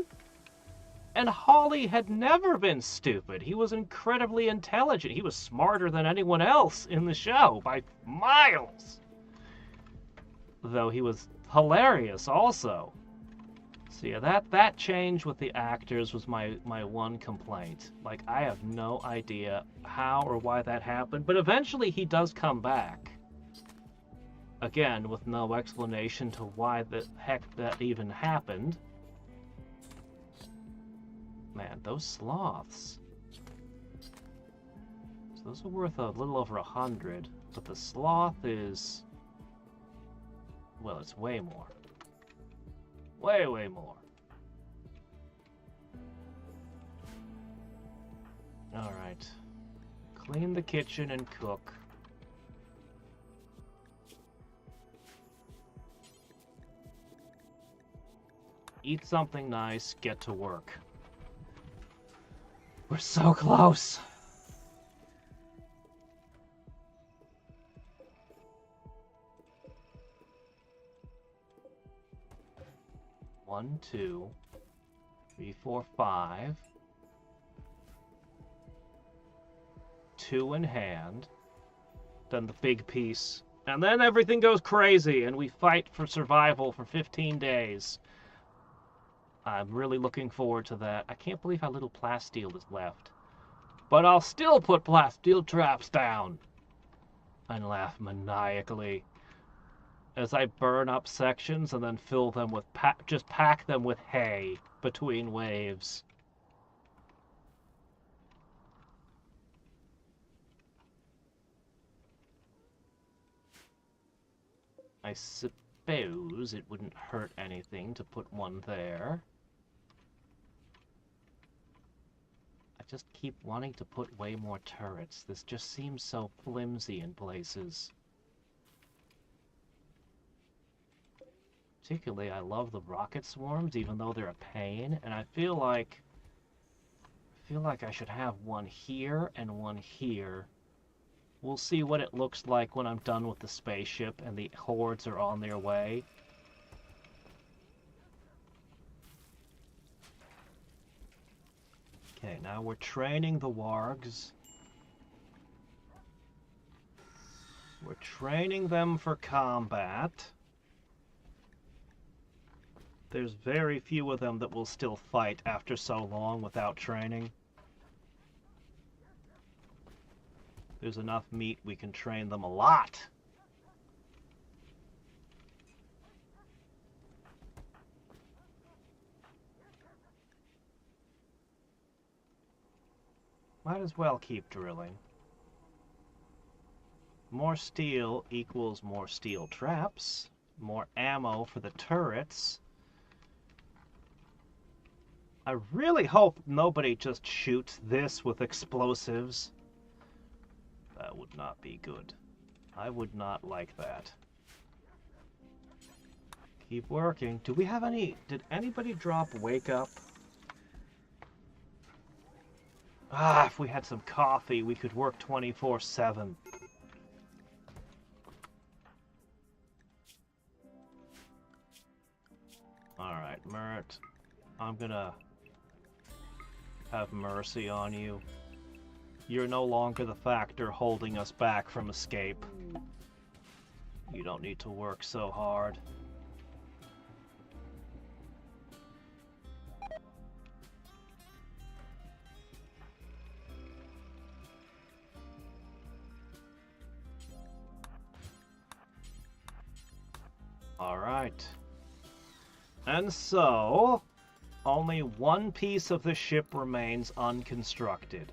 And Holly had never been stupid. He was incredibly intelligent. He was smarter than anyone else in the show by miles. Though he was hilarious also. So yeah, that change with the actors was my one complaint. Like, I have no idea how or why that happened, but eventually he does come back. Again, with no explanation to why the heck that even happened. Man, those sloths. So those are worth a little over 100, but the sloth is... well, it's way more. Way, way more. Alright. Clean the kitchen and cook. Eat something nice, get to work. We're so close! One, 2, 3, 4, 5. 2 in hand. Then the big piece. And then everything goes crazy and we fight for survival for 15 days. I'm really looking forward to that. I can't believe how little plasteel is left. But I'll still put plasteel traps down. And laugh maniacally. As I burn up sections and then fill them with just pack them with hay between waves. I suppose it wouldn't hurt anything to put one there. I just keep wanting to put way more turrets. This just seems so flimsy in places. Particularly, I love the rocket swarms, even though they're a pain, and I feel like I should have one here and one here. We'll see what it looks like when I'm done with the spaceship and the hordes are on their way. Okay, now we're training the wargs. We're training them for combat. There's very few of them that will still fight after so long without training. There's enough meat, we can train them a lot. Might as well keep drilling. More steel equals more steel traps, more ammo for the turrets. I really hope nobody just shoots this with explosives. That would not be good. I would not like that. Keep working. Do we have any... Did anybody drop Wake Up? Ah, if we had some coffee, we could work 24/7. Alright, Mert. I'm gonna have mercy on you. You're no longer the factor holding us back from escape. You don't need to work so hard. Alright. And so, only one piece of the ship remains unconstructed.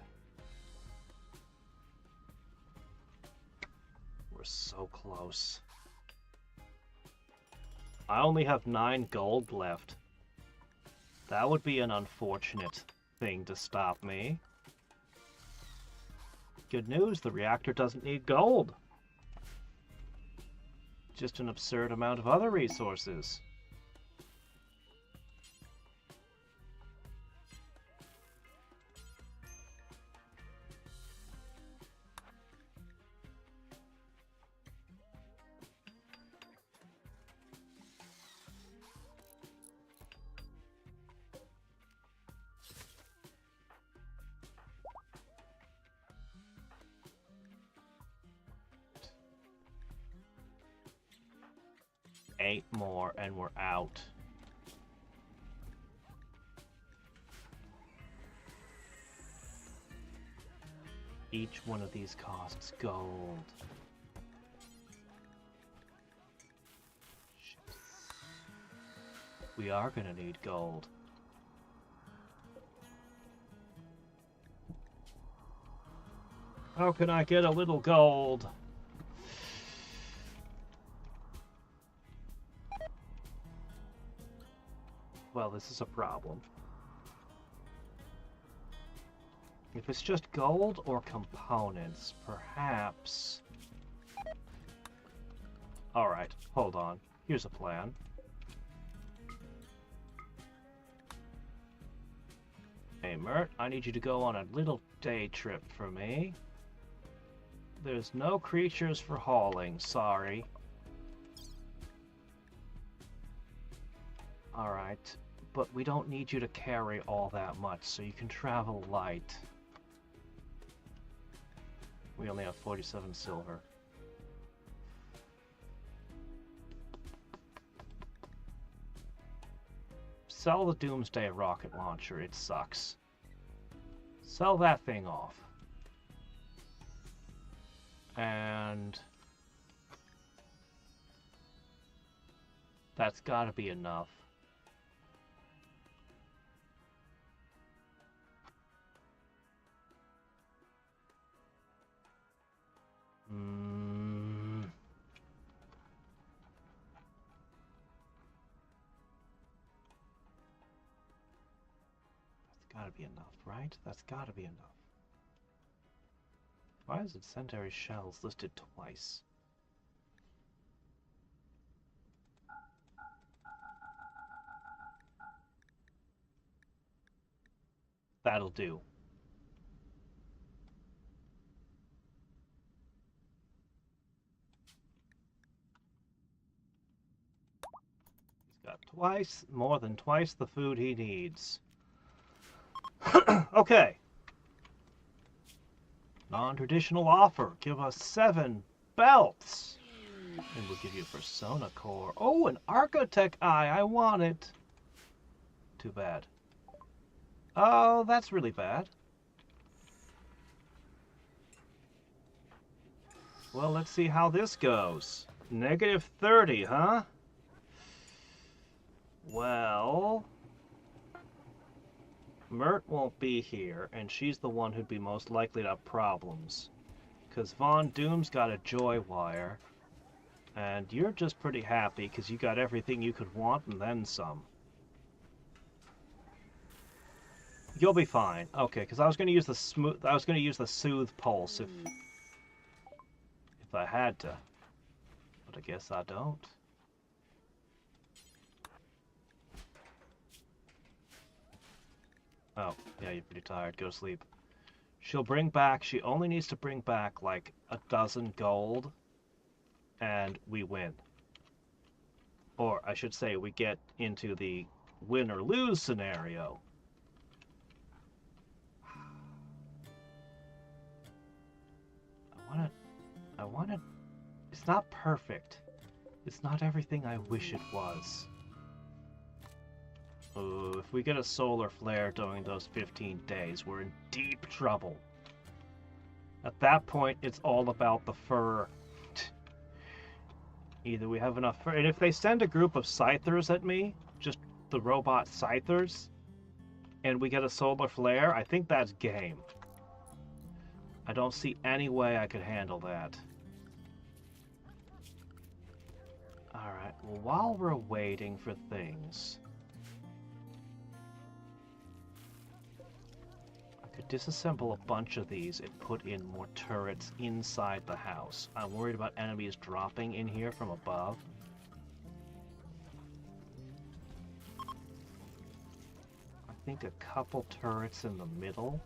We're so close. I only have 9 gold left. That would be an unfortunate thing to stop me. Good news, the reactor doesn't need gold. Just an absurd amount of other resources. Eight more and we're out. Each one of these costs gold. Shit. We are gonna need gold. How can I get a little gold? Well, this is a problem. If it's just gold or components, perhaps... Alright, hold on. Here's a plan. Hey, Mert, I need you to go on a little day trip for me. There's no creatures for hauling, sorry. Alright, but we don't need you to carry all that much, so you can travel light. We only have 47 silver. Sell the Doomsday rocket launcher, it sucks. Sell that thing off. And... that's gotta be enough. That's gotta be enough, right? That's gotta be enough. Why is incendiary shells listed twice? That'll do. Got more than twice the food he needs. Okay. Non-traditional offer. Give us 7 belts. And we'll give you a Persona Core. Oh, an Architect Eye. I want it. Too bad. Oh, that's really bad. Well, let's see how this goes. -30, huh? Well... Mert won't be here, and she's the one who'd be most likely to have problems. Because Von Doom's got a joy wire, and you're just pretty happy because you got everything you could want and then some. You'll be fine. Okay, because I was going to use the soothe pulse if I had to, but I guess I don't. Oh, yeah, you're pretty tired. Go to sleep. She'll bring back... She only needs to bring back, like, 12 gold, and we win. Or, I should say, we get into the win or lose scenario. I wanna... It's not perfect. It's not everything I wish it was. Oh, if we get a solar flare during those 15 days, we're in deep trouble. At that point, it's all about the fur. Either we have enough fur, and if they send a group of scythers at me, just the robot scythers, and we get a solar flare, I think that's game. I don't see any way I could handle that. Alright, well, while we're waiting for things, I could disassemble a bunch of these and put in more turrets inside the house. I'm worried about enemies dropping in here from above. I think a couple turrets in the middle.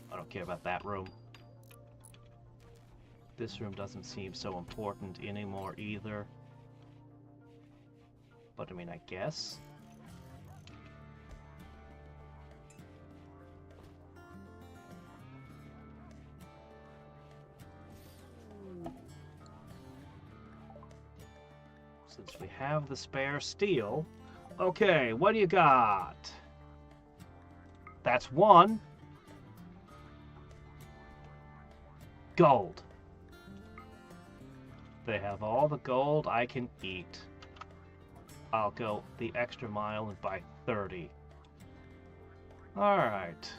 I don't care about that room. This room doesn't seem so important anymore either. But I mean, I guess. Since we have the spare steel. Okay, what do you got? That's one. Gold. They have all the gold I can eat. I'll go the extra mile and buy 30. Alright.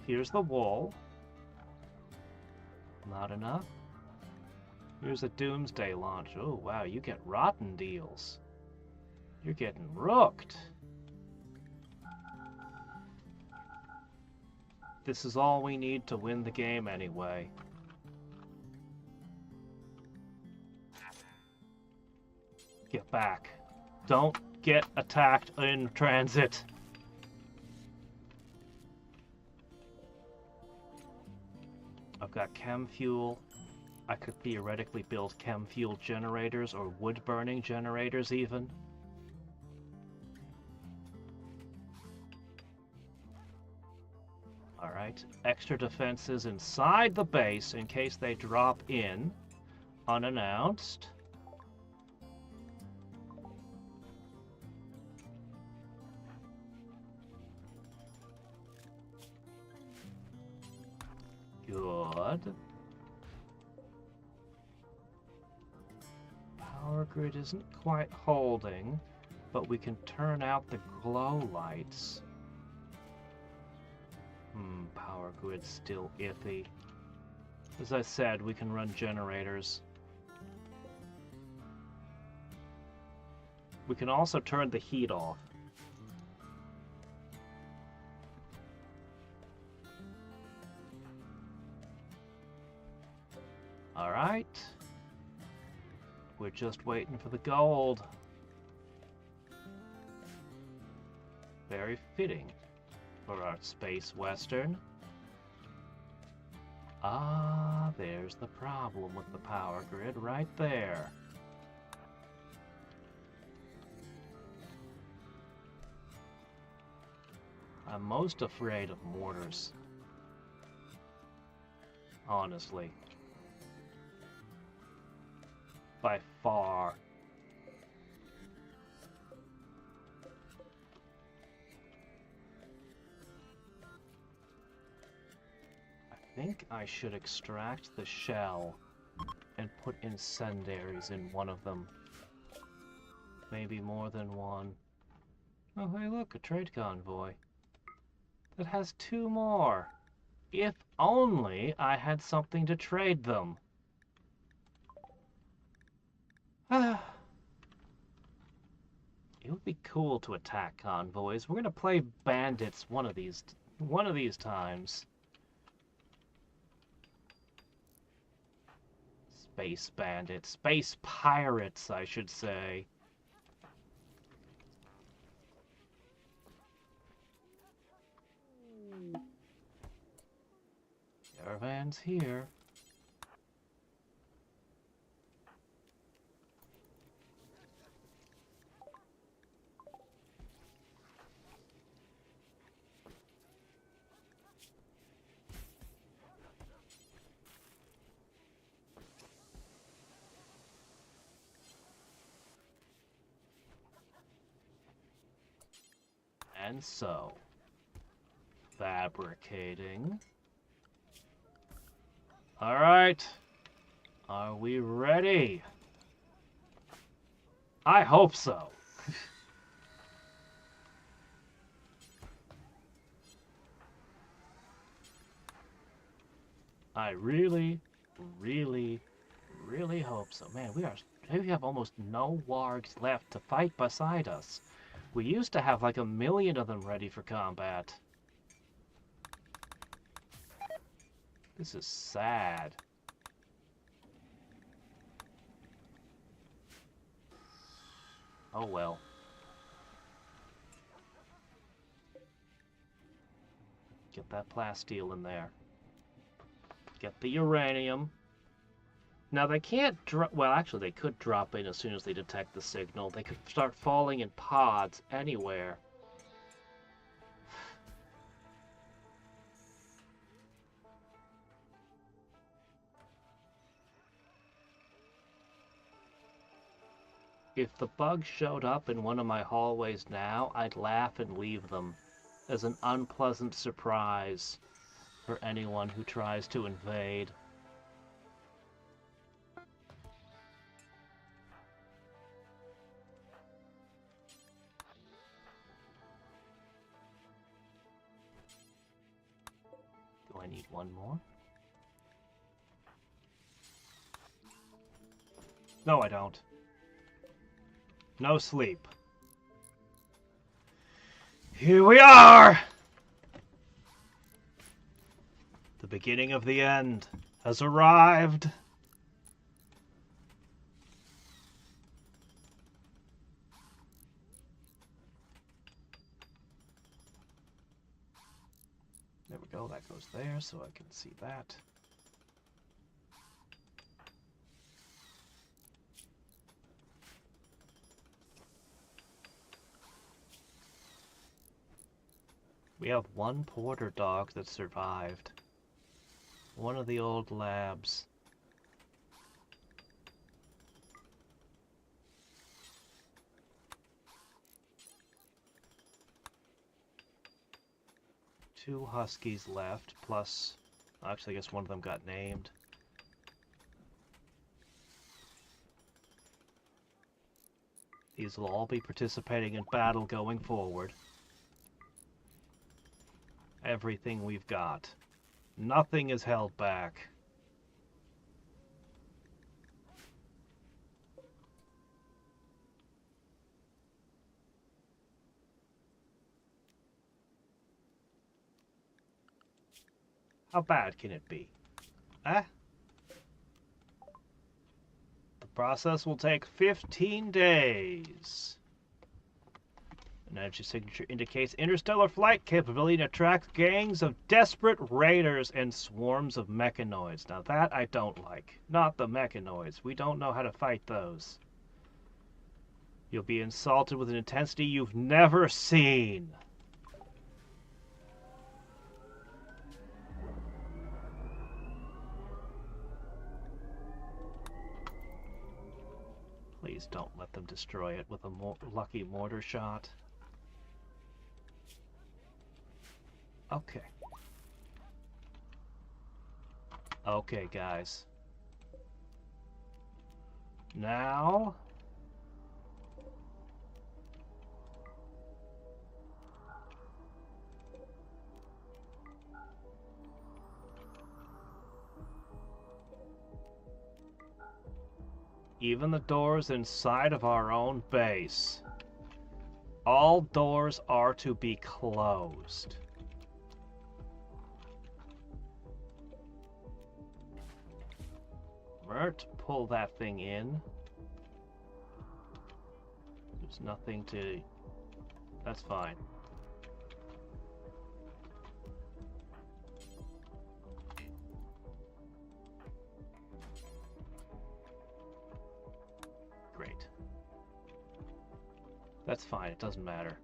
Here's the wool. Not enough. Here's a doomsday launch. Oh, wow, you get rotten deals. You're getting rooked. This is all we need to win the game anyway. Get back. Don't get attacked in transit. I've got chem fuel. I could theoretically build chem fuel generators or wood burning generators even. Alright, extra defenses inside the base in case they drop in unannounced. Good. Power grid isn't quite holding, but we can turn out the glow lights. Power grid's still iffy. As I said, we can run generators. We can also turn the heat off. Alright. We're just waiting for the gold. Very fitting for our space western. Ah, there's the problem with the power grid right there. I'm most afraid of mortars. Honestly. By far. I think I should extract the shell and put incendiaries in one of them. Maybe more than one. Oh, hey look, a trade convoy. That has 2 more. If only I had something to trade them. It would be cool to attack convoys. We're gonna play bandits one of these times. Space bandits, space pirates, I should say. Caravan's here. And so, fabricating. Alright. Are we ready? I hope so. I really, really, really hope so. Man, we have almost no wargs left to fight beside us. We used to have like 1,000,000 of them ready for combat. This is sad. Oh well. Get that plasteel in there. Get the uranium. Now they can't drop, well actually they could drop in as soon as they detect the signal. They could start falling in pods anywhere. If the bugs showed up in one of my hallways now, I'd laugh and leave them as an unpleasant surprise for anyone who tries to invade. Do I need one more? No, I don't. No sleep. Here we are! The beginning of the end has arrived. There we go, that goes there so I can see that. We have one porter dog that survived. One of the old labs. Two huskies left, plus... Actually, I guess one of them got named. These will all be participating in battle going forward. Everything we've got. Nothing is held back. How bad can it be? Eh? The process will take 15 days. An energy signature indicates interstellar flight capability and attracts gangs of desperate raiders and swarms of mechanoids. Now that I don't like. Not the mechanoids. We don't know how to fight those. You'll be insulted with an intensity you've never seen. Please don't let them destroy it with a lucky mortar shot. Okay. Okay, guys. Now... even the doors inside of our own base. All doors are to be closed. Mert, pull that thing in. There's nothing to... That's fine. Great. That's fine, it doesn't matter.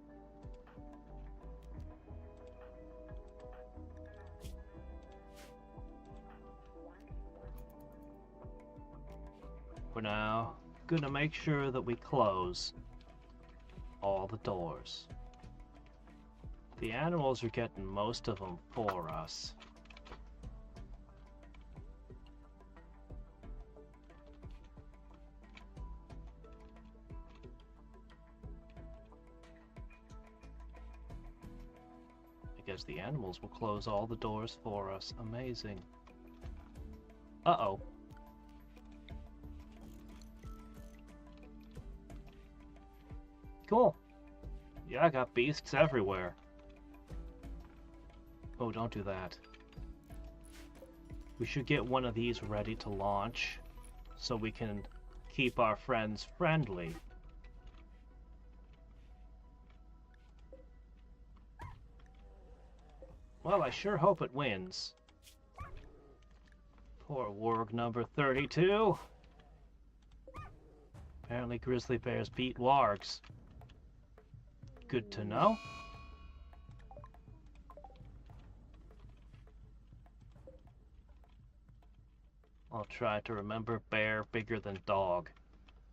For now, gonna make sure that we close all the doors. The animals are getting most of them for us. I guess the animals will close all the doors for us. Amazing. Uh-oh. Cool. Yeah, I got beasts everywhere. Oh, don't do that. We should get one of these ready to launch so we can keep our friends friendly. Well, I sure hope it wins. Poor warg number 32. Apparently grizzly bears beat wargs. Good to know. I'll try to remember bear bigger than dog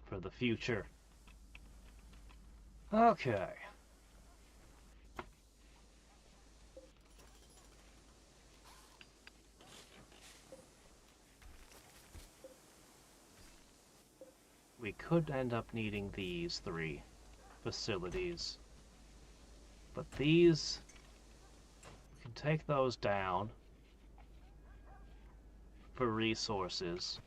for the future. Okay. We could end up needing these 3 facilities. But these, we can take those down for resources.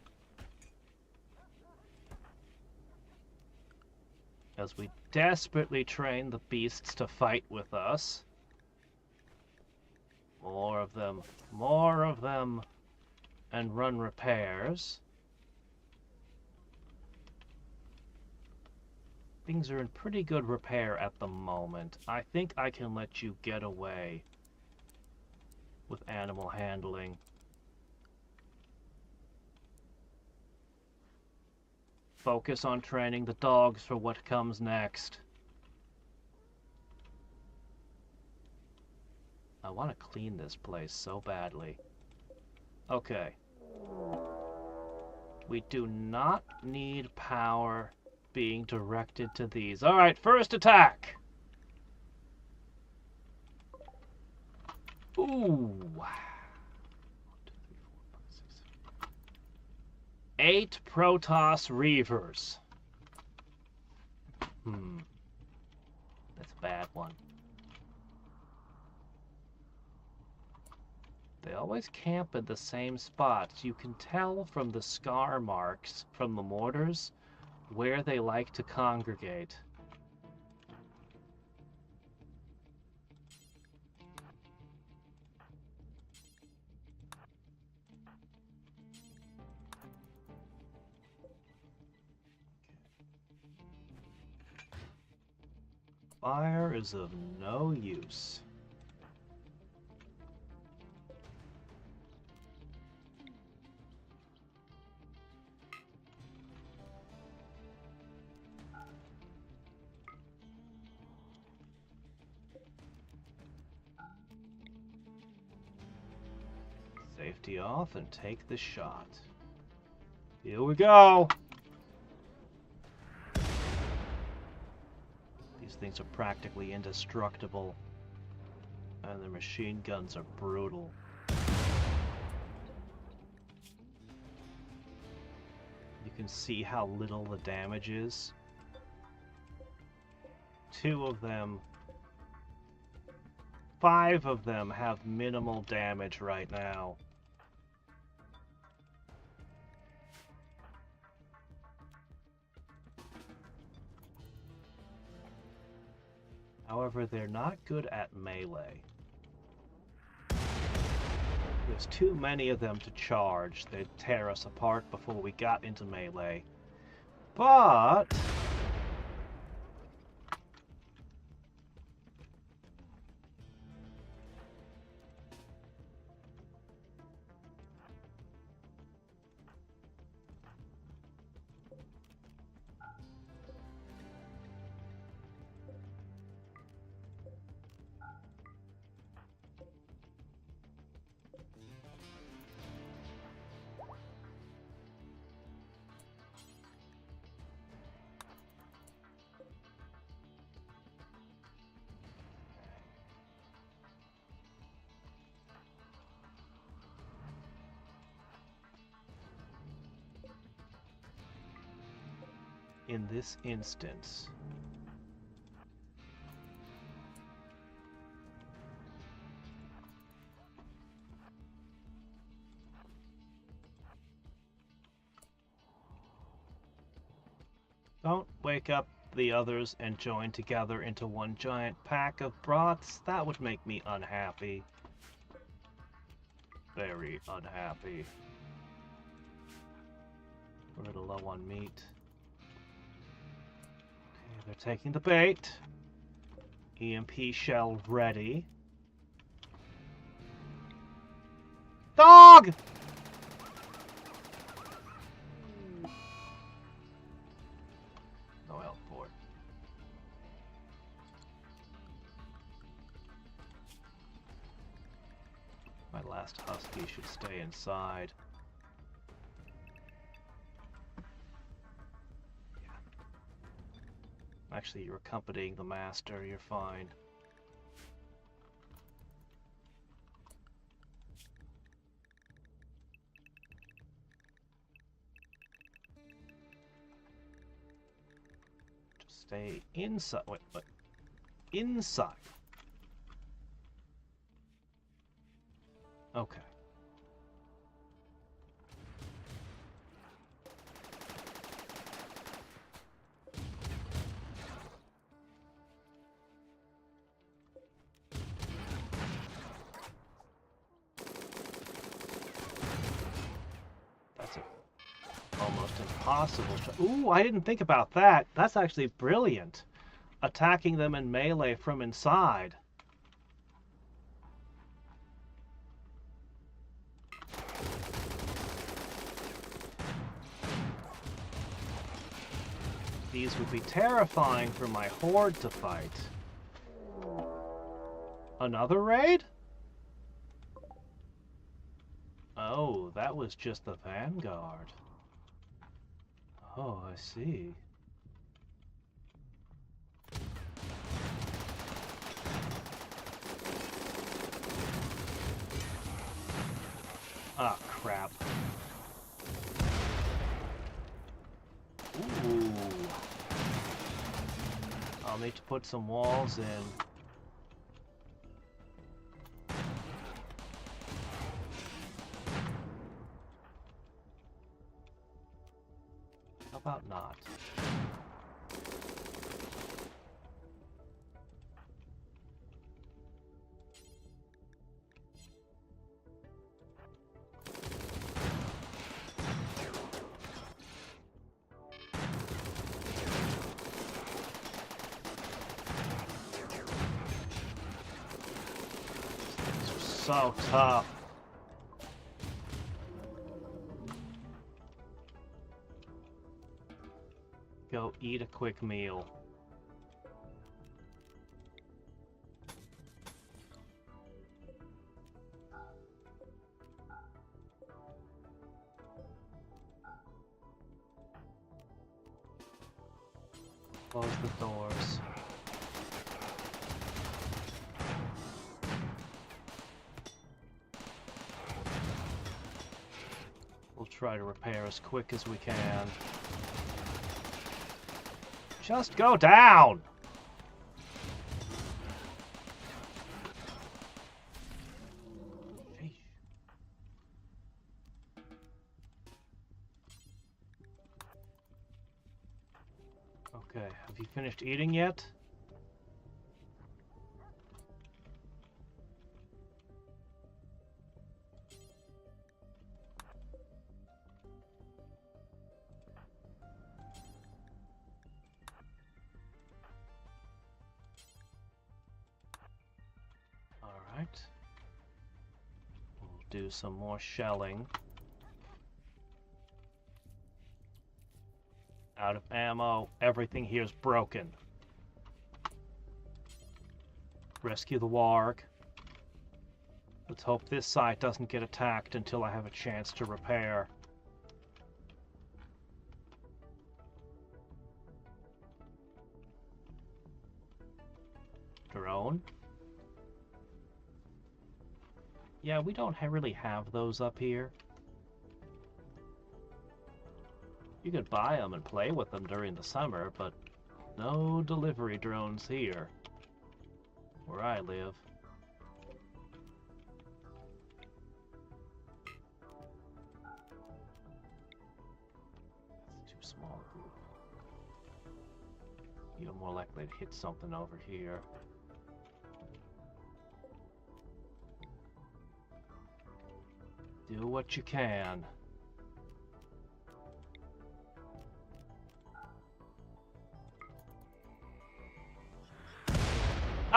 As we desperately train the beasts to fight with us. More of them, and run repairs. Things are in pretty good repair at the moment. I think I can let you get away with animal handling. Focus on training the dogs for what comes next. I want to clean this place so badly. Okay. We do not need power being directed to these. Alright, first attack! Ooh. 8 Protoss Reavers. That's a bad one. They always camp at the same spots. You can tell from the scar marks from the mortars where they like to congregate. Fire is of no use. Safety off and take the shot. Here we go! These things are practically indestructible, and the machine guns are brutal. You can see how little the damage is. 2 of them, 5 of them have minimal damage right now. However, they're not good at melee. There's too many of them to charge. They'd tear us apart before we got into melee. But in this instance. Don't wake up the others and join together into one giant pack of broths. That would make me unhappy. Very unhappy. We're a little low on meat. Okay, they're taking the bait. EMP shell ready. Dog! No help for it. My last husky should stay inside. Yeah. Actually, you're accompanying the master. You're fine. Just stay inside. Wait. Inside. Okay. That's almost impossible. Ooh, I didn't think about that. That's actually brilliant. Attacking them in melee from inside. These would be terrifying for my horde to fight. Another raid? Oh, that was just the vanguard. Oh, I see. Ah, crap. Ooh. I'll need to put some walls in. How about not? So tough. Go eat a quick meal. Close the doors. We'll try to repair as quick as we can. Just go down! Sheesh. Okay, have you finished eating yet? Alright. We'll do some more shelling. Out of ammo. Everything here's broken. Rescue the warg. Let's hope this site doesn't get attacked until I have a chance to repair. Drone. Yeah, we don't really have those up here. You could buy them and play with them during the summer, but no delivery drones here, where I live. That's too small a group. You're more likely to hit something over here. Do what you can.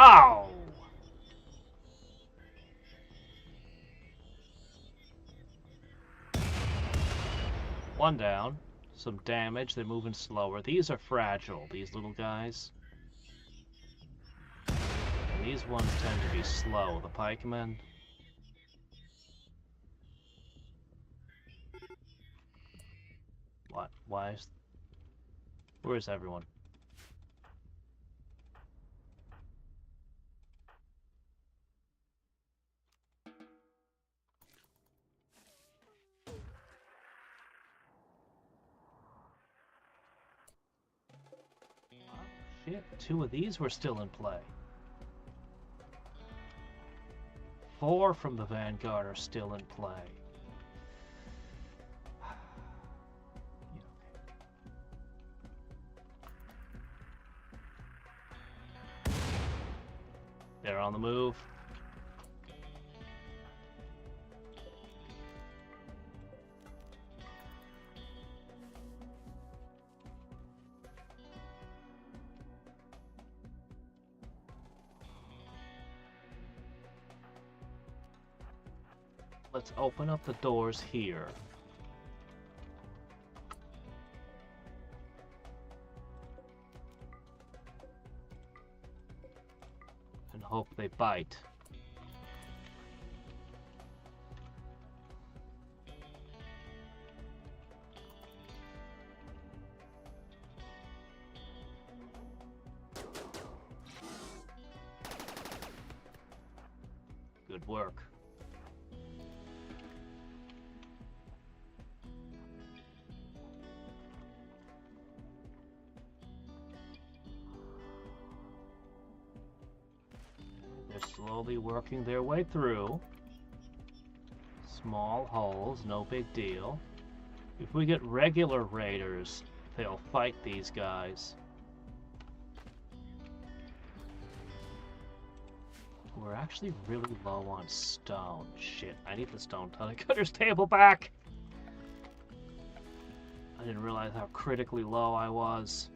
Oh! One down. Some damage. They're moving slower. These are fragile, these little guys. And these ones tend to be slow. The pikemen. What? Why is... Where is everyone? Shit, 2 of these were still in play. 4 from the Vanguard are still in play. They're on the move. Let's open up the doors here. And hope they bite. Good work. They're slowly working their way through. Small holes, no big deal. If we get regular raiders, they'll fight these guys. We're actually really low on stone. Shit, I need the stone cutter's table back! I didn't realize how critically low I was.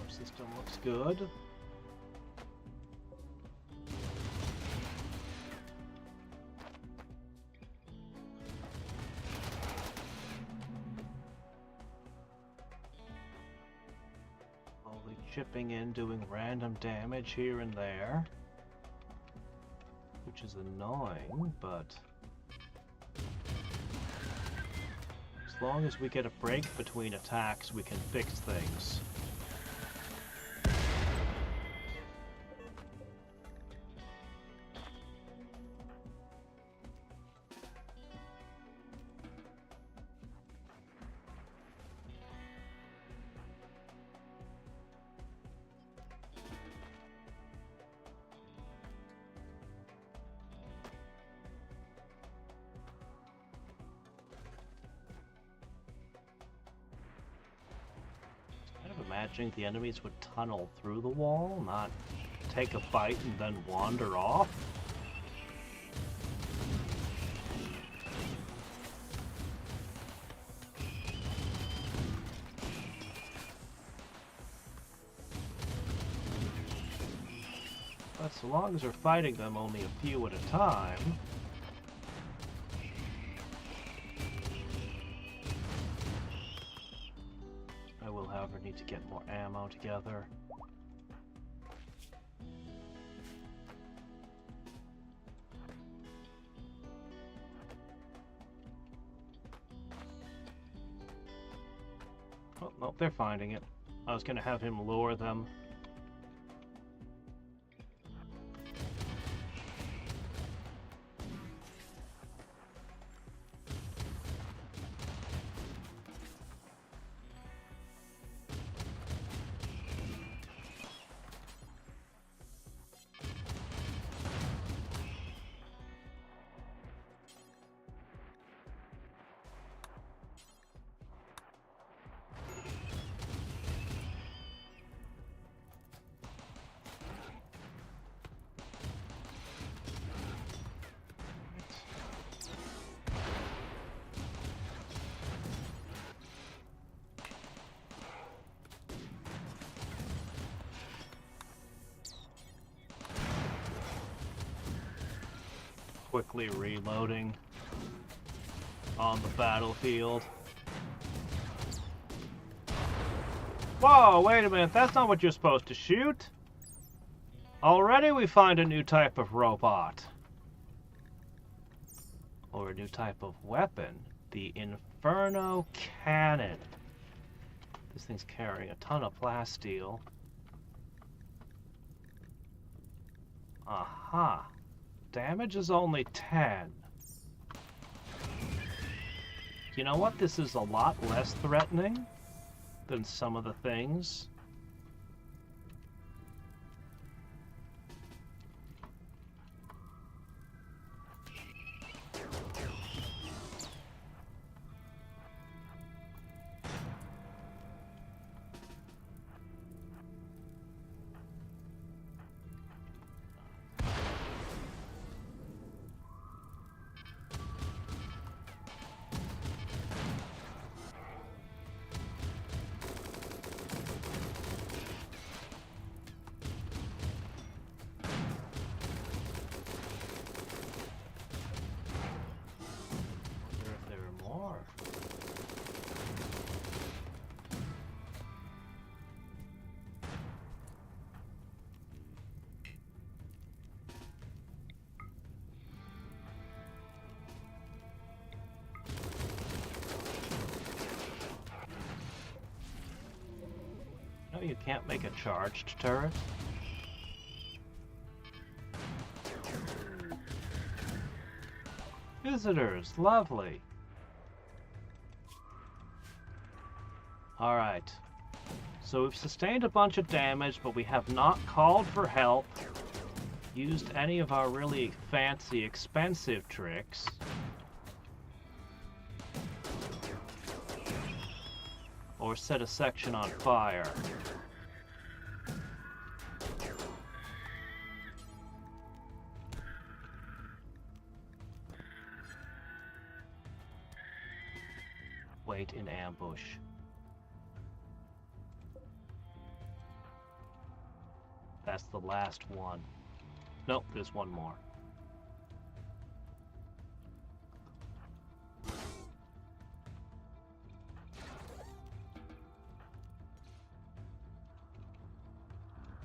System looks good. Slowly chipping in, doing random damage here and there, which is annoying, but as long as we get a break between attacks, we can fix things. Imagining the enemies would tunnel through the wall, not take a bite and then wander off. But so long as we're fighting them only a few at a time, need to get more ammo together. Nope, they're finding it. I was gonna have him lure them. Quickly reloading on the battlefield. Whoa, wait a minute, that's not what you're supposed to shoot. Already we find a new type of robot. Or a new type of weapon. The Inferno Cannon. This thing's carrying a ton of plasteel. Aha. Damage is only 10. You know what? This is a lot less threatening than some of the things. No, you can't make a charged turret. Visitors, lovely. Alright. So we've sustained a bunch of damage, but we have not called for help, used any of our really fancy, expensive tricks. Or set a section on fire. Wait in ambush. That's the last one. Nope, there's one more.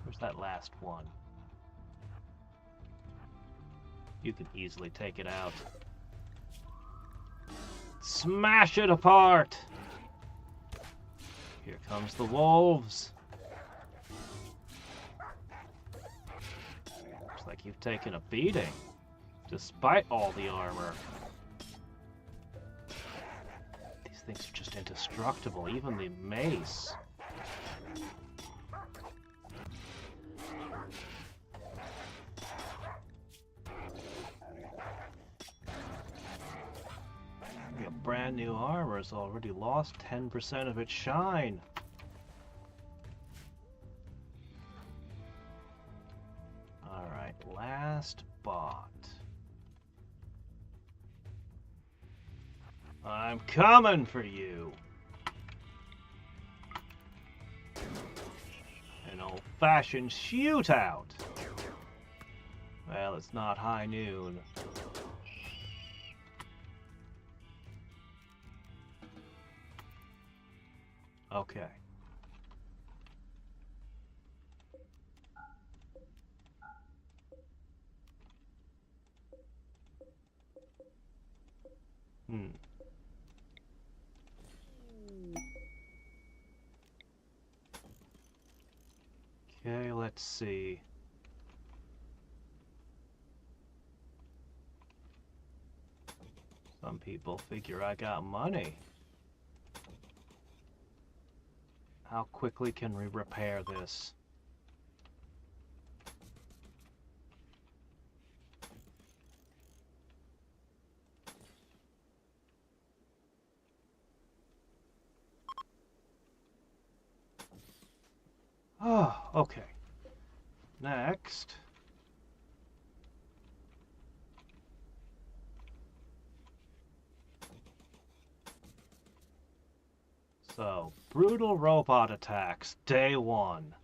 Where's that last one? You can easily take it out. Smash it apart! Here comes the wolves. Looks like you've taken a beating, despite all the armor. These things are just indestructible, even the mace. Your brand new armor has already lost 10% of its shine. Alright, last bot. I'm coming for you! An old-fashioned shootout! Well, it's not high noon. Okay. Okay, let's see. Some people figure I got money. How quickly can we repair this? Oh, okay. Next. So, brutal robot attacks, day 1.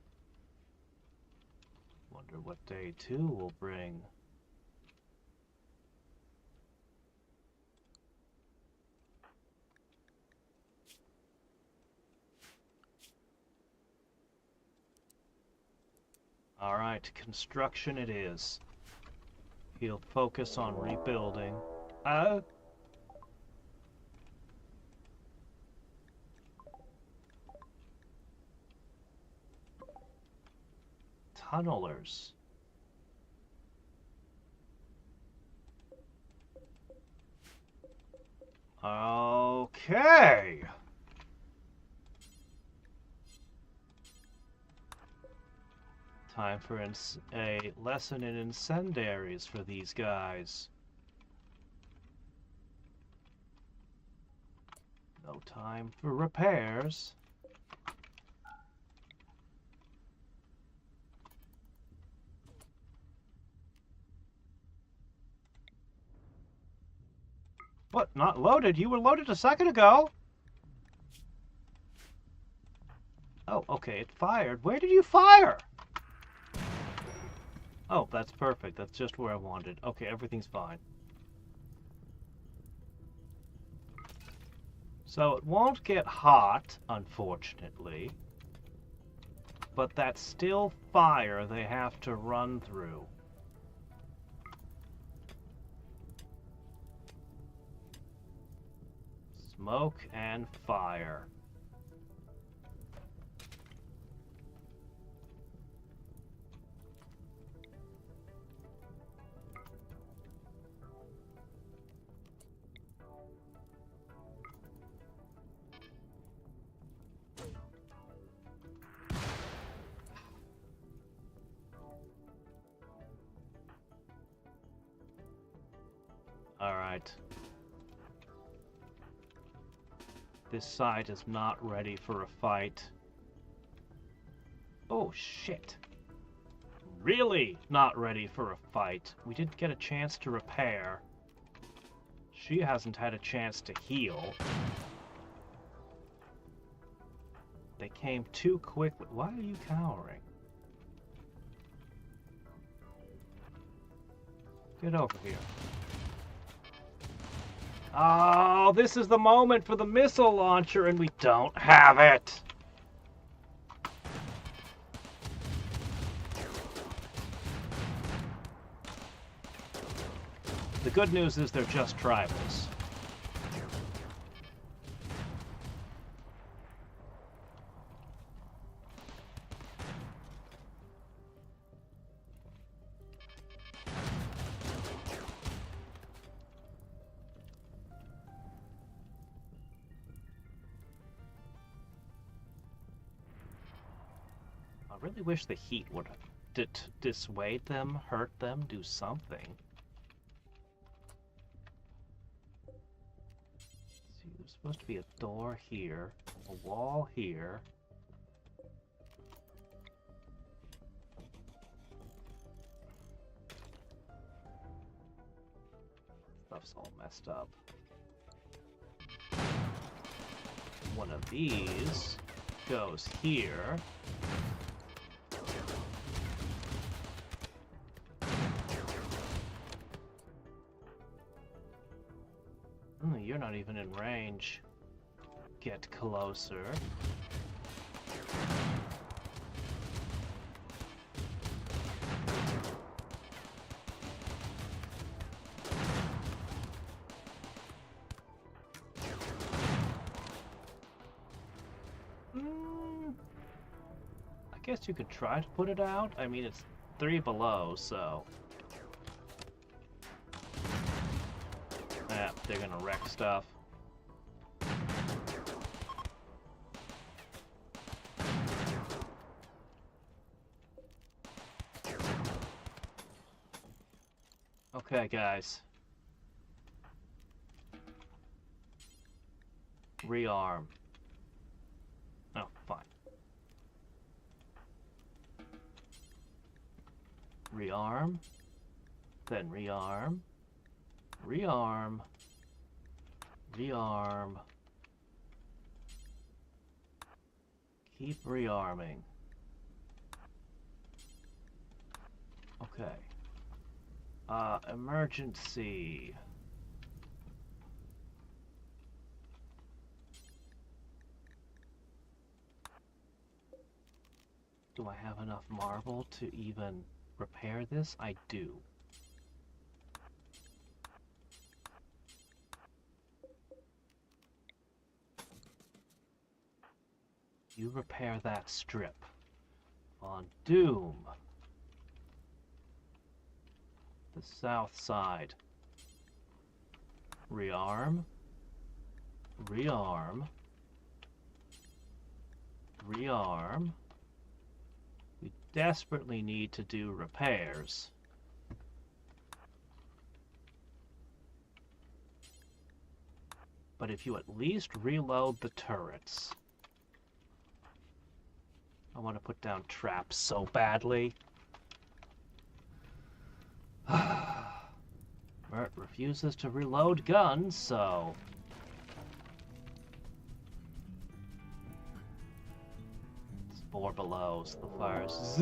Wonder what day 2 will bring. Alright, construction it is. He'll focus on rebuilding. Tunnelers. Okay. Time for a lesson in incendiaries for these guys. No time for repairs. What? Not loaded? You were loaded a second ago. Oh, okay, it fired. Where did you fire? Oh, that's perfect. That's just where I wanted. Okay, everything's fine. So it won't get hot, unfortunately. But that's still fire they have to run through. Smoke and fire. All right. This side is not ready for a fight. Oh, shit. Really not ready for a fight. We didn't get a chance to repair. She hasn't had a chance to heal. They came too quickly. Why are you cowering? Get over here. Oh, this is the moment for the missile launcher, and we don't have it. The good news is they're just tribals. I really wish the heat would dissuade them, hurt them, do something. See, there's supposed to be a door here, a wall here. Stuff's all messed up. One of these goes here. You're not even in range. Get closer. I guess you could try to put it out. I mean, it's 3 below, so... Yeah, they're gonna wreck stuff. Okay, guys. Rearm. Oh, fine. Rearm. Then rearm. Rearm. Rearm. Keep rearming. Okay. Emergency. Do I have enough marble to even repair this? I do. You repair that strip. On Doom. The south side. Rearm. Rearm. Rearm. We desperately need to do repairs. But if you at least reload the turrets. I want to put down traps so badly. Mert refuses to reload guns, so... It's 4 below, so the fire's...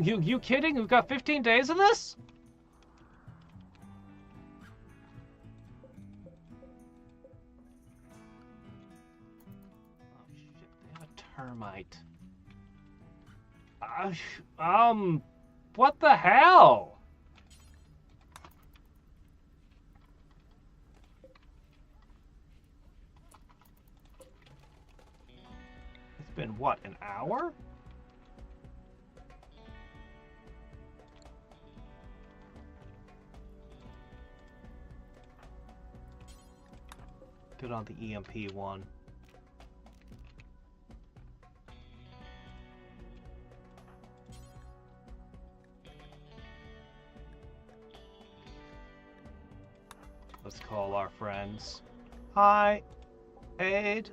You kidding? We've got 15 days of this? Oh shit, they have a termite. What the hell? It's been, what, an hour? Good on the EMP one. Let's call our friends. Hi, Aid.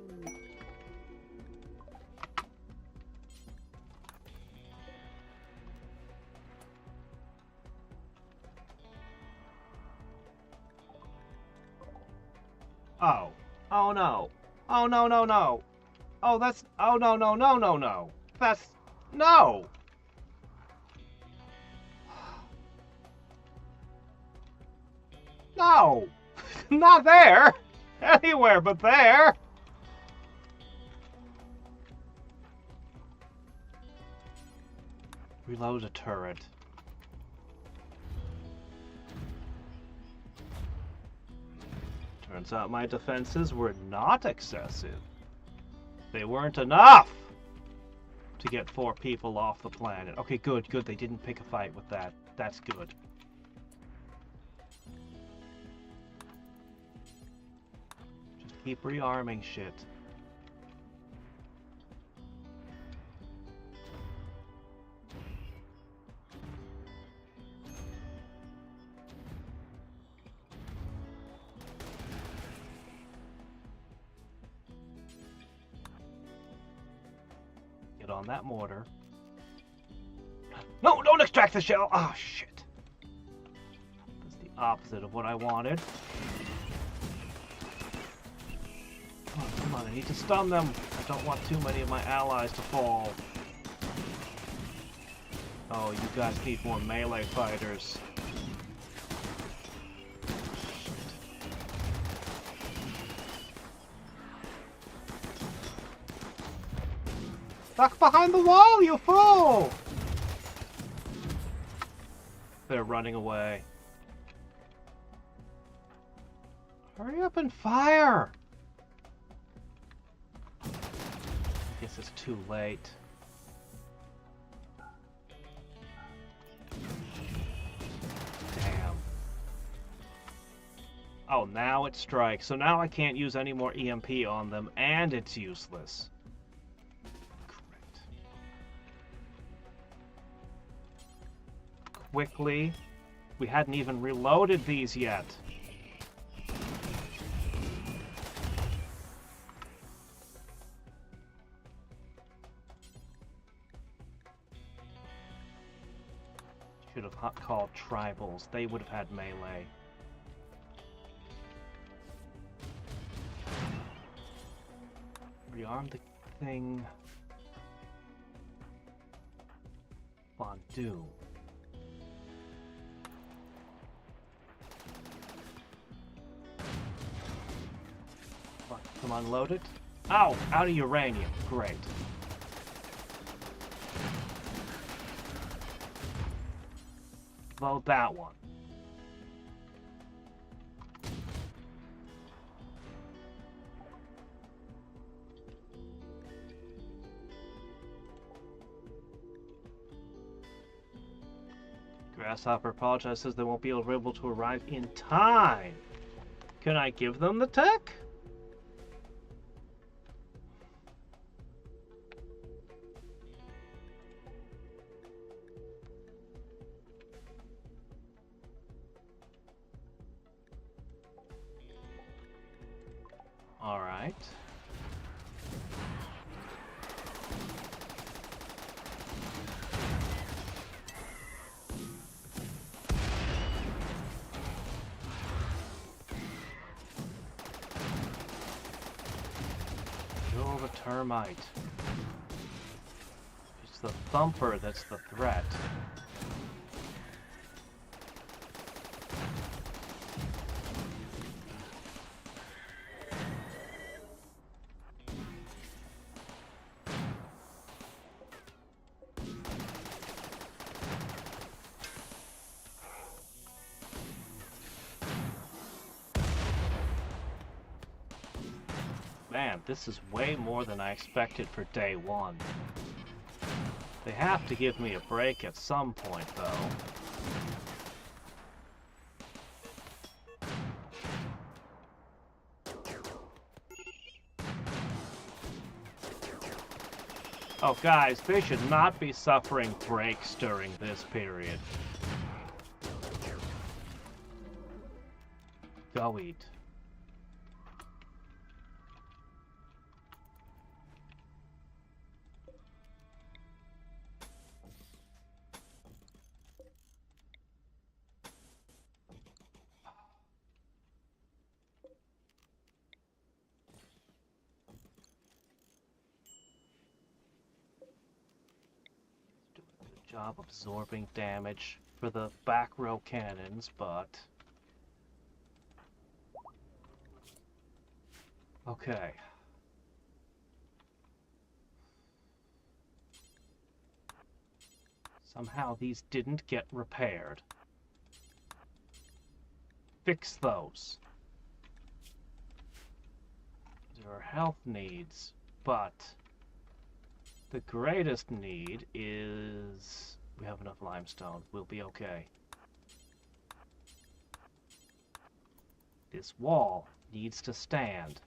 Oh. Oh no. Oh no no no. Oh that's oh no no no no no. That's no. No. Not there. Anywhere but there. Reload a turret. Turns out my defenses were not excessive. They weren't enough to get 4 people off the planet. Okay, good, good. They didn't pick a fight with that. That's good. Just keep rearming shit. Get on that mortar. No, don't extract the shell! Oh, shit. That's the opposite of what I wanted. Come on, I need to stun them. I don't want too many of my allies to fall. Oh, you guys need more melee fighters. Duck behind the wall, you fool! They're running away. Hurry up and fire! I guess it's too late. Oh, now it strikes. So now I can't use any more EMP on them, and it's useless. Correct. Quickly. We hadn't even reloaded these yet. Should have called tribals. They would have had melee. Rearm the thing. Fondue. Come unload it. Ow! Out of uranium. Great. Load that one. Grasshopper apologizes, says they won't be able to arrive in time. Can I give them the tech? All right. Kill the termite. It's the thumper that's the threat. Man, this is way more than I expected for day one. They have to give me a break at some point, though. Oh, guys, they should not be suffering breaks during this period. Go eat. Job absorbing damage for the back row cannons, but okay. Somehow these didn't get repaired. Fix those. There are health needs, but the greatest need is... we have enough limestone. We'll be okay. This wall needs to stand.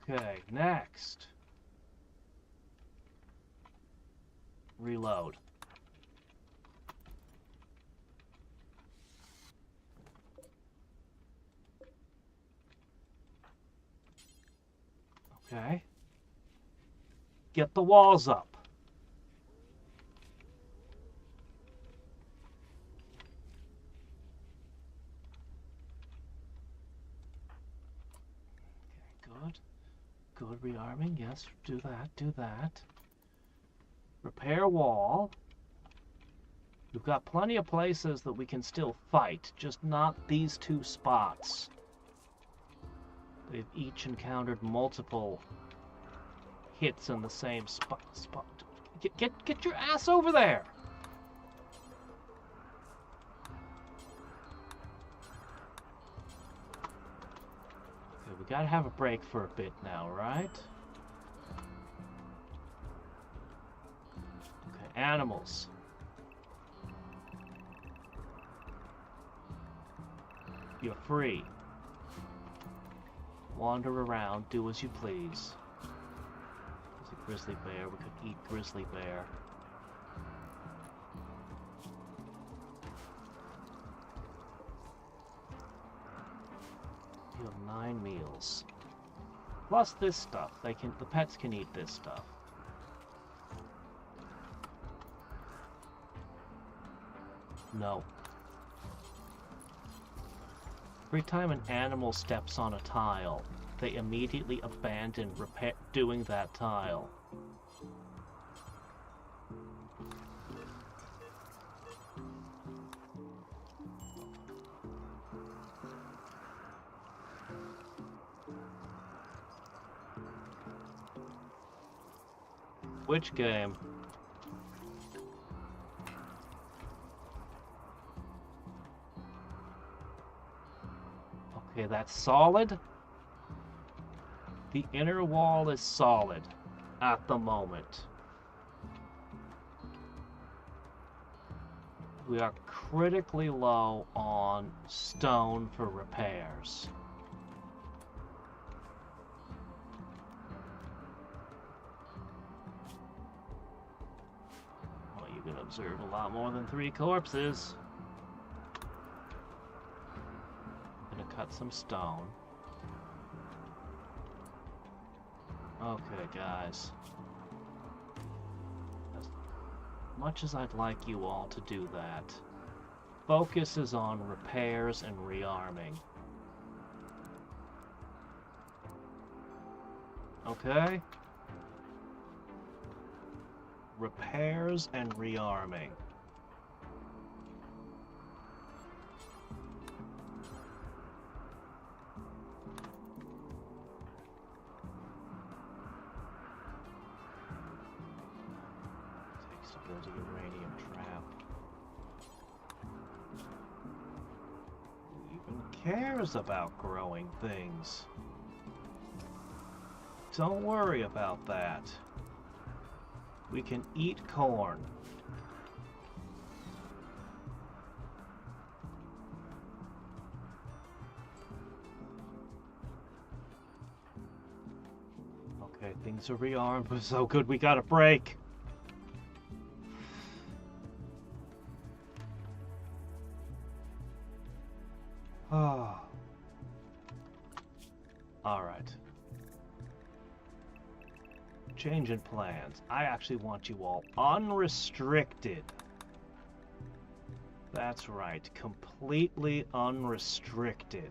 Okay, next. Reload. Okay. Get the walls up. Okay, good. Good rearming. Yes, do that, do that. Repair wall. We've got plenty of places that we can still fight, just not these two spots. They've each encountered multiple hits in the same spot. Get your ass over there! Okay, we gotta have a break for a bit now, right? Okay, animals. You're free. Wander around, do as you please. There's a grizzly bear, we could eat grizzly bear. You have 9 meals. Plus this stuff. The pets can eat this stuff. No. Every time an animal steps on a tile, they immediately abandon doing that tile. Which game? Okay, that's solid. The inner wall is solid at the moment. We are critically low on stone for repairs. Well, you can observe a lot more than 3 corpses. Cut some stone. Okay, guys. As much as I'd like you all to do that, focus is on repairs and rearming. Okay? Repairs and rearming. The uranium trap. Who even cares about growing things? Don't worry about that. We can eat corn. Okay, things are rearmed, but so good we got a break. Oh. Alright. Change in plans. I actually want you all unrestricted. That's right. Completely unrestricted.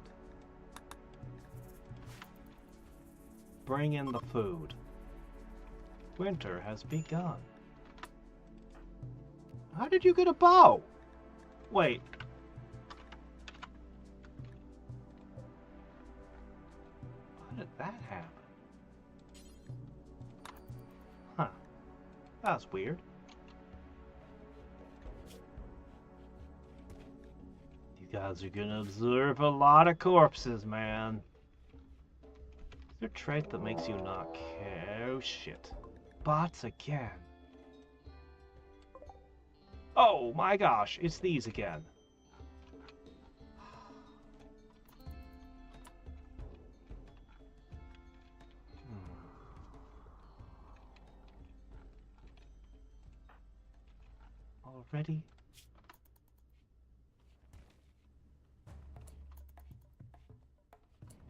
Bring in the food. Winter has begun. How did you get a bow? Wait. How did that happen? Huh. That was weird. You guys are gonna observe a lot of corpses, man. Is there a trait that makes you not care? Oh shit. Bots again. Oh my gosh, it's these again. Already?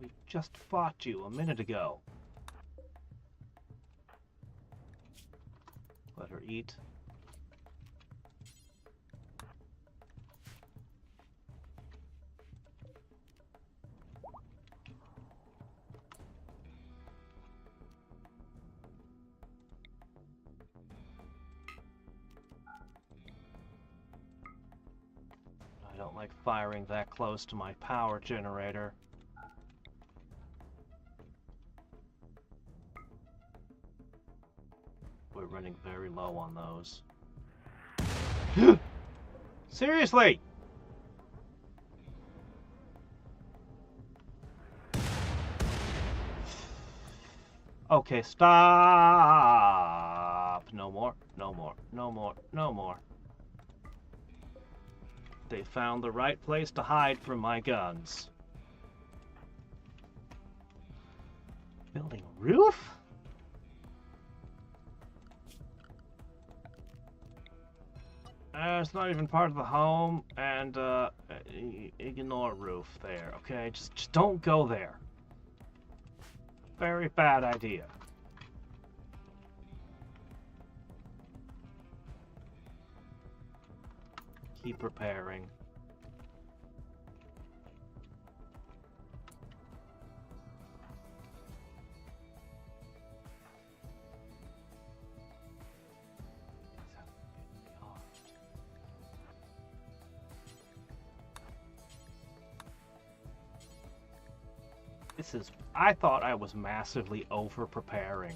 We just fought you a minute ago. Let her eat. I don't like firing that close to my power generator. We're running very low on those. Seriously! Okay, stop! No more, no more, no more, no more. They found the right place to hide from my guns. Building a roof? It's not even part of the home, and ignore roof there, okay? Just don't go there. Very bad idea. Keep repairing. This is... I thought I was massively over-preparing.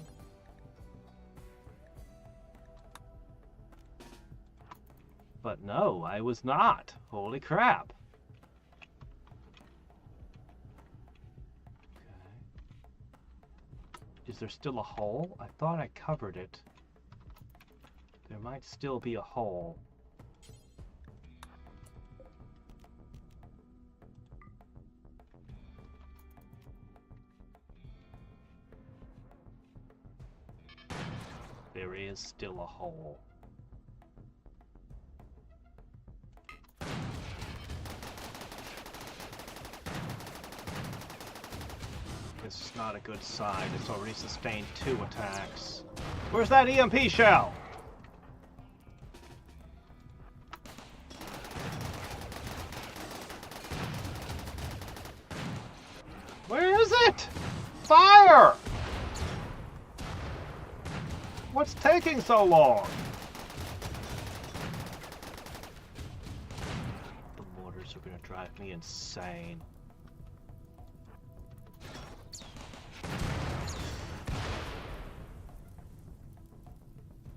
But no, I was not. Holy crap. Okay. Is there still a hole? I thought I covered it. There might still be a hole. There is still a hole. This is not a good sign. It's already sustained 2 attacks. Where's that EMP shell? Where is it? Fire! What's taking so long? The mortars are gonna drive me insane.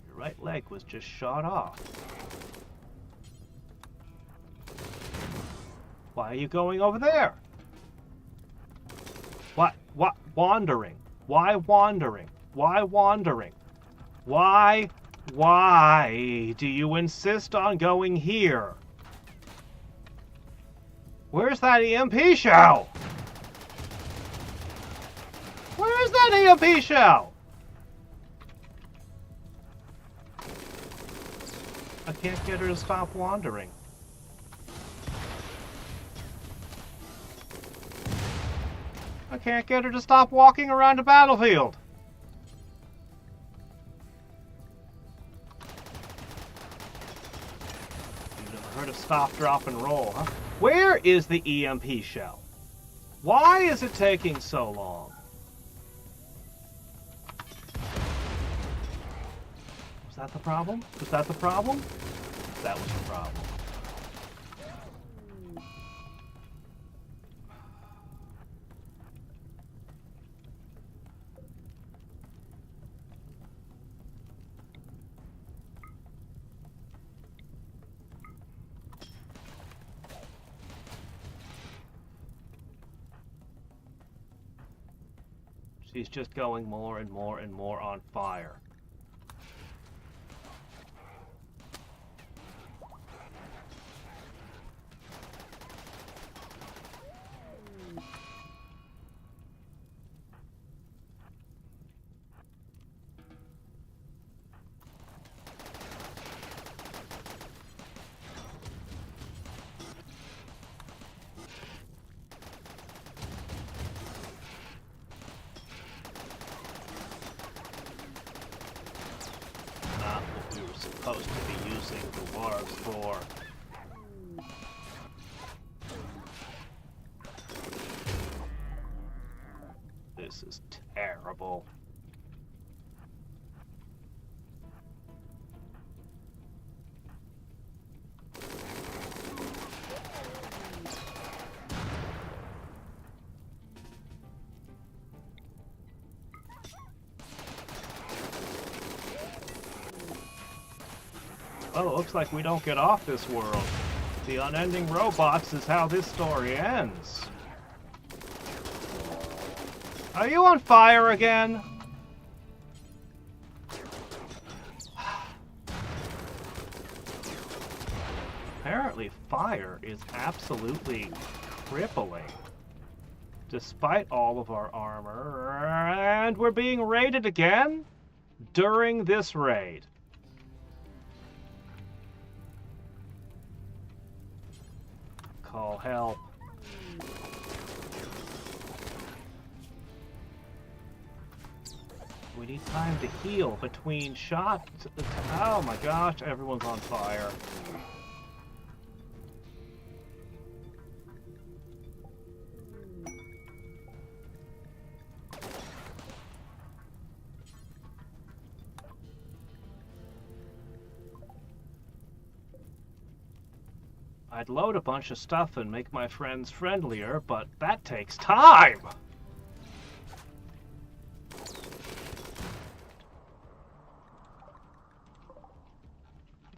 Your right leg was just shot off. Why are you going over there? What? Wandering? Why wandering? Why wandering? Why do you insist on going here? Where's that EMP shell? Where's that EMP shell? I can't get her to stop wandering. I can't get her to stop walking around the battlefield. Heard of stop, drop, and roll, huh? Where is the EMP shell? Why is it taking so long? Was that the problem? Was that the problem? That was the problem. She's just going more and more and more on fire. Supposed to be using the warps for. This is terrible. Oh, it looks like we don't get off this world. The unending robots is how this story ends. Are you on fire again? Apparently fire is absolutely crippling. Despite all of our armor. And we're being raided again during this raid. Call help. We need time to heal between shots. Oh my gosh, everyone's on fire. I'd load a bunch of stuff and make my friends friendlier, but that takes time!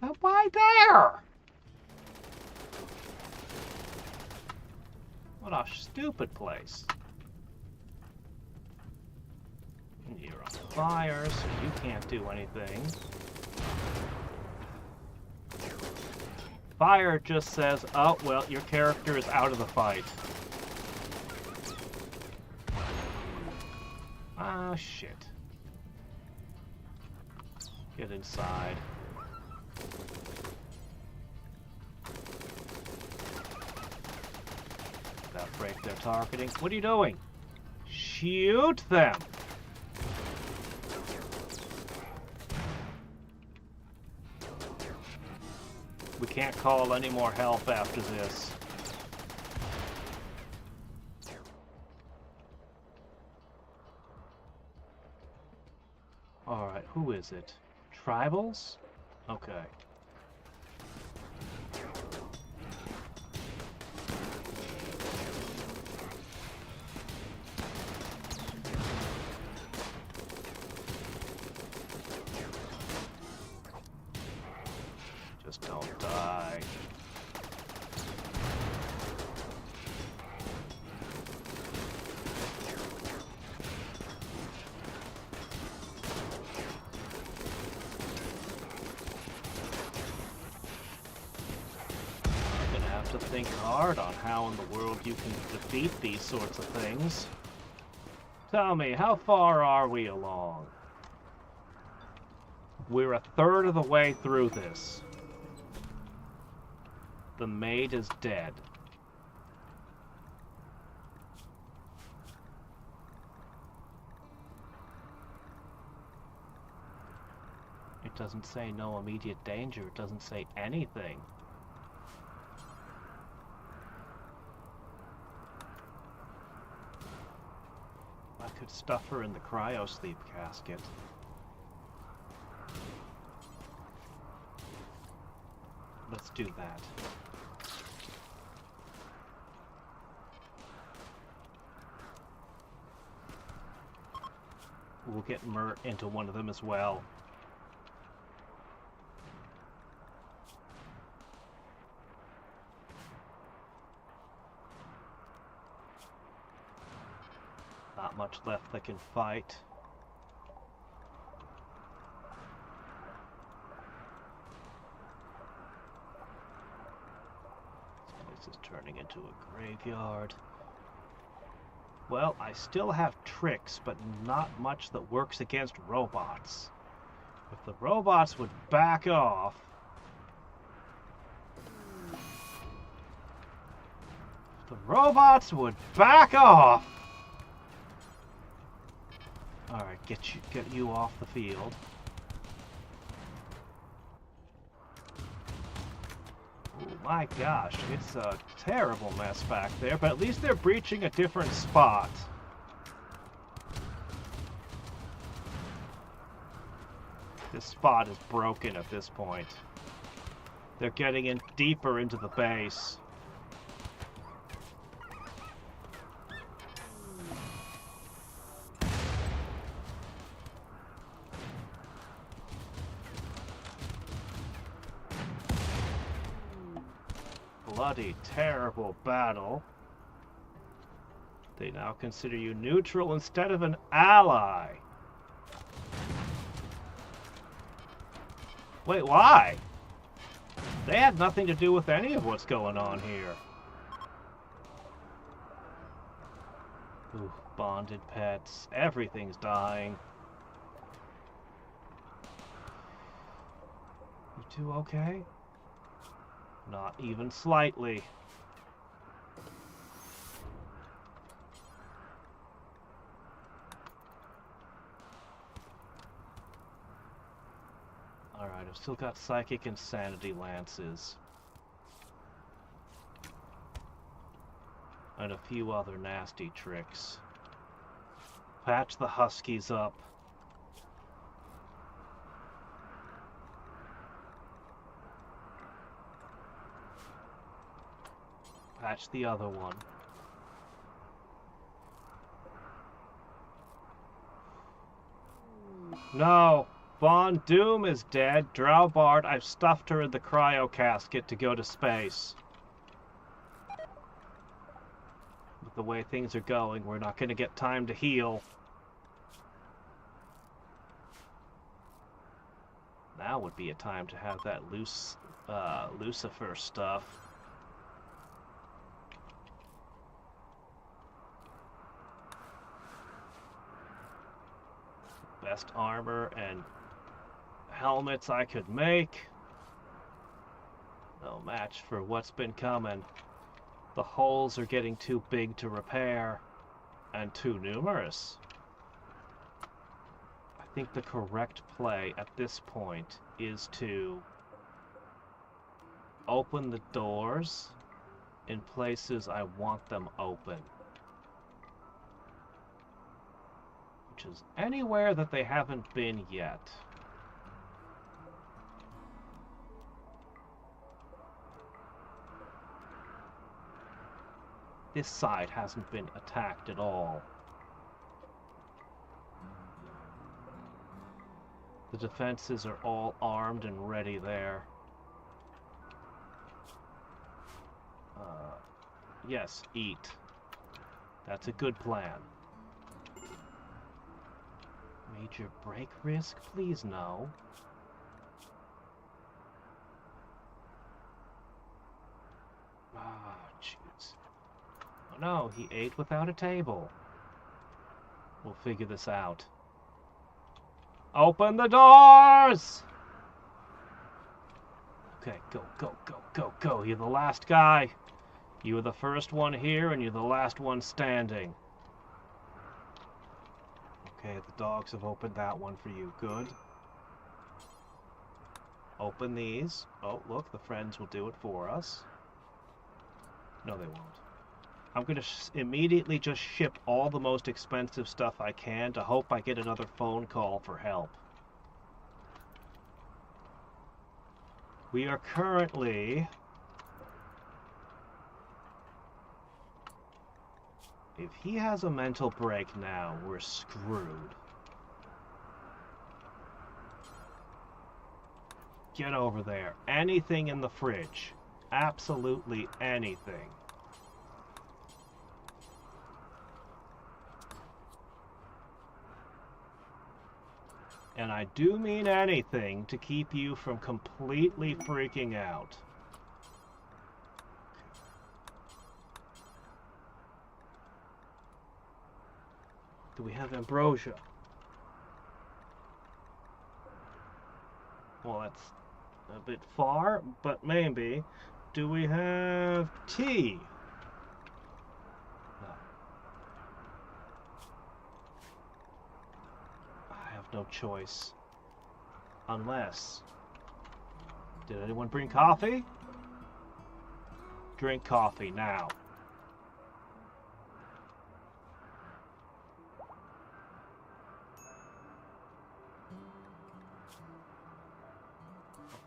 But why there? What a stupid place. You're on fire, so you can't do anything. Fire just says, oh, well, your character is out of the fight. Ah, shit. Get inside. That break their targeting. What are you doing? Shoot them! We can't call any more help after this. Alright, who is it? Tribals? Okay. Just don't die. You're gonna have to think hard on how in the world you can defeat these sorts of things. Tell me, how far are we along? We're a third of the way through this. The maid is dead. It doesn't say no immediate danger. It doesn't say anything. I could stuff her in the cryosleep casket. Let's do that. We'll get Mert into one of them as well. Not much left that can fight. This place is turning into a graveyard. Well, I still have tricks, but not much that works against robots. If the robots would back off... If the robots would back off! Alright, get you off the field. Oh my gosh, it's a terrible mess back there, but at least they're breaching a different spot. This spot is broken at this point. They're getting in deeper into the base. Bloody terrible battle. They now consider you neutral instead of an ally. Wait, why? They had nothing to do with any of what's going on here. Ooh, bonded pets. Everything's dying. You two okay? Not even slightly. Alright, I've still got Psychic Insanity Lances. And a few other nasty tricks. Patch the Huskies up. Patch the other one. No! Von Doom is dead. Draubard, I've stuffed her in the cryo casket to go to space. With the way things are going, we're not going to get time to heal. Now would be a time to have that Lucifer stuff. Best armor and helmets I could make. No match for what's been coming. The holes are getting too big to repair and too numerous. I think the correct play at this point is to open the doors in places I want them open. Which is anywhere that they haven't been yet. This side hasn't been attacked at all. The defenses are all armed and ready there. Yes, eat. That's a good plan. Major break risk? Please no. Ah, jeez. Oh no, he ate without a table. We'll figure this out. Open the doors! Okay, go, go, go, go, go. You're the last guy. You were the first one here, and you're the last one standing. Okay, the dogs have opened that one for you. Good. Open these. Oh, look, the friends will do it for us. No, they won't. I'm going to immediately just ship all the most expensive stuff I can to hope I get another phone call for help. We are currently... If he has a mental break now, we're screwed. Get over there. Anything in the fridge. Absolutely anything. And I do mean anything to keep you from completely freaking out. Do we have ambrosia? Well, that's a bit far, but maybe. Do we have tea? No. I have no choice. Unless... Did anyone bring coffee? Drink coffee now.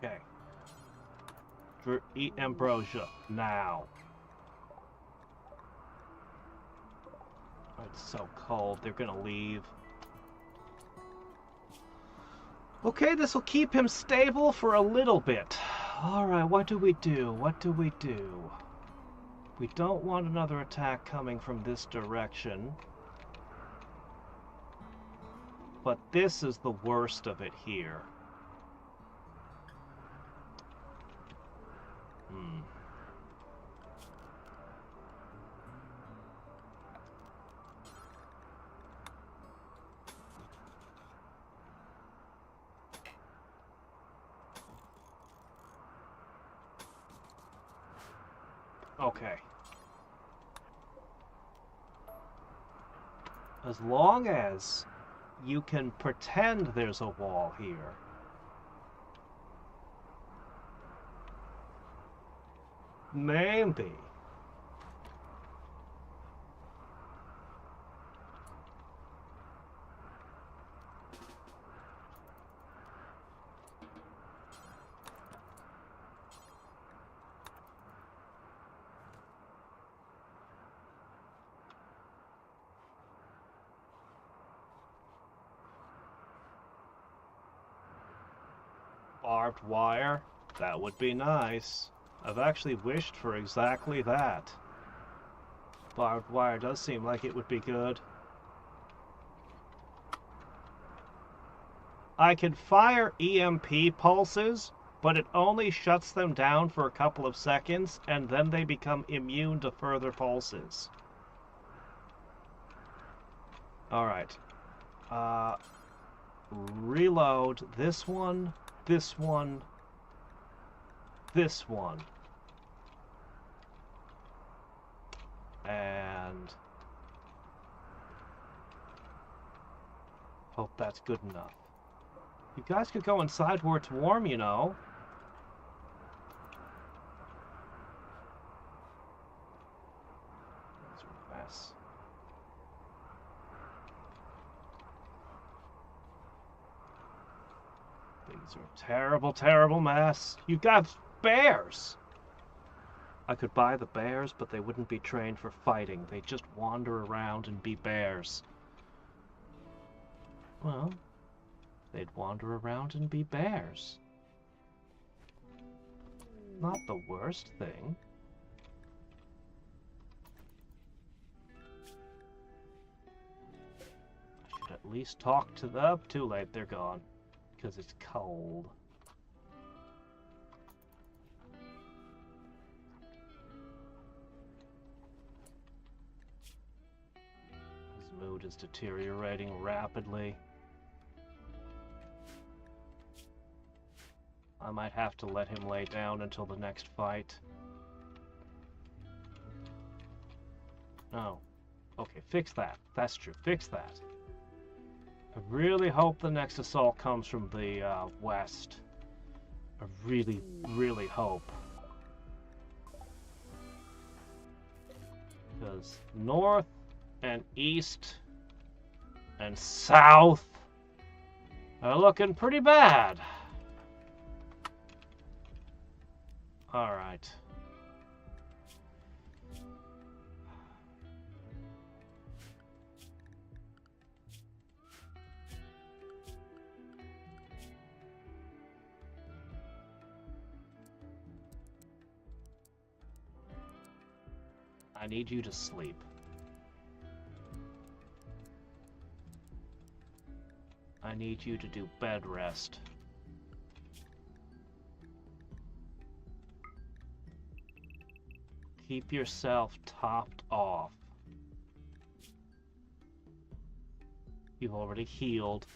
Okay. Eat ambrosia now. It's so cold. They're gonna leave. Okay, this will keep him stable for a little bit. Alright, what do we do? What do we do? We don't want another attack coming from this direction. But this is the worst of it here. Okay. As long as you can pretend there's a wall here. Maybe. Barbed wire? That would be nice. I've actually wished for exactly that. Barbed wire does seem like it would be good. I can fire EMP pulses, but it only shuts them down for a couple of seconds, and then they become immune to further pulses. Alright. Reload this one, this one, this one. And hope that's good enough. You guys could go inside where it's warm, you know. That's a mess. These are a terrible, terrible mess. You got bears! I could buy the bears, but they wouldn't be trained for fighting. They'd just wander around and be bears. Well, they'd wander around and be bears. Not the worst thing. I should at least talk to them. Too late, they're gone. Because it's cold. His mood is deteriorating rapidly. I might have to let him lay down until the next fight. No. Okay, fix that. That's true. Fix that. I really hope the next assault comes from the west. I really, really hope. Because north and east and south are looking pretty bad. All right. I need you to sleep. I need you to do bed rest. Keep yourself topped off. You've already healed.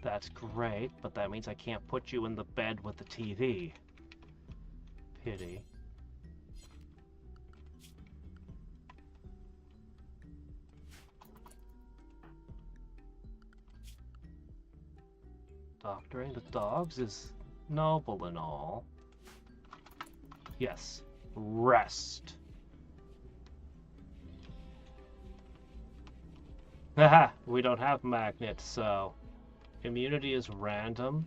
That's great, but that means I can't put you in the bed with the TV. Pity. Doctoring the dogs is noble and all. Yes. Rest. Haha, we don't have magnets, so immunity is random.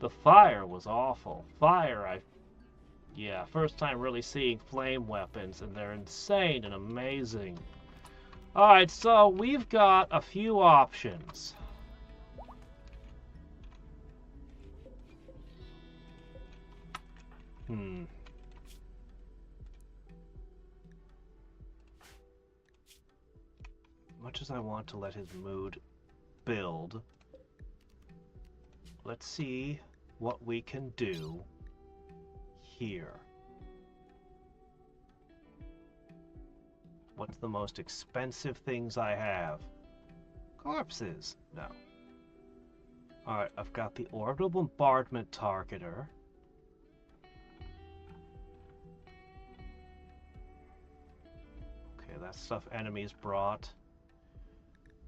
The fire was awful. Yeah, first time really seeing flame weapons, and they're insane and amazing. Alright, so we've got a few options. Much as I want to let his mood build, let's see what we can do here. What's the most expensive things I have? Corpses. No. Alright, I've got the orbital bombardment targeter. Okay, that's stuff enemies brought.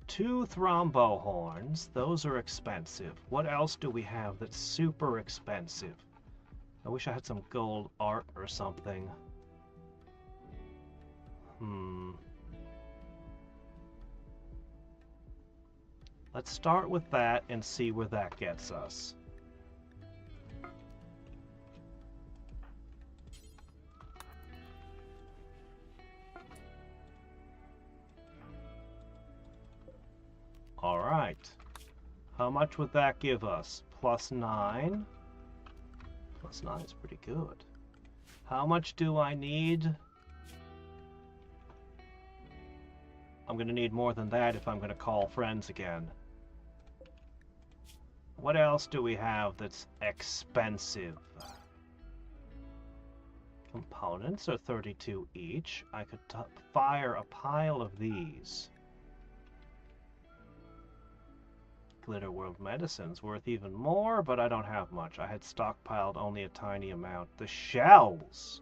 2 thrombo horns. Those are expensive. What else do we have that's super expensive? I wish I had some gold art or something. Let's start with that and see where that gets us. Alright. How much would that give us? +9. +9 is pretty good. How much do I need? I'm going to need more than that if I'm going to call friends again. What else do we have that's expensive? Components are 32 each. I could fire a pile of these. Glitter World Medicine's worth even more, but I don't have much. I had stockpiled only a tiny amount. The shells!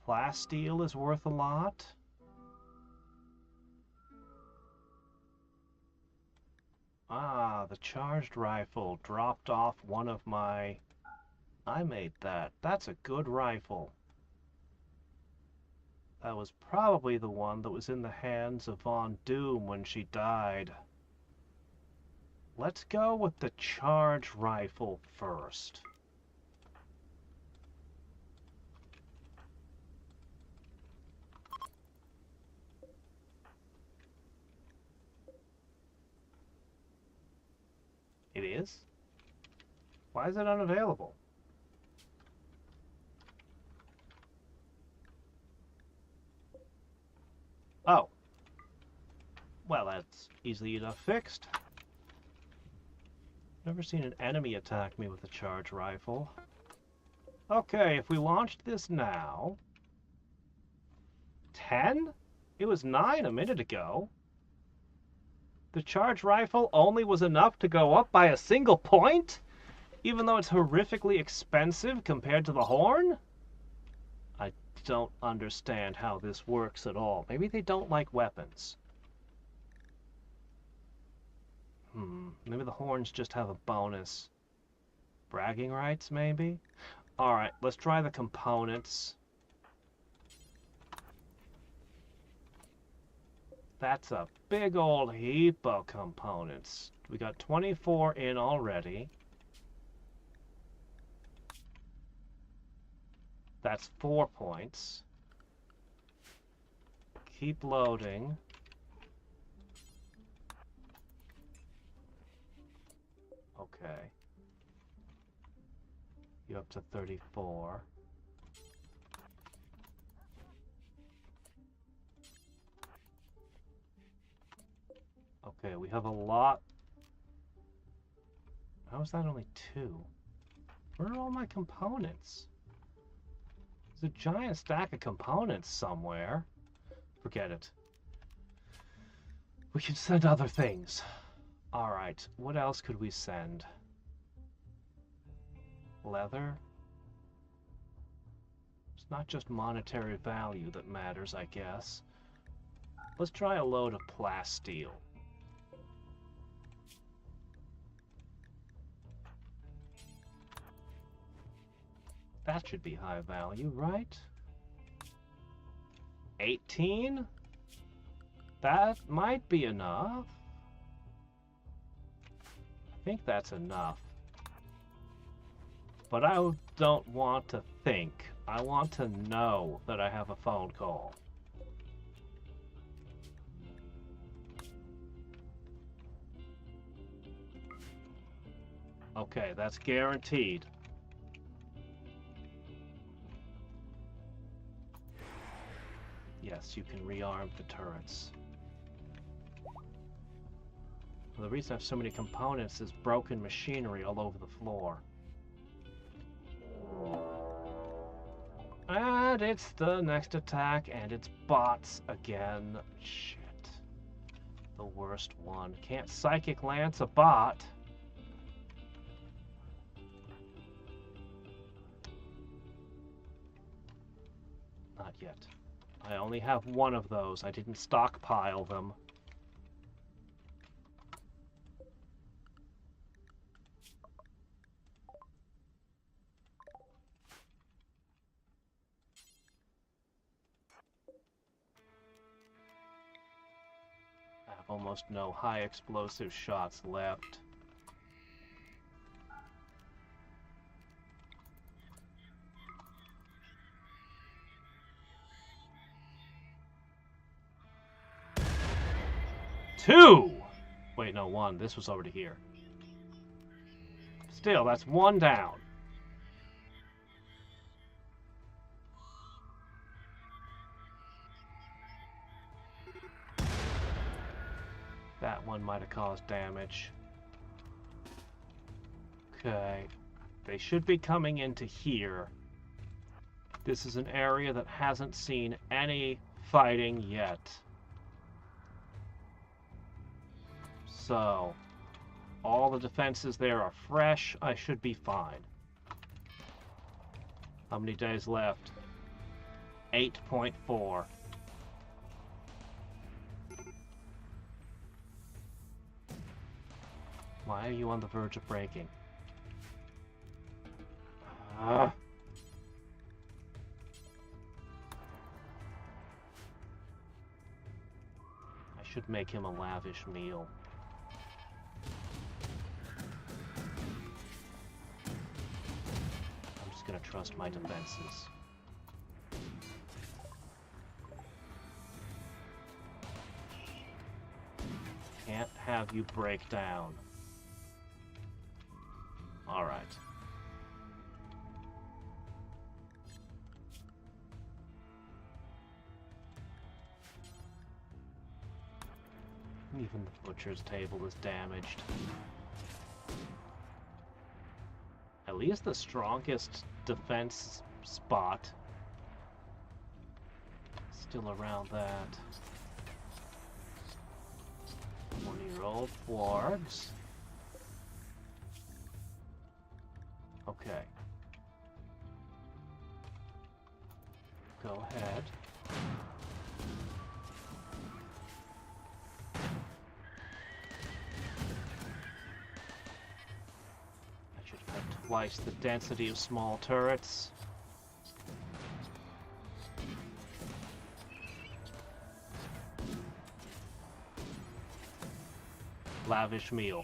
Plasteel is worth a lot. Ah, the charged rifle dropped off one of my... I made that. That's a good rifle. That was probably the one that was in the hands of Von Doom when she died. Let's go with the charged rifle first. It is? Why is it unavailable? Oh. Well, that's easily enough fixed. Never seen an enemy attack me with a charge rifle. Okay, if we launched this now... 10? It was 9 a minute ago. The charge rifle only was enough to go up by a single point? Even though it's horrifically expensive compared to the horn? I don't understand how this works at all. Maybe they don't like weapons. Maybe the horns just have a bonus. Bragging rights, maybe? Alright, let's try the components. That's a big old heap of components. We got 24 in already. That's 4 points. Keep loading. Okay. You're up to 34. Okay, we have a lot. How is that only 2? Where are all my components? There's a giant stack of components somewhere. Forget it. We can send other things. Alright, what else could we send? Leather? It's not just monetary value that matters, I guess. Let's try a load of plasteel. That should be high value, right? 18? That might be enough. I think that's enough. But I don't want to think. I want to know that I have a phone call. Okay, that's guaranteed. Yes, you can rearm the turrets. Well, the reason I have so many components is broken machinery all over the floor. And it's the next attack, and it's bots again. Shit. The worst one. Can't Psychic Lance a bot. yet. I only have one of those. I didn't stockpile them. I have almost no high explosive shots left. Two! Wait, no, one. This was already here. Still, that's one down. That one might have caused damage. Okay. They should be coming into here. This is an area that hasn't seen any fighting yet. So, all the defenses there are fresh. I should be fine. How many days left? 8.4. Why are you on the verge of breaking? I should make him a lavish meal. I'm just gonna trust my defenses. Can't have you break down. All right. Even the butcher's table is damaged. At least the strongest defense spot still around that. 20-year-old wargs. Okay. Go ahead. I should have twice the density of small turrets. Lavish meal.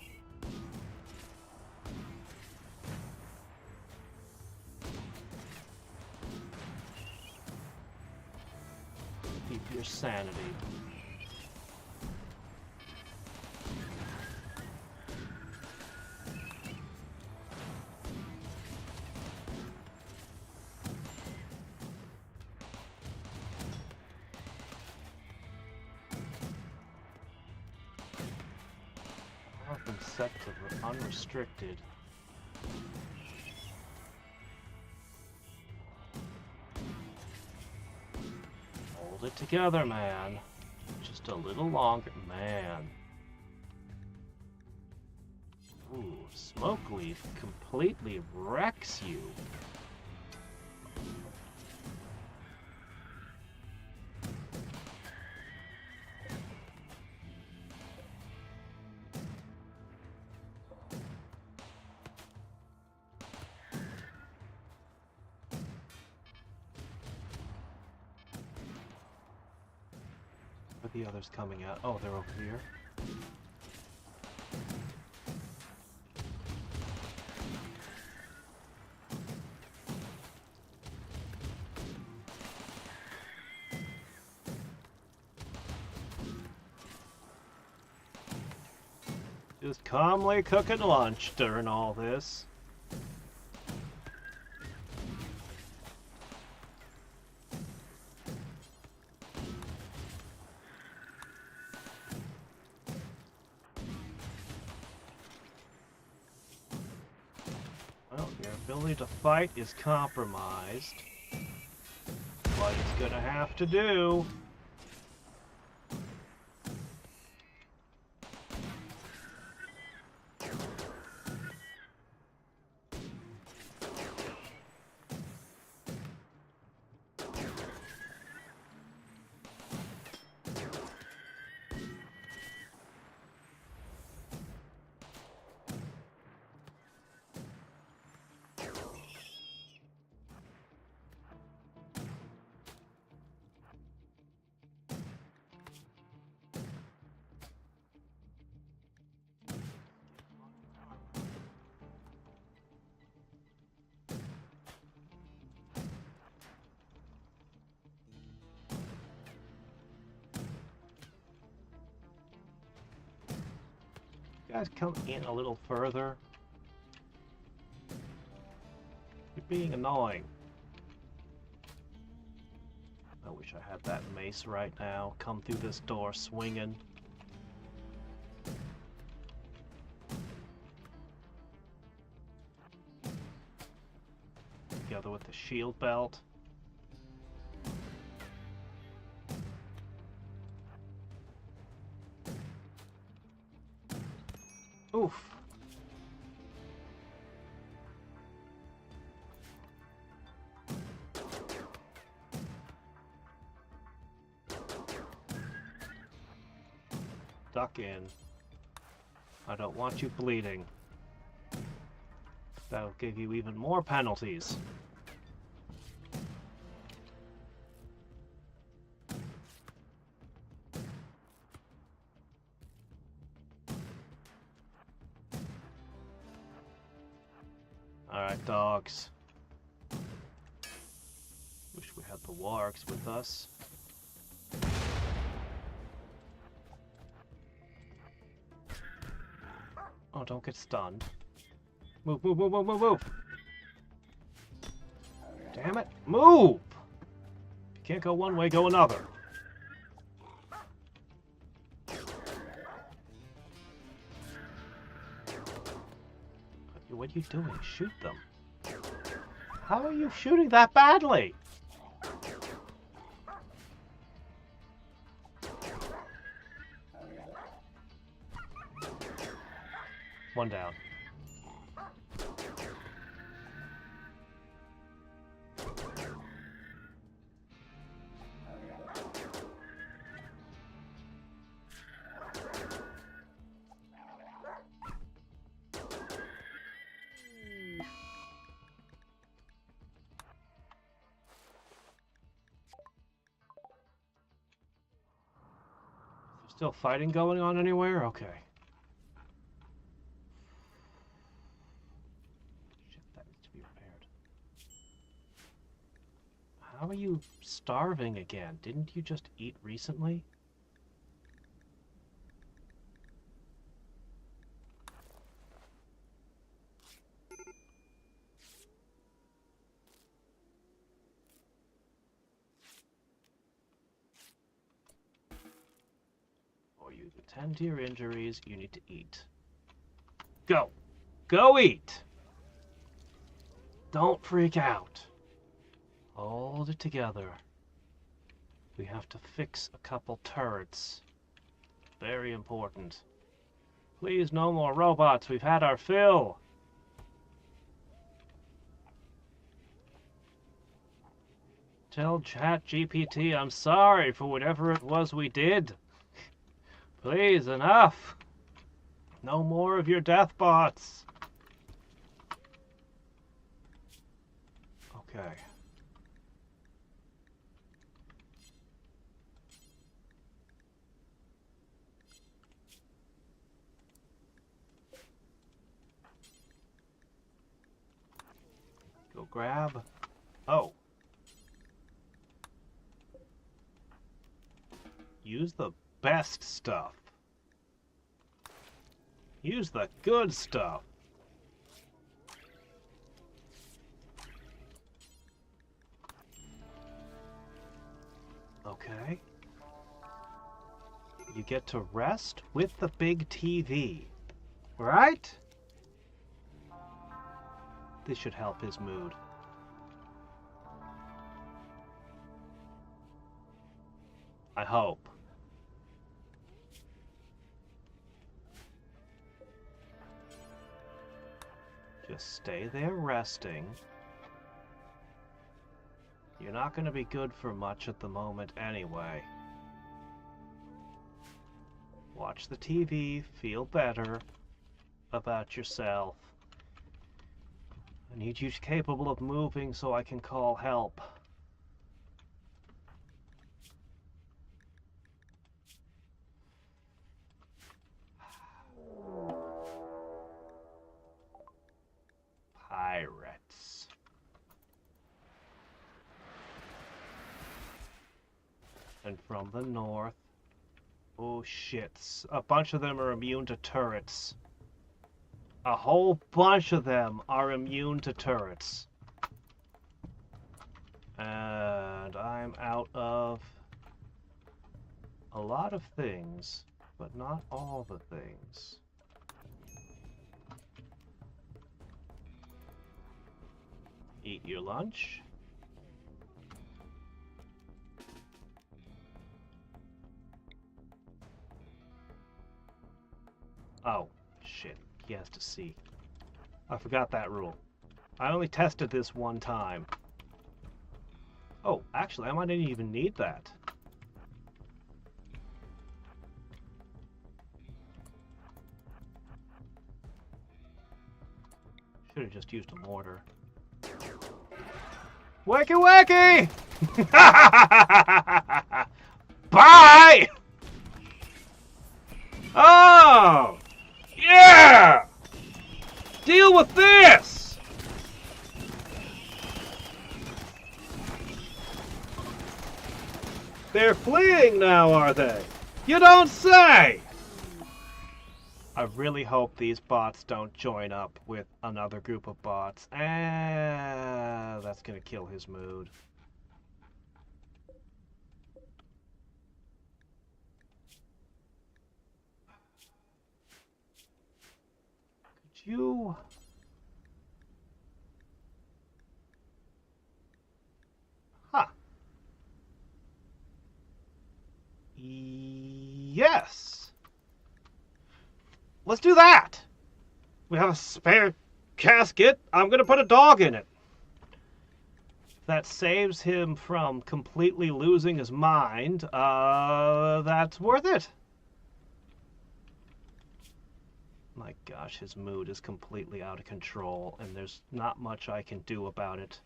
Keep your sanity. I've been set to unrestricted. Hold it together, man. Just a little longer, man. Ooh, smoke leaf completely wrecks you. Where are the others coming out? Oh, they're over here. Just calmly cooking lunch during all this. Well, your ability to fight is compromised. What he's gonna have to do. guys come in a little further? You're being annoying. I wish I had that mace right now. Come through this door swinging. Together with the shield belt. Oof. Duck in. I don't want you bleeding. That'll give you even more penalties. Alright, dogs. Wish we had the wargs with us. Oh, don't get stunned. Move, move, move, move, move, move! Damn it, move! You can't go one way, go another. What are you doing? Shoot them. How are you shooting that badly? One down. Still fighting going on anywhere? Okay. Shit, that needs to be repaired. How are you starving again? Didn't you just eat recently? Tend to your injuries, you need to eat. Go! Go eat! Don't freak out. Hold it together. We have to fix a couple turrets. Very important. Please, no more robots. We've had our fill. Tell ChatGPT I'm sorry for whatever it was we did. Please, enough! No more of your death bots! Okay. Go grab. Oh. Use the best stuff. Use the good stuff. Okay. You get to rest with the big TV. Right? This should help his mood. I hope. Just stay there resting. You're not going to be good for much at the moment anyway. Watch the TV, feel better about yourself. I need you capable of moving so I can call help. Pirates. And from the north. Oh shit. A bunch of them are immune to turrets. A whole bunch of them are immune to turrets. And I'm out of a lot of things, but not all the things. Eat your lunch. Oh, shit. He has to see. I forgot that rule. I only tested this one time. Oh, actually, I might not even need that. Should have just used a mortar. Wakey wakey! Bye! Oh! Yeah! Deal with this! They're fleeing now, are they? You don't say! I really hope these bots don't join up with another group of bots. That's gonna kill his mood. Could you... Huh. Yes! Let's do that! We have a spare casket. I'm gonna put a dog in it. That saves him from completely losing his mind. That's worth it. My gosh, his mood is completely out of control, and there's not much I can do about it.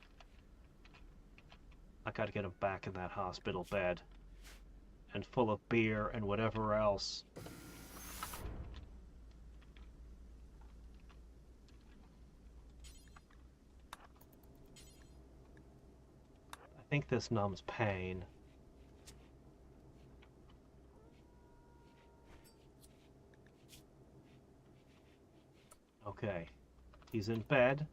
I gotta get him back in that hospital bed. And full of beer and whatever else. I think this numbs pain. Okay. He's in bed.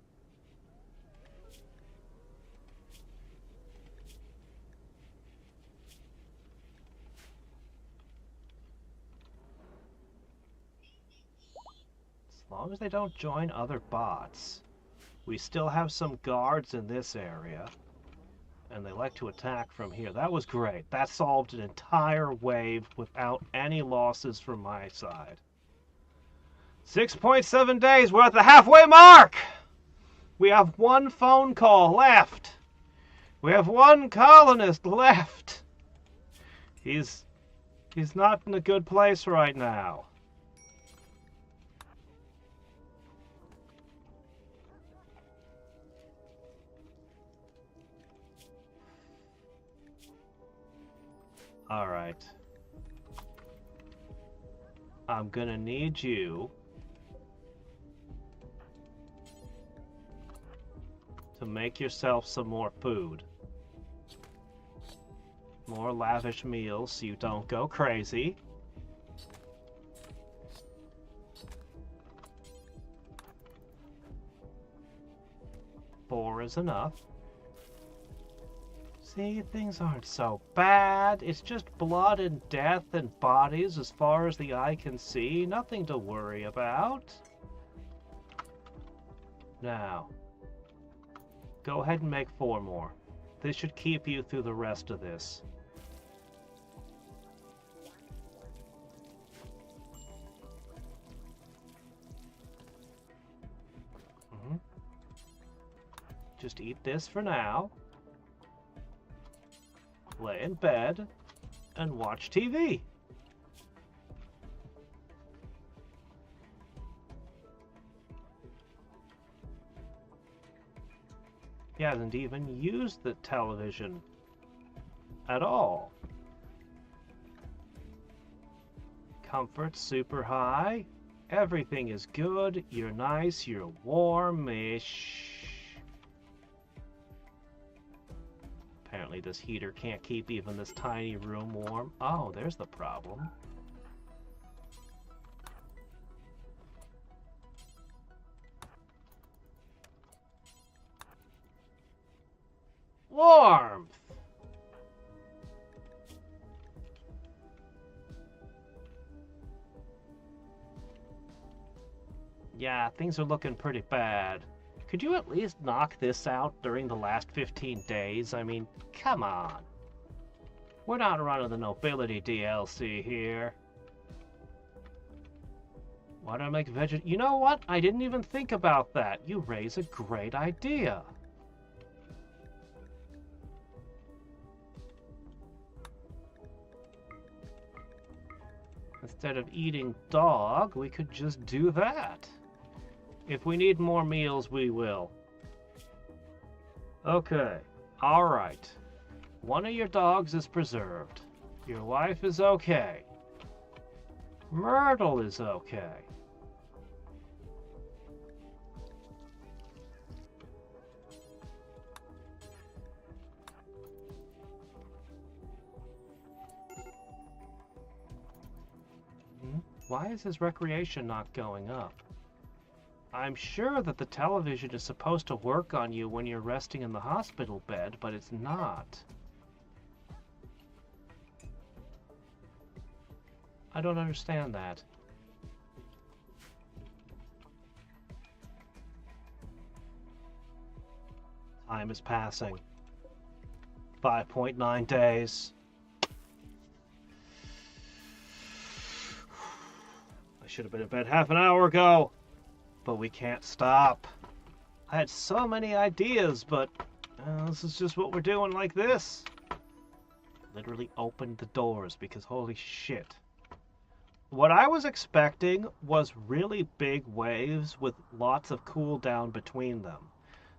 As long as they don't join other bots. We still have some guards in this area. And they like to attack from here. That was great. That solved an entire wave without any losses from my side. 6.7 days. We're at the halfway mark! We have one phone call left. We have one colonist left. He's not in a good place right now. All right. I'm gonna need you to make yourself some more food. More lavish meals so you don't go crazy. Four is enough. See, things aren't so bad. It's just blood and death and bodies as far as the eye can see. Nothing to worry about. Now, go ahead and make 4 more. This should keep you through the rest of this. Just eat this for now. Lay in bed and watch TV. He hasn't even used the television at all. Comfort super high. Everything is good. You're nice. You're warmish. Apparently this heater can't keep even this tiny room warm. Oh, there's the problem. Warmth! Yeah, things are looking pretty bad. Could you at least knock this out during the last 15 days? I mean, come on. We're not running the Nobility DLC here. Why don't I make You know what? I didn't even think about that. You raise a great idea. Instead of eating dog, we could just do that. If we need more meals, we will. Okay. Alright. One of your dogs is preserved. Your wife is okay. Myrtle is okay. Why is his recreation not going up? I'm sure that the television is supposed to work on you when you're resting in the hospital bed, but it's not. I don't understand that. Time is passing. 5.9 days. I should have been in bed half an hour ago. But we can't stop. I had so many ideas, but this is just what we're doing like this. Literally opened the doors because holy shit. What I was expecting was really big waves with lots of cooldown between them.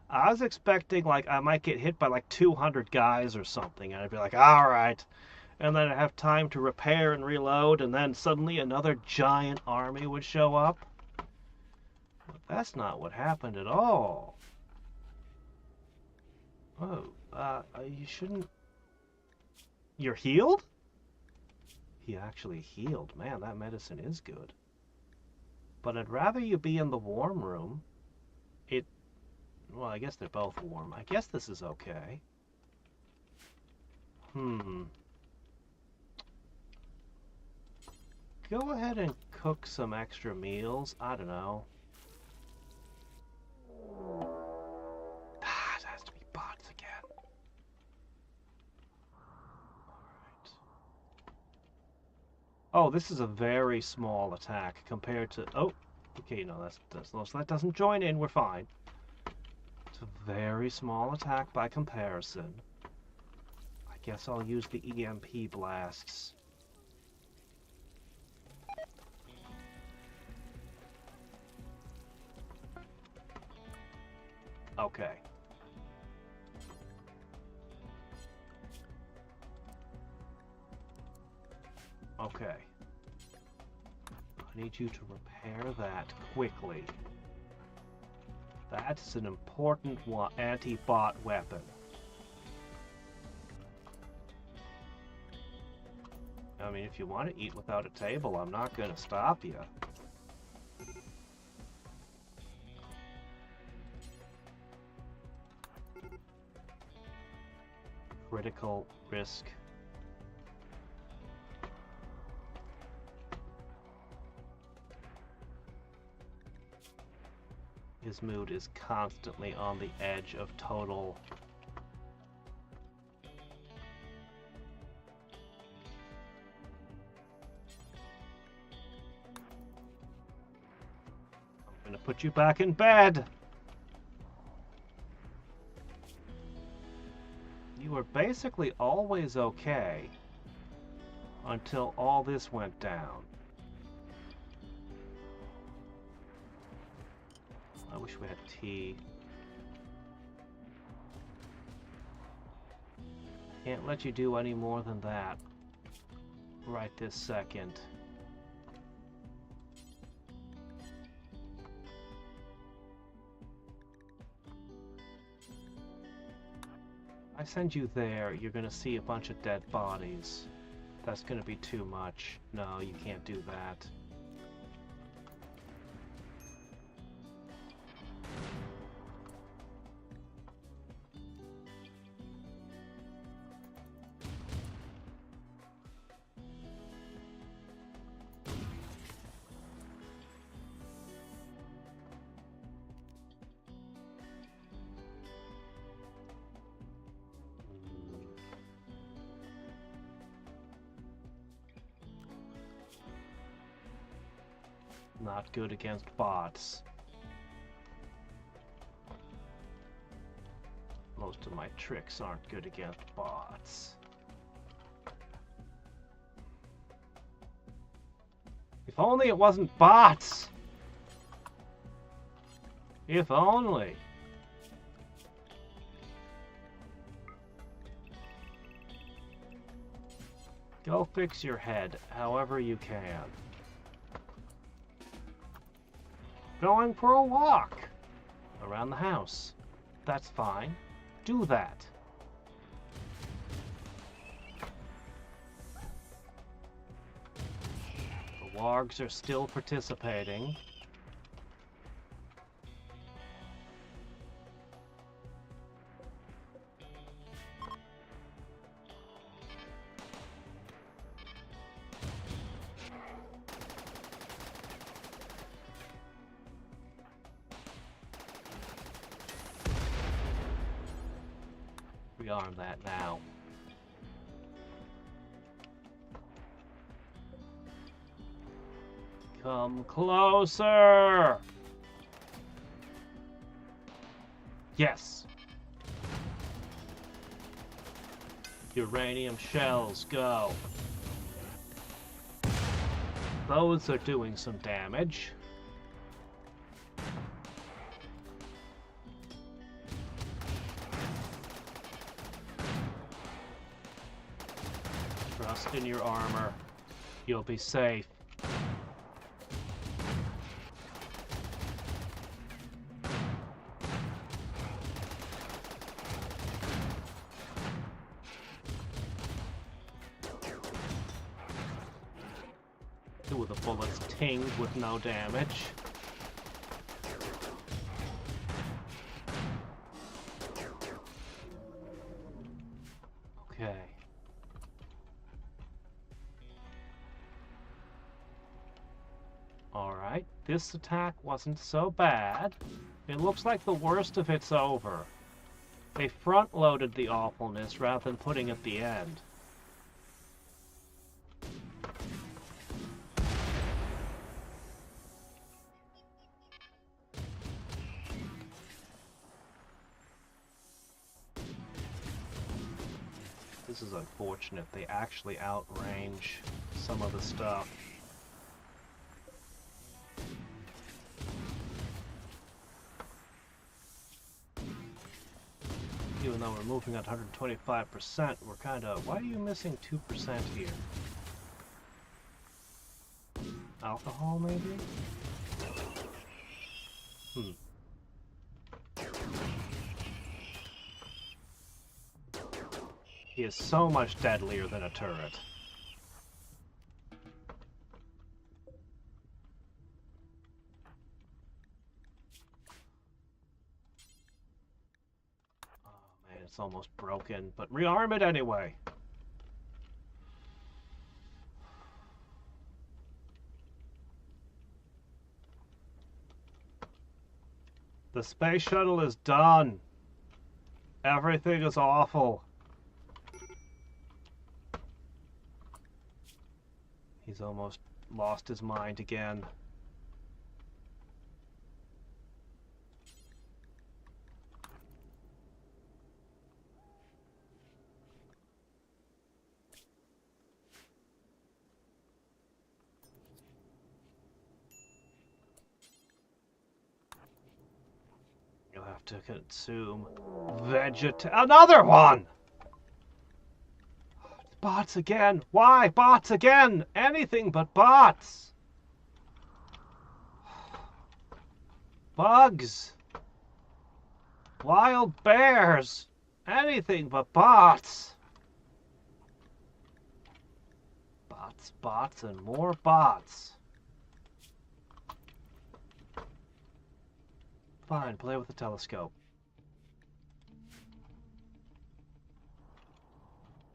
I was expecting like I might get hit by like 200 guys or something, and I'd be like, alright. And then I'd have time to repair and reload, and then suddenly another giant army would show up. That's not what happened at all. Oh, you shouldn't... You're healed? He actually healed. Man, that medicine is good. But I'd rather you be in the warm room. Well, I guess they're both warm. I guess this is okay. Go ahead and cook some extra meals. I don't know. It has to be bots again. Alright. Oh, this is a very small attack compared to... Oh, okay, no, that doesn't join in. We're fine. It's a very small attack by comparison. I guess I'll use the EMP blasts. Okay. Okay. I need you to repair that quickly. That's an important anti-bot weapon. I mean, if you want to eat without a table, I'm not going to stop you. Critical risk. His mood is constantly on the edge of total... I'm gonna put you back in bed! You were basically always okay until all this went down. I wish we had tea. Can't let you do any more than that right this second. I send you there, you're gonna see a bunch of dead bodies. That's gonna be too much. No, you can't do that. Not good against bots. Most of my tricks aren't good against bots. If only it wasn't bots! If only. Go fix your head however you can. Going for a walk around the house. That's fine. Do that. The wargs are still participating. Rearm that now. Come closer! Yes! Uranium shells, go! Those are doing some damage. Trust in your armor. You'll be safe. Two of the bullets tinged with no damage. Okay. Alright, this attack wasn't so bad. It looks like the worst of it's over. They front-loaded the awfulness rather than putting at the end. This is unfortunate. They actually outrange some of the stuff. Even though we're moving at 125%, we're kind of... Why are you missing 2% here? Alcohol, maybe? He is so much deadlier than a turret. Oh man, it's almost broken, but rearm it anyway. The space shuttle is done. Everything is awful. He's almost lost his mind again. You'll have to consume another one! Bots again! Why bots again? Anything but bots! Bugs! Wild bears! Anything but bots! Bots, bots, and more bots. Fine, play with the telescope.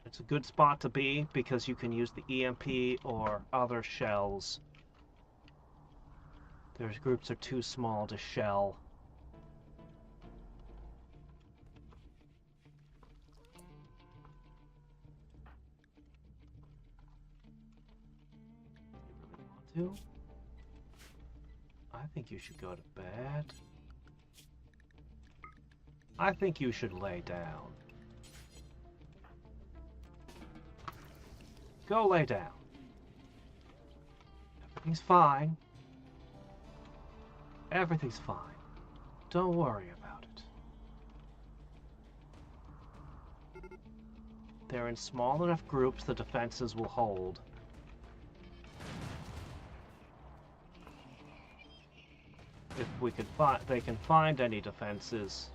It's a good spot to be because you can use the EMP or other shells. Their groups are too small to shell. You really want to? think you should go to bed. I think you should lay down. Go lay down. Everything's fine. Everything's fine. Don't worry about it. They're in small enough groups the defenses will hold. If we could find, they can find any defenses.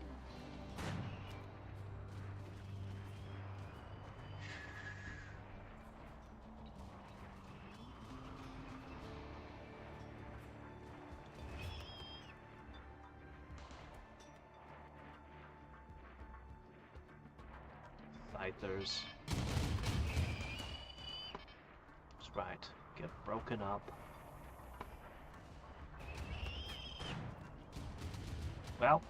Scythers. That's right. Get broken up. Well.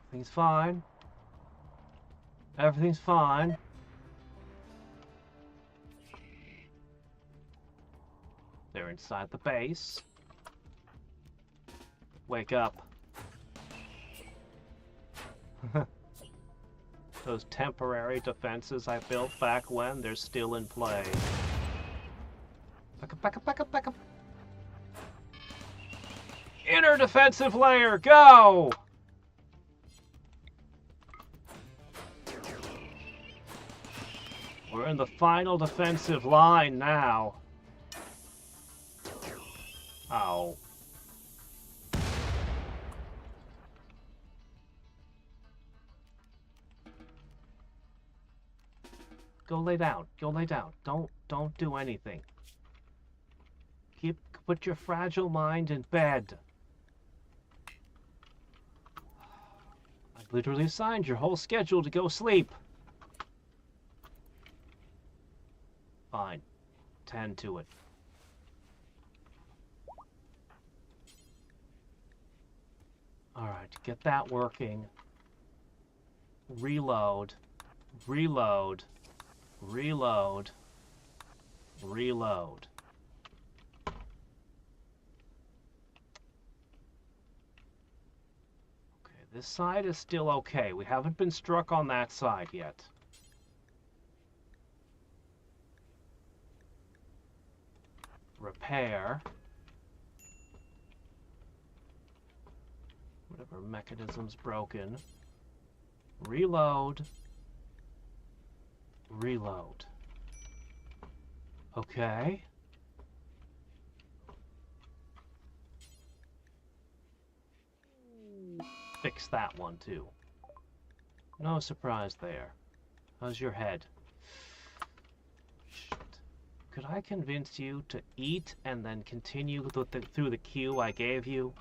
Everything's fine. Everything's fine. They're inside the base. Wake up. Those temporary defenses I built back when, they're still in play. Back up, back up, back up, back up. Inner defensive layer, go! We're in the final defensive line now. Ow. Go lay down. Go lay down. Don't do anything. Put your fragile mind in bed. I literally assigned your whole schedule to go sleep. Fine. Tend to it. Alright, get that working. Reload. Reload. Reload. Reload. Okay, this side is still okay. We haven't been struck on that side yet. Repair. Whatever mechanism's broken. Reload. Reload. Okay. Fix that one too. No surprise there. How's your head? Shit. Could I convince you to eat and then continue through the queue I gave you?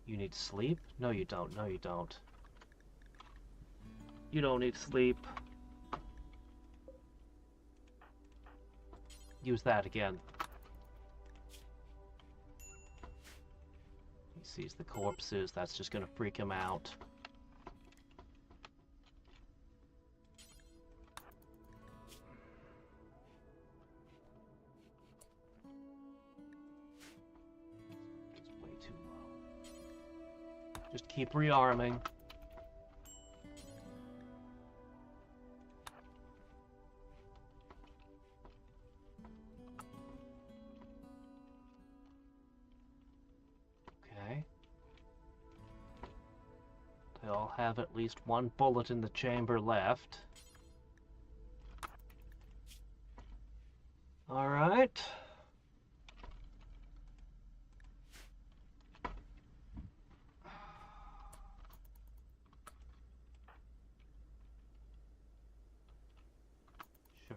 You need sleep? No, you don't. No, you don't. You don't need sleep. Use that again. He sees the corpses. That's just gonna freak him out. It's way too low. Just keep rearming. They all have at least one bullet in the chamber left. All right. Sure.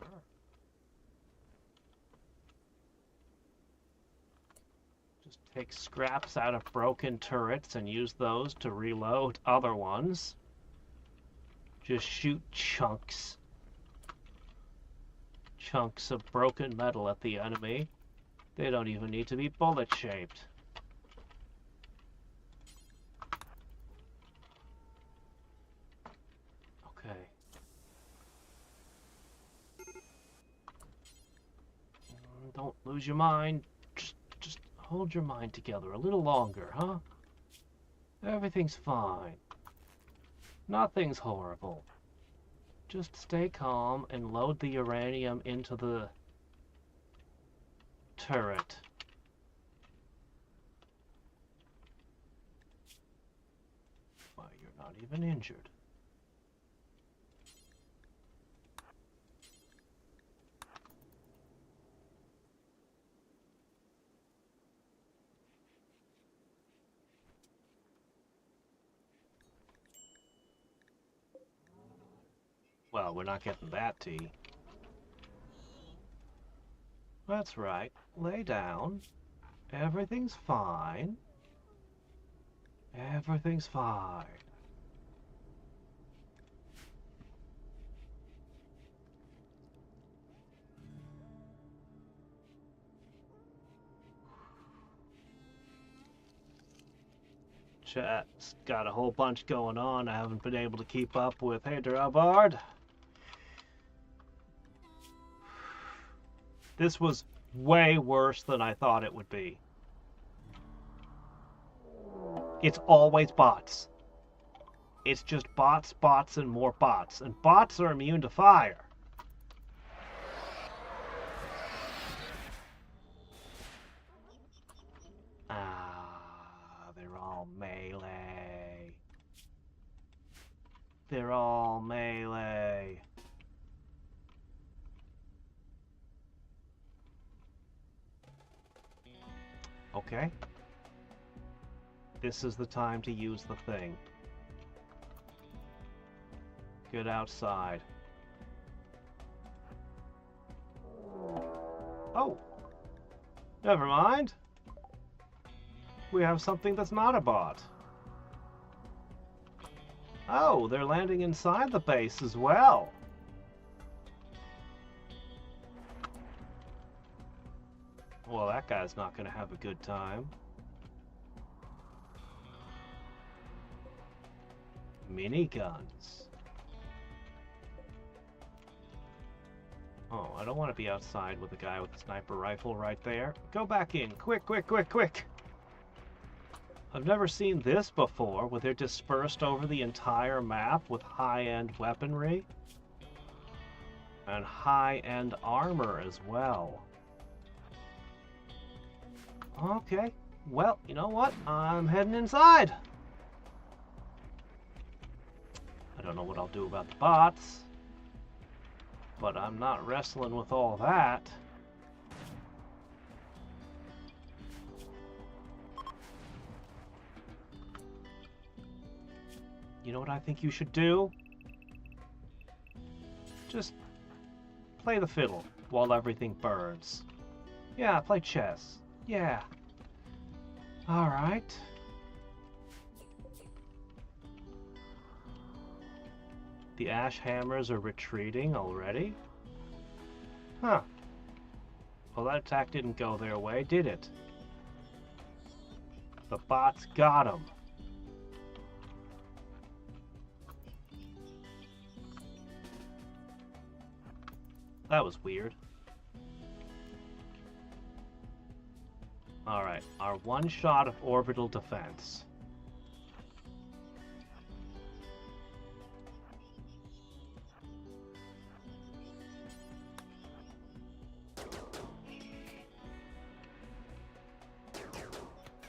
Just take scraps out of broken turrets and use those to reload other ones. Just shoot chunks. Chunks of broken metal at the enemy. They don't even need to be bullet-shaped. Okay. Don't lose your mind. Just hold your mind together a little longer, huh? Everything's fine. Nothing's horrible. Just stay calm and load the uranium into the turret. Why, you're not even injured. Well, we're not getting that tea. That's right. Lay down. Everything's fine. Everything's fine. Chat's got a whole bunch going on I haven't been able to keep up with. Hey, Durabard. This was way worse than I thought it would be. It's always bots. It's just bots, bots, and more bots. And bots are immune to fire. They're all melee. They're all melee. Okay. This is the time to use the thing. Get outside. Oh! Never mind. We have something that's not a bot. Oh, they're landing inside the base as well. Well, that guy's not going to have a good time. Miniguns. Oh, I don't want to be outside with a guy with a sniper rifle right there. Go back in. Quick, quick, quick, quick! I've never seen this before, where they're dispersed over the entire map with high-end weaponry. And high-end armor as well. Okay, well, you know what? I'm heading inside. I don't know what I'll do about the bots, but I'm not wrestling with all that. You know what I think you should do? Just play the fiddle while everything burns. Yeah, play chess. Yeah. All right. The ash hammers are retreating already? Huh. Well, that attack didn't go their way, did it? The bots got him. That was weird. Alright, our one shot of orbital defense.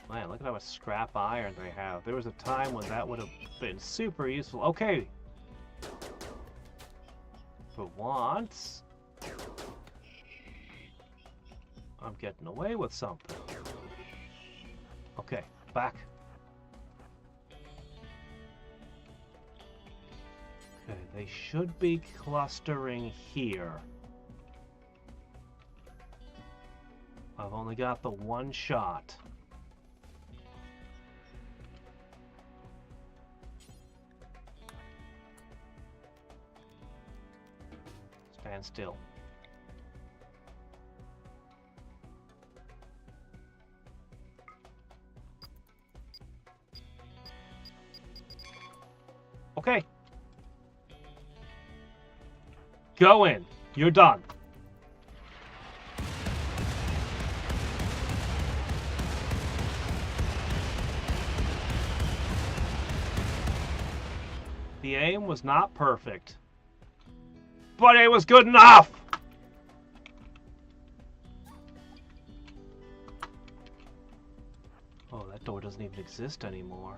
Man, look at how much scrap iron they have. There was a time when that would have been super useful. Okay. For once, I'm getting away with something. Okay, back. Okay, they should be clustering here. I've only got the one shot. Stand still. Okay. Go in. You're done. The aim was not perfect, but it was good enough! Oh, that door doesn't even exist anymore.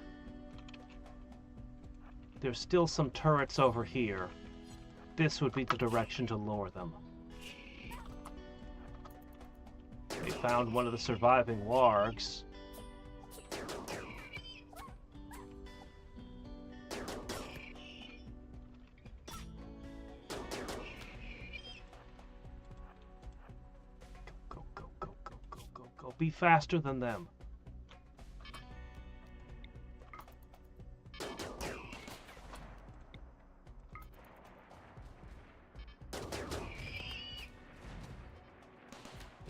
There's still some turrets over here. This would be the direction to lure them. They found one of the surviving wargs. Go, go, go, go, go, go, go. Be faster than them.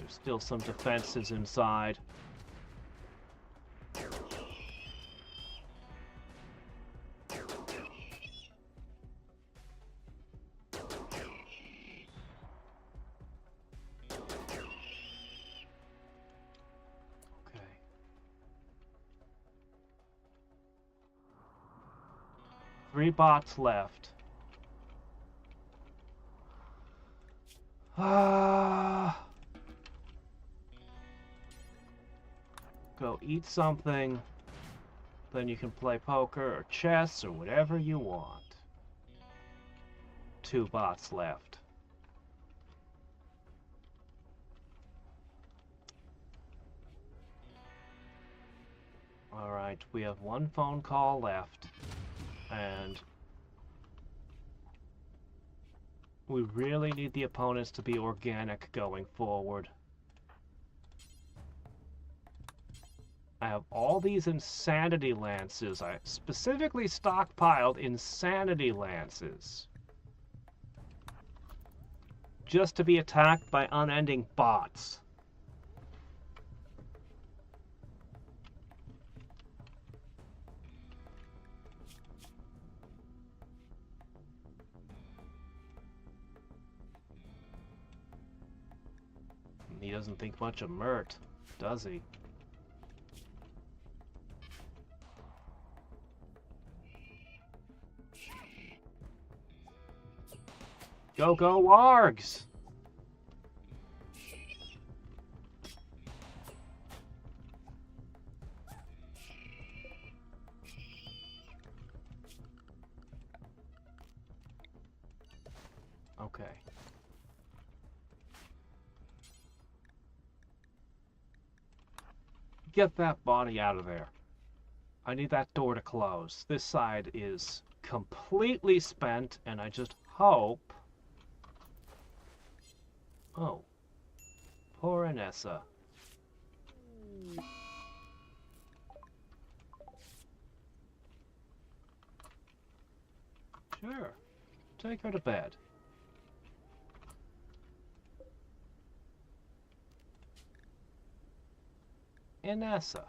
Still some defenses inside. Okay. 3 bots left. Go eat something, then you can play poker or chess or whatever you want. 2 bots left. Alright, we have 1 phone call left, and we really need the opponents to be organic going forward. I have all these insanity lances. I specifically stockpiled insanity lances. Just to be attacked by unending bots. He doesn't think much of Mert, does he? Go, go, wargs! Okay. Get that body out of there. I need that door to close. This side is completely spent, and I just hope... Oh. Poor Anessa. Sure. Take her to bed. Anessa.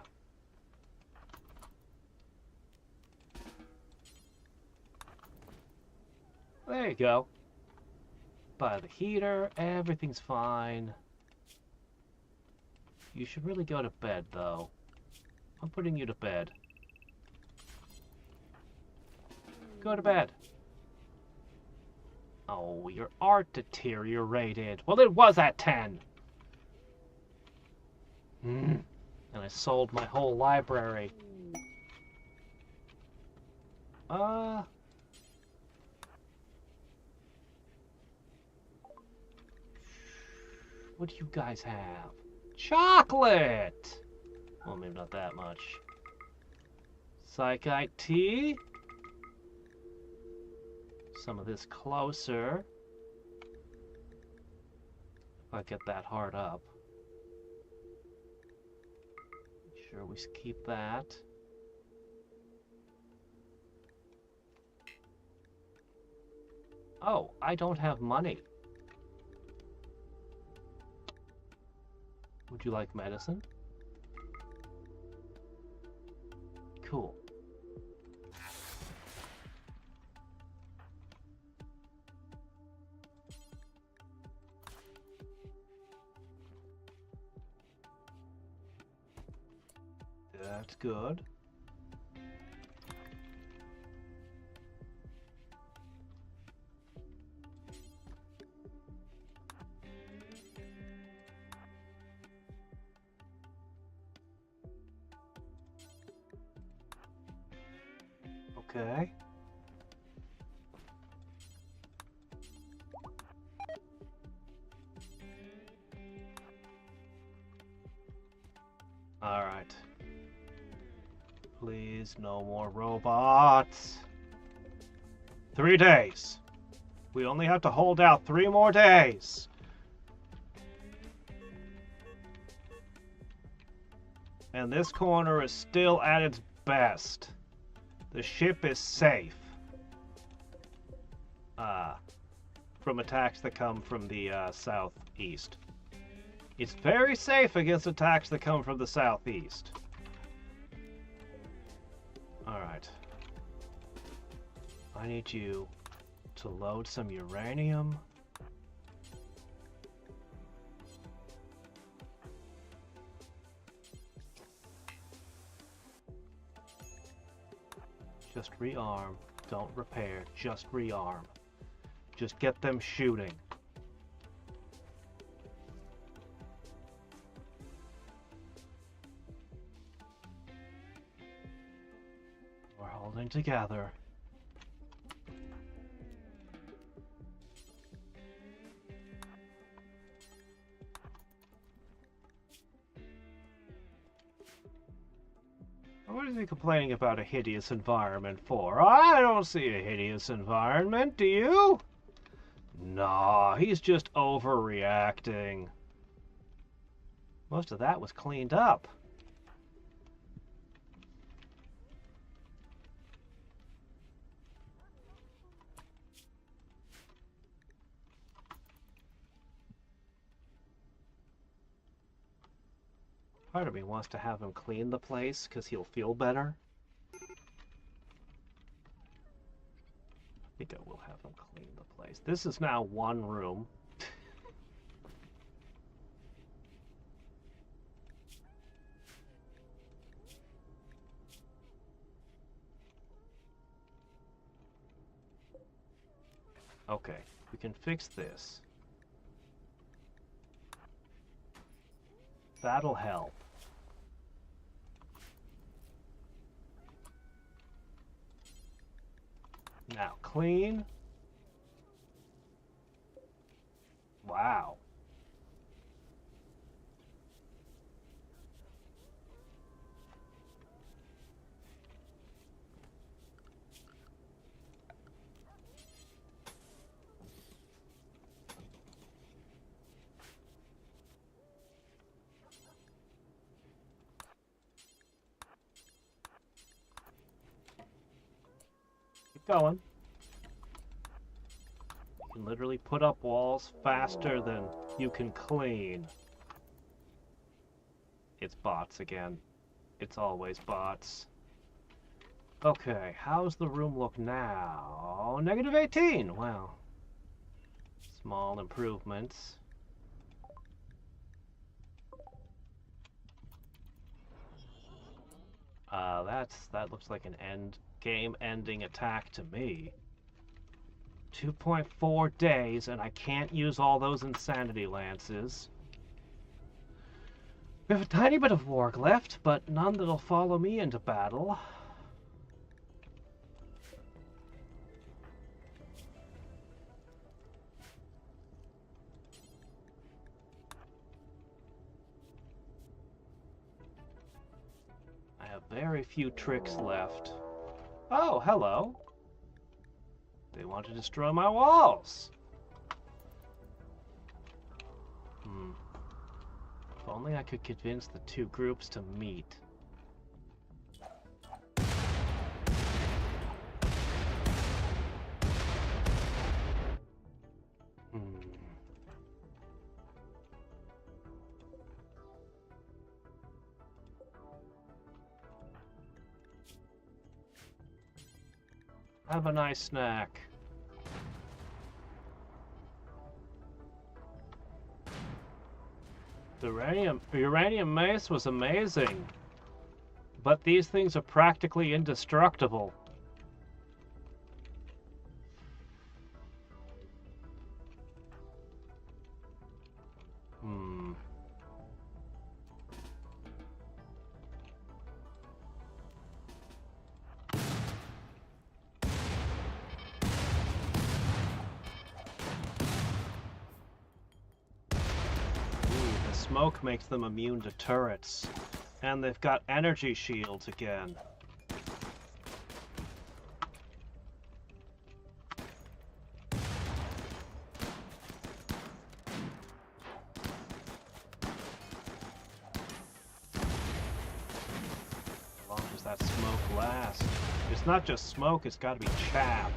There you go. By the heater, everything's fine. You should really go to bed, though. I'm putting you to bed. Go to bed. Oh, your art deteriorated. Well, it was at 10. And I sold my whole library. What do you guys have? Chocolate! Well, maybe not that much. Psychite tea. Some of this closer. If I get that hard up. Sure, we keep that. Oh, I don't have money. Would you like medicine? Cool. That's good. Okay. Alright. Please, no more robots. 3 days. We only have to hold out 3 more days. And this corner is still at its best. The ship is safe. From attacks that come from the southeast. It's very safe against attacks that come from the southeast. Alright. I need you to load some uranium. Just rearm. Don't repair. Just rearm. Just get them shooting. We're holding together. What is he complaining about a hideous environment for? I don't see a hideous environment, do you? Nah, he's just overreacting. Most of that was cleaned up. Part of me wants to have him clean the place, because he'll feel better. I think I will have him clean the place. This is now 1 room. Okay, we can fix this. That'll help. Now, clean. Wow. Going. You can literally put up walls faster than you can clean. It's bots again. It's always bots. Okay, how's the room look now? -18. Wow. Small improvements. That looks like an game-ending attack to me. 2.4 days, and I can't use all those insanity lances. We have a tiny bit of warg left, but none that'll follow me into battle. I have very few tricks left. Oh, hello. They want to destroy my walls. If only I could convince the 2 groups to meet. Have a nice snack. The uranium mace was amazing, but these things are practically indestructible. smoke makes them immune to turrets. And they've got energy shields again. How long does that smoke last? It's not just smoke, it's got to be chaff.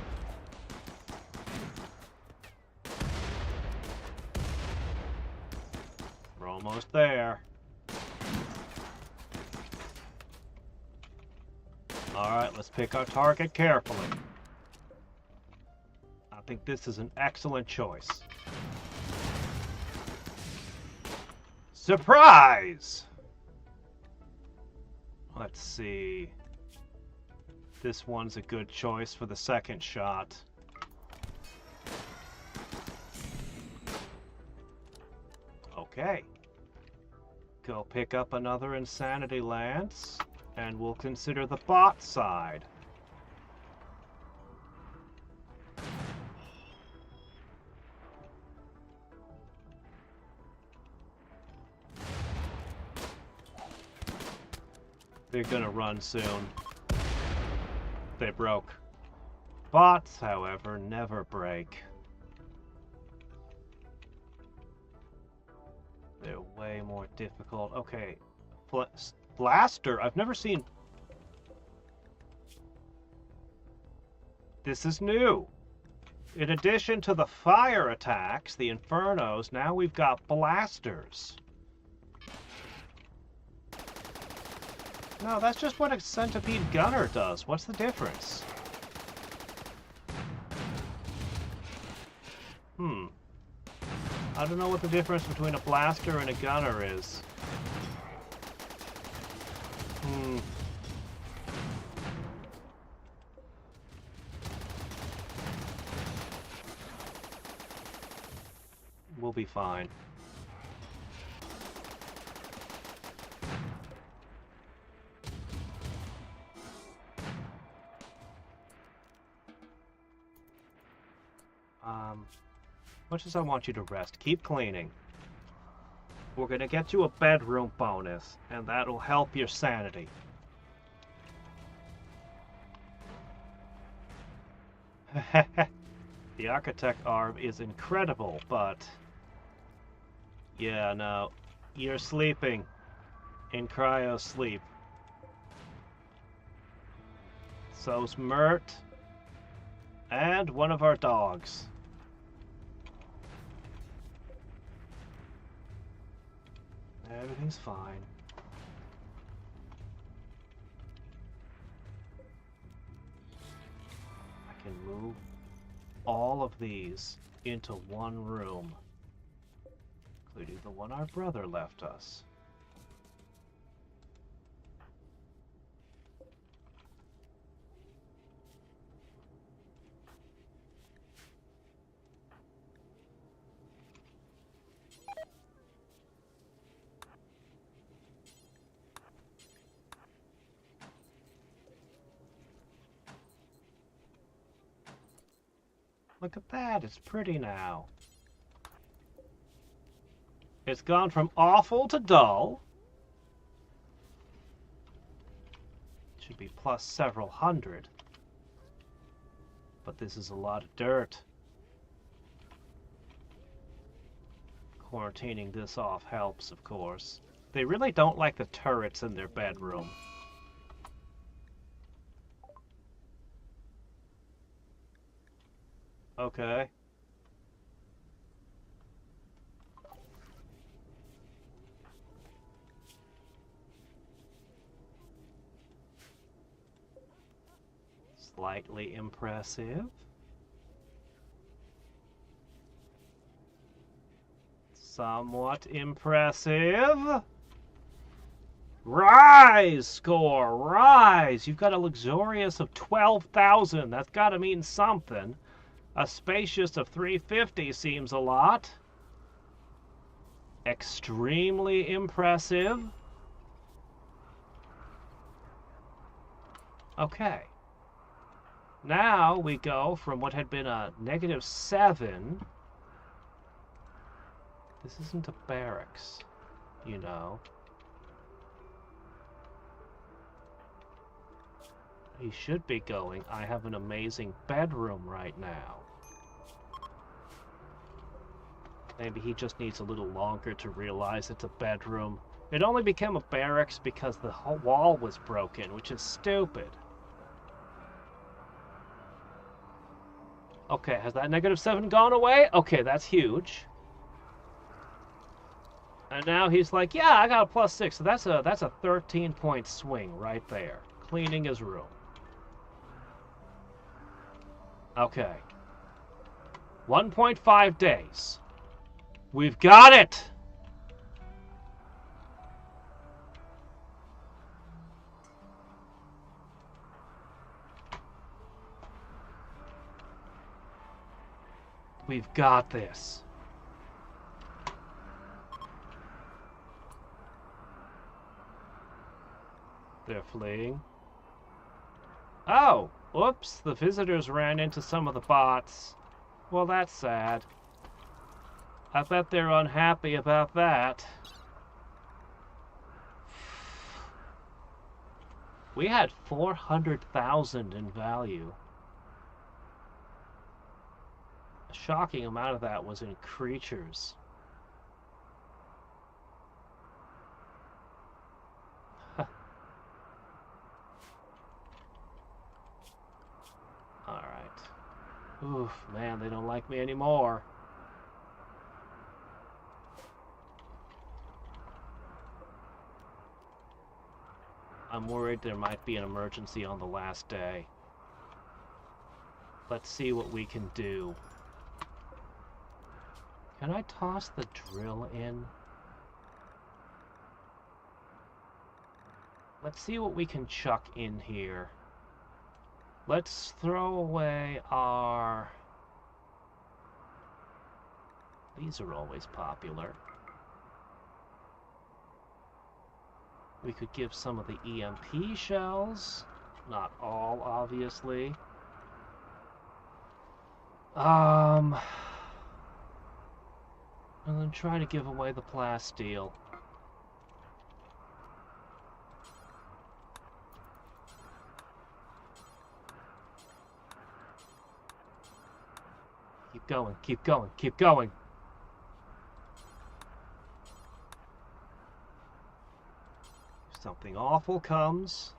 We're almost there. Alright, let's pick our target carefully. I think this is an excellent choice. Surprise! Let's see. This one's a good choice for the second shot. Okay. Go pick up another Insanity Lance, and we'll consider the bot side. They're gonna run soon. They broke. Bots, however, never break. They're way more difficult. Okay. Blaster? I've never seen... This is new. In addition to the fire attacks, the Infernos, now we've got blasters. No, that's just what a centipede gunner does. What's the difference? I don't know what the difference between a blaster and a gunner is. We'll be fine. Much as I want you to rest, keep cleaning. We're gonna get you a bedroom bonus, and that'll help your sanity. The Architect arm is incredible, but... Yeah, no. You're sleeping. In cryo sleep. So's Mert. And one of our dogs. Everything's fine. I can move all of these into one room, including the one our brother left us. Look at that, it's pretty now. It's gone from awful to dull. It should be plus several hundred. But this is a lot of dirt. Quarantining this off helps, of course. They really don't like the turrets in their bedroom. Okay. Slightly impressive. Somewhat impressive. Rise, score, rise! You've got a luxurious of 12,000. That's got to mean something. A spacious of 350 seems a lot. Extremely impressive. Okay. Now we go from what had been a -7. This isn't a barracks. you know. He should be going, I have an amazing bedroom right now. Maybe he just needs a little longer to realize it's a bedroom. It only became a barracks because the whole wall was broken, which is stupid. Okay, has that -7 gone away? Okay, that's huge. And now he's like, yeah, I got a +6. So that's a 13-point swing right there. Cleaning his room. Okay. 1.5 days. We've got it! We've got this. They're fleeing. Oh! Whoops, the visitors ran into some of the bots. Well, that's sad. I bet they're unhappy about that. We had 400,000 in value. A shocking amount of that was in creatures. Alright. Oof, man, they don't like me anymore. I'm worried there might be an emergency on the last day. Let's see what we can do. Can I toss the drill in? Let's see what we can chuck in here. Let's throw away our... These are always popular. We could give some of the EMP shells. Not all, obviously. And then try to give away the plasteel. Keep going, keep going, keep going. If something awful comes,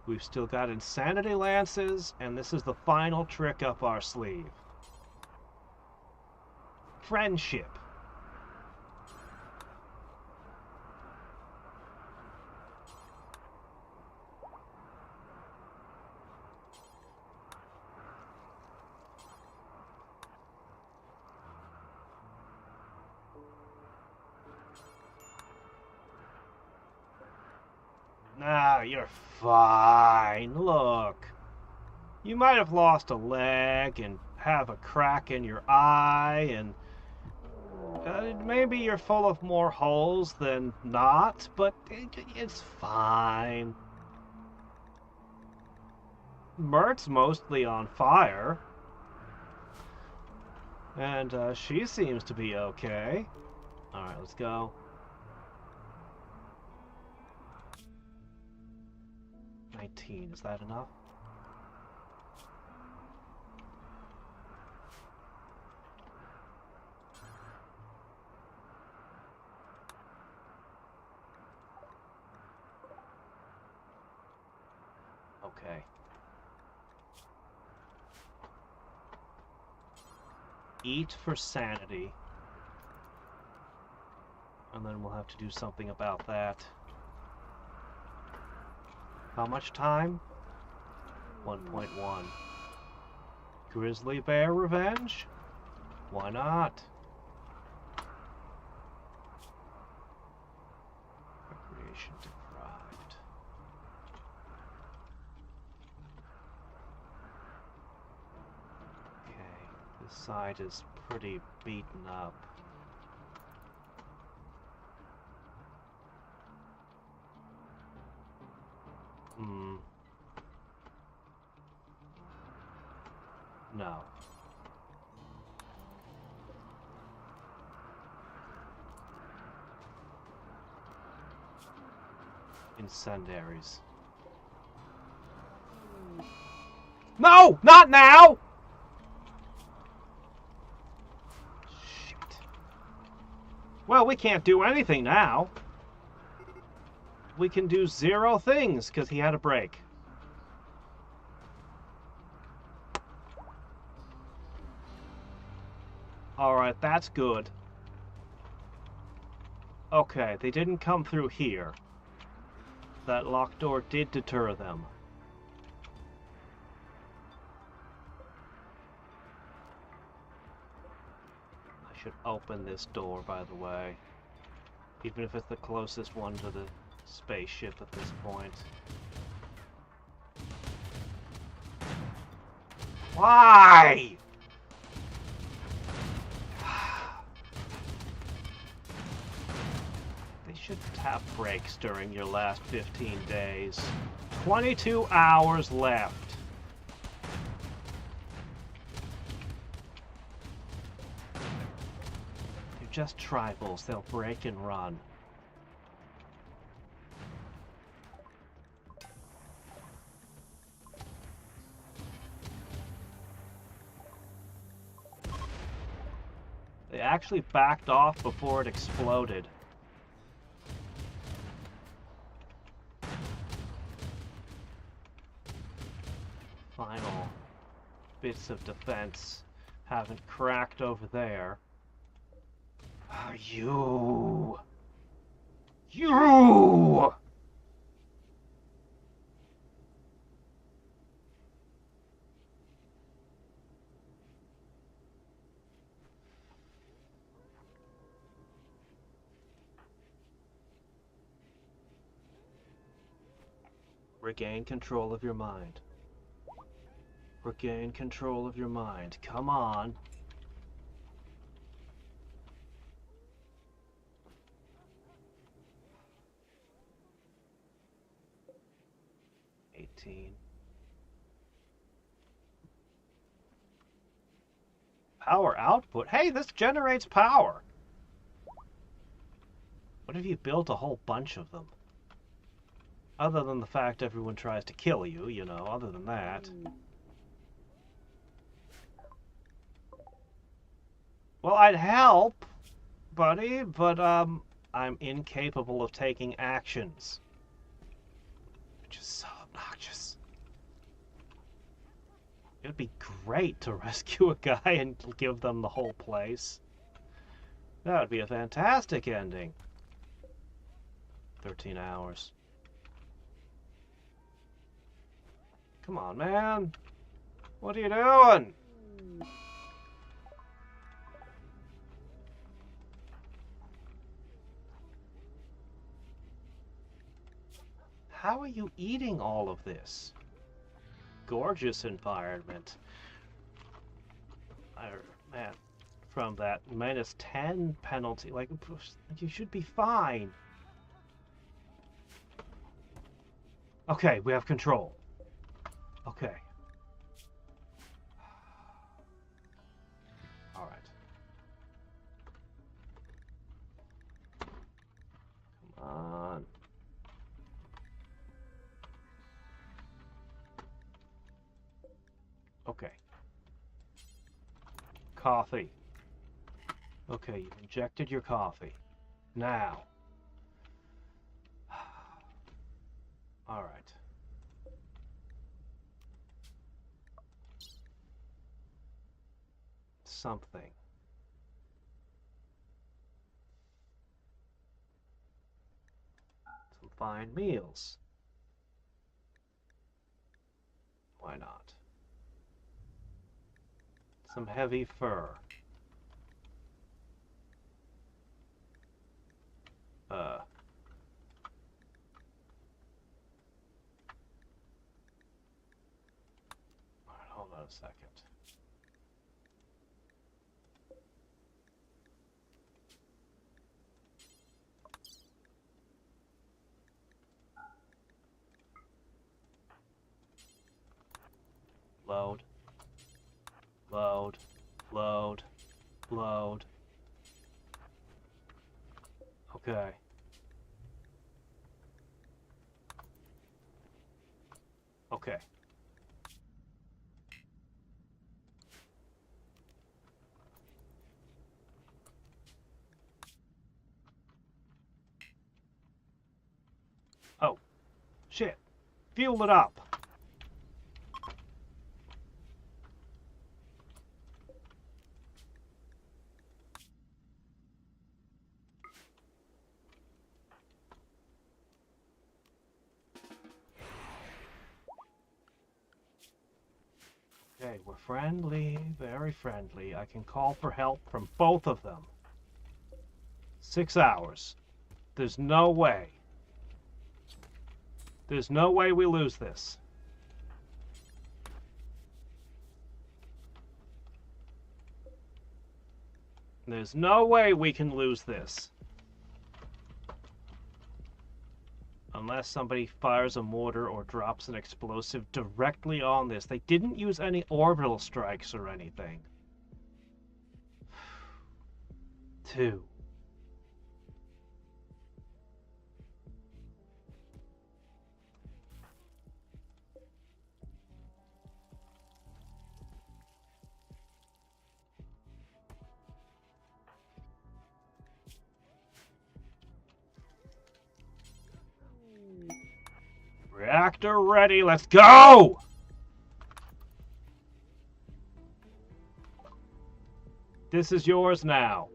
we've still got Insanity Lances, and this is the final trick up our sleeve. Friendship. Nah, you're fine. Look. You might have lost a leg and have a crack in your eye, and maybe you're full of more holes than not, but it's fine. Mert's mostly on fire. And she seems to be okay. Alright, let's go. 19, is that enough? Okay. Eat for sanity. And then we'll have to do something about that. How much time? 1.1. Grizzly bear revenge? Why not? Recreation deprived. Okay, this side is pretty beaten up. No. Incendiaries. No! Not now! Shit. Well, we can't do anything now. We can do 0 things because he had a break. Alright, that's good. Okay, they didn't come through here. That locked door did deter them. I should open this door, by the way. Even if it's the closest one to the spaceship at this point. Why? They should tap brakes during your last 15 days. 22 hours left. They're just tribals. They'll break and run. They actually backed off before it exploded. Final bits of defense haven't cracked over there. Oh, you! Regain control of your mind. Regain control of your mind. Come on. Power output? Hey, this generates power! What if you built a whole bunch of them? Other than the fact everyone tries to kill you, you know, other than that. Well, I'd help, buddy, but, I'm incapable of taking actions. Which is so obnoxious. It would be great to rescue a guy and give them the whole place. That would be a fantastic ending. 13 hours. Come on, man. What are you doing? How are you eating all of this? Gorgeous environment. Man, from that -10 penalty, like, you should be fine. Okay, we have control. Okay. All right. Come on. Okay. Coffee. Okay, you've injected your coffee. Now. All right. Something. Some fine meals. Why not? Some heavy fur. Alright, hold on a second. Load. Load. Load. Load. Okay. Okay. Oh, shit. Fuel it up. Okay, we're friendly, very friendly. I can call for help from both of them. 6 hours. There's no way. There's no way we lose this. There's no way we can lose this. Unless somebody fires a mortar or drops an explosive directly on this. They didn't use any orbital strikes or anything. 2. Reactor ready, let's go! This is yours now.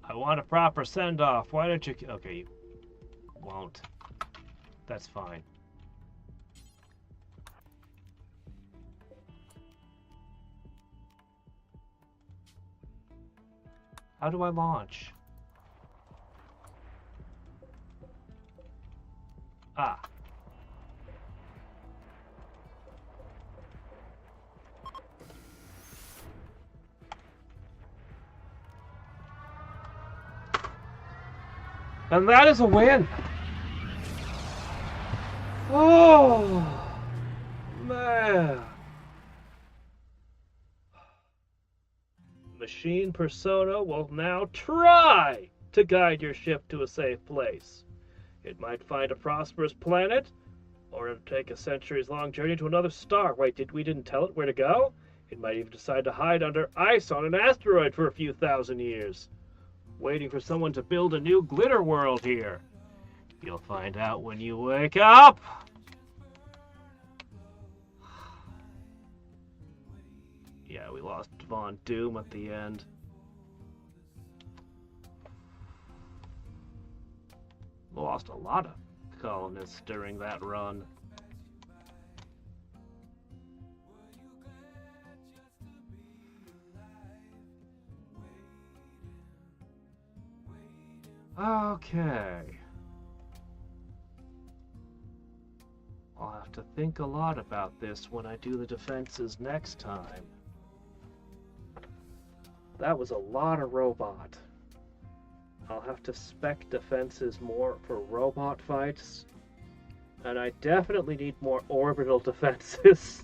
I want a proper send-off. Why don't you... Okay, you won't. That's fine. How do I launch? Ah. And that is a win. Oh, man. Machine Persona will now try to guide your ship to a safe place. It might find a prosperous planet, or it'll take a centuries-long journey to another star. Wait, we didn't tell it where to go? It might even decide to hide under ice on an asteroid for a few thousand years, waiting for someone to build a new glitter world here. You'll find out when you wake up! Yeah, we lost Von Doom at the end. Lost a lot of colonists during that run. Okay. I'll have to think a lot about this when I do the defenses next time. That was a lot of robot. I'll have to spec defenses more for robot fights. And I definitely need more orbital defenses.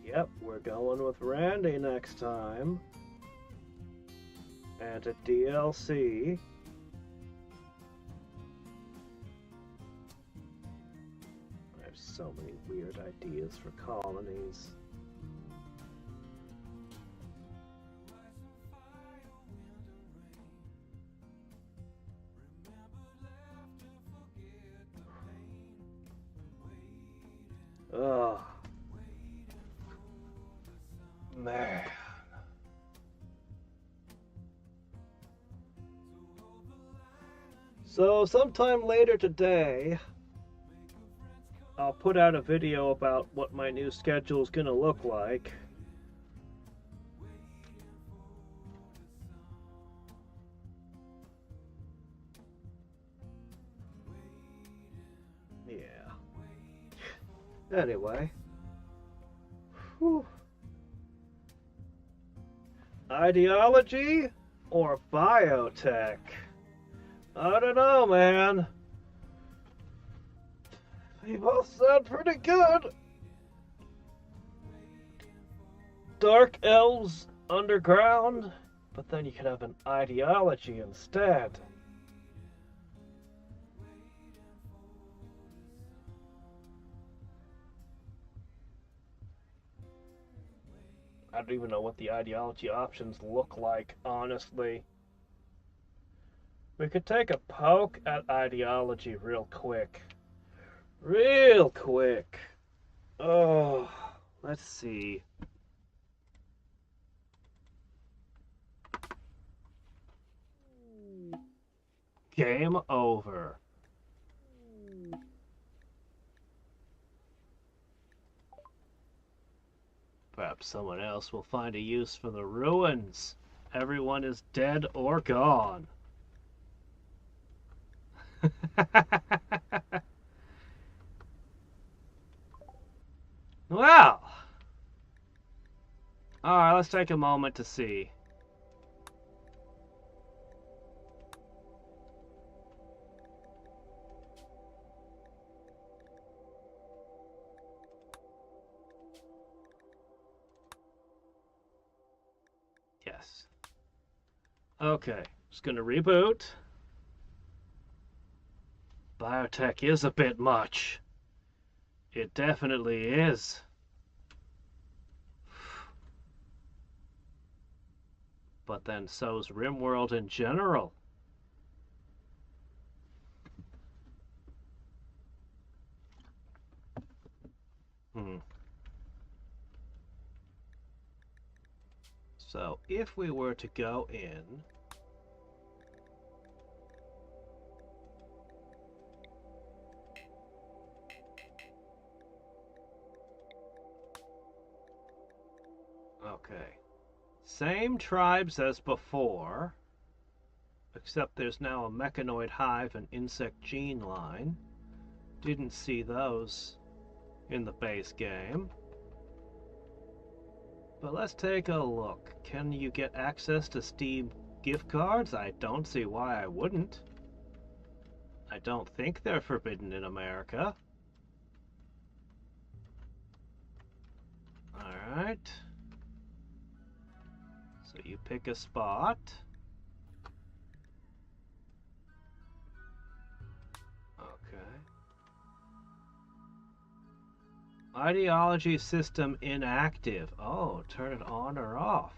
Yep, we're going with Randy next time. And a DLC. I have so many weird ideas for colonies. Ugh. Man. So sometime later today, I'll put out a video about what my new schedule is gonna look like. Yeah. Anyway. Whew. Ideology or biotech? I don't know, man. They both sound pretty good. Dark elves underground, but then you could have an ideology instead. I don't even know what the ideology options look like, honestly. We could take a poke at ideology real quick. Real quick. Oh, let's see. Game over. Perhaps someone else will find a use for the ruins. Everyone is dead or gone. Well. Alright, let's take a moment to see. Yes. Okay, just gonna reboot. Biotech is a bit much. It definitely is. But then so's RimWorld in general. So if we were to go in, okay, same tribes as before, except there's now a mechanoid hive and insect gene line. Didn't see those in the base game. But let's take a look. Can you get access to Steam gift cards? I don't see why I wouldn't. I don't think they're forbidden in America. Alright. So you pick a spot. Okay. Ideology system inactive. Oh, turn it on or off.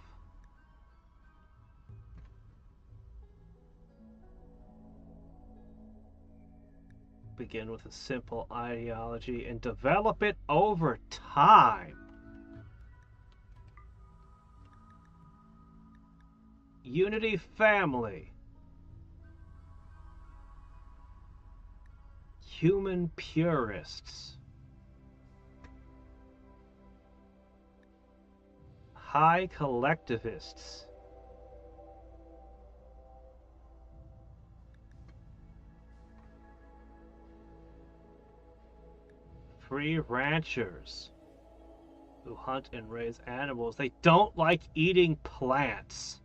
Begin with a simple ideology and develop it over time. Unity family. Human purists. High collectivists. Free ranchers who hunt and raise animals. They don't like eating plants.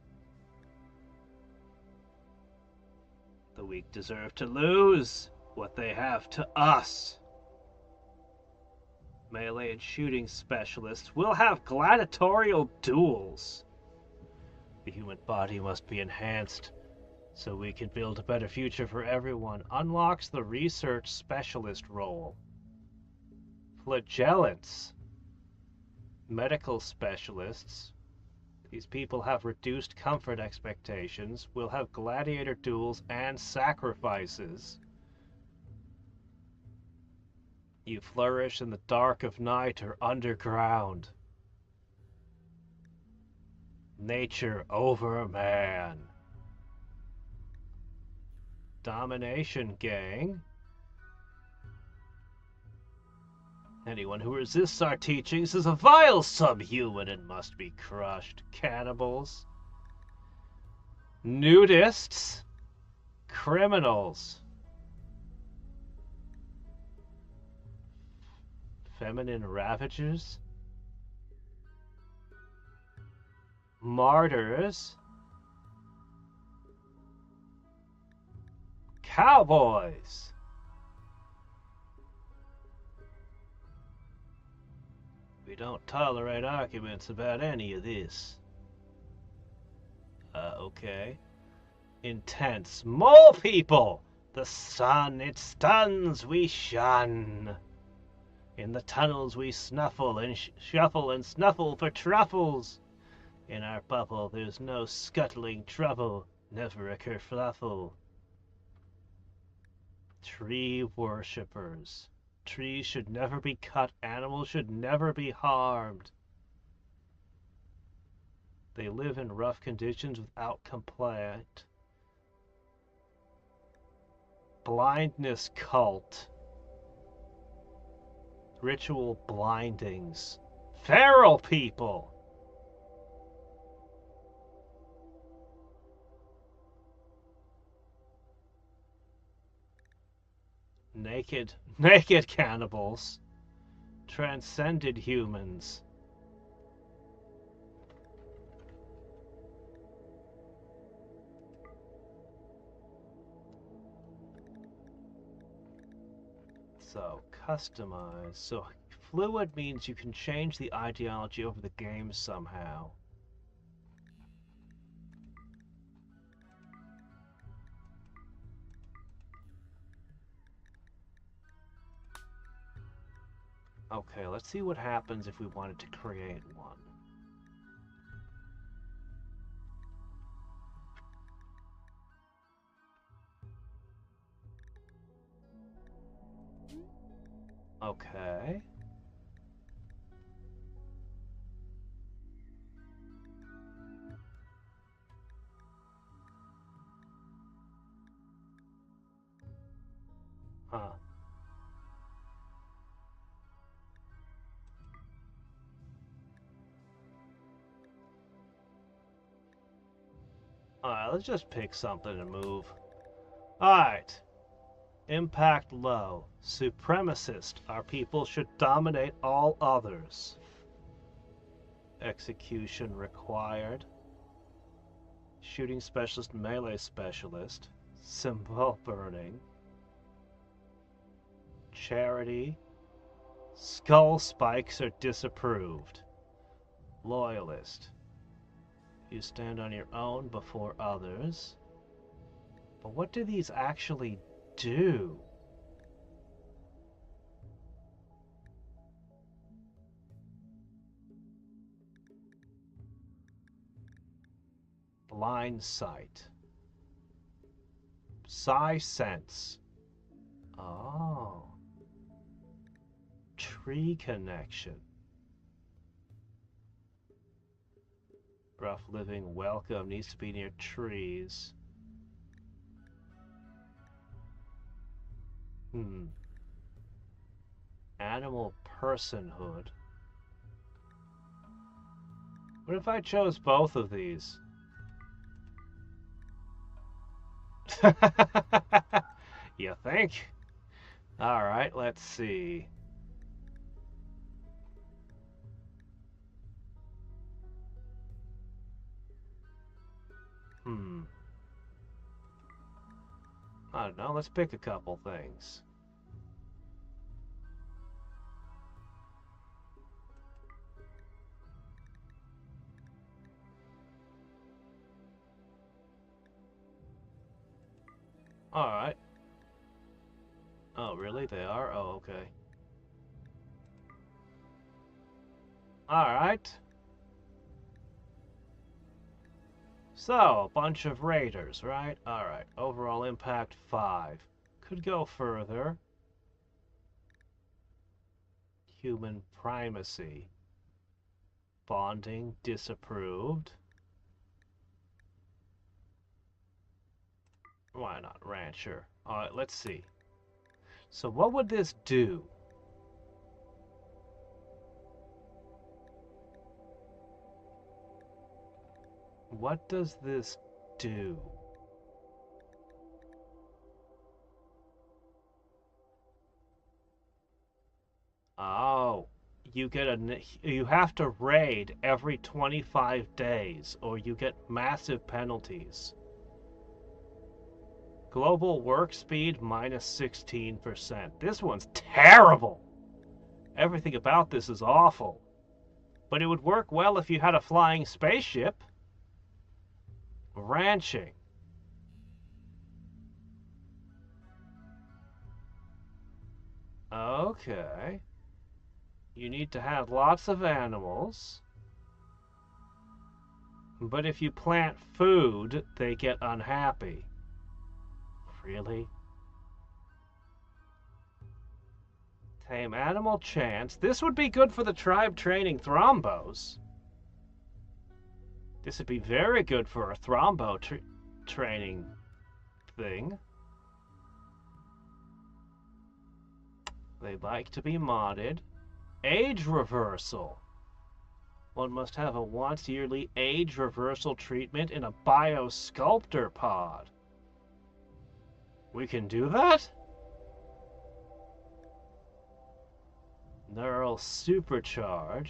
The weak deserve to lose what they have to us. Melee and shooting specialists will have gladiatorial duels. The human body must be enhanced so we can build a better future for everyone. Unlocks the research specialist role. Flagellants. Medical specialists. These people have reduced comfort expectations, will have gladiator duels and sacrifices. You flourish in the dark of night or underground. Nature over man. Domination gang. Anyone who resists our teachings is a vile subhuman and must be crushed. Cannibals. Nudists. Criminals. Feminine ravagers. Martyrs. Cowboys. We don't tolerate arguments about any of this. Okay. Intense. More people! The sun, it stuns, we shun. In the tunnels we snuffle and shuffle and snuffle for truffles. In our bubble there's no scuttling trouble, never a kerfluffle. Tree worshippers. Trees should never be cut, animals should never be harmed. They live in rough conditions without complaint. Blindness cult. Ritual blindings. Feral people! Naked cannibals. Transcended humans. So, customize. So, fluid means you can change the ideology over the game somehow. Okay, let's see what happens if we wanted to create one. Okay. Huh. Alright, let's just pick something and move. Alright. Impact low. Supremacist. Our people should dominate all others. Execution required. Shooting specialist, melee specialist. Symbol burning. Charity. Skull spikes are disapproved. Loyalist. You stand on your own before others. But what do these actually do? Blind sight. Psi sense. Oh. Tree connection. Rough living welcome needs to be near trees. Animal personhood. What if I chose both of these? You think? Alright, let's see. I don't know, let's pick a couple things. Alright. Oh, really? They are? Oh, okay. Alright. So, a bunch of raiders, right? Alright. Overall impact 5. Could go further. Human primacy. Bonding disapproved. Why not? Rancher. Alright, let's see. So what would this do? What does this do? Oh, you have to raid every 25 days or you get massive penalties. Global work speed minus 16%. This one's terrible. Everything about this is awful. But it would work well if you had a flying spaceship. Ranching. Okay. You need to have lots of animals. But if you plant food, they get unhappy. Really? Tame animal chance. This would be good for the tribe training thrombos. This would be very good for a thrombo training thing. They like to be modded. Age reversal. One must have a once-yearly age reversal treatment in a biosculptor pod. We can do that? Neural supercharge.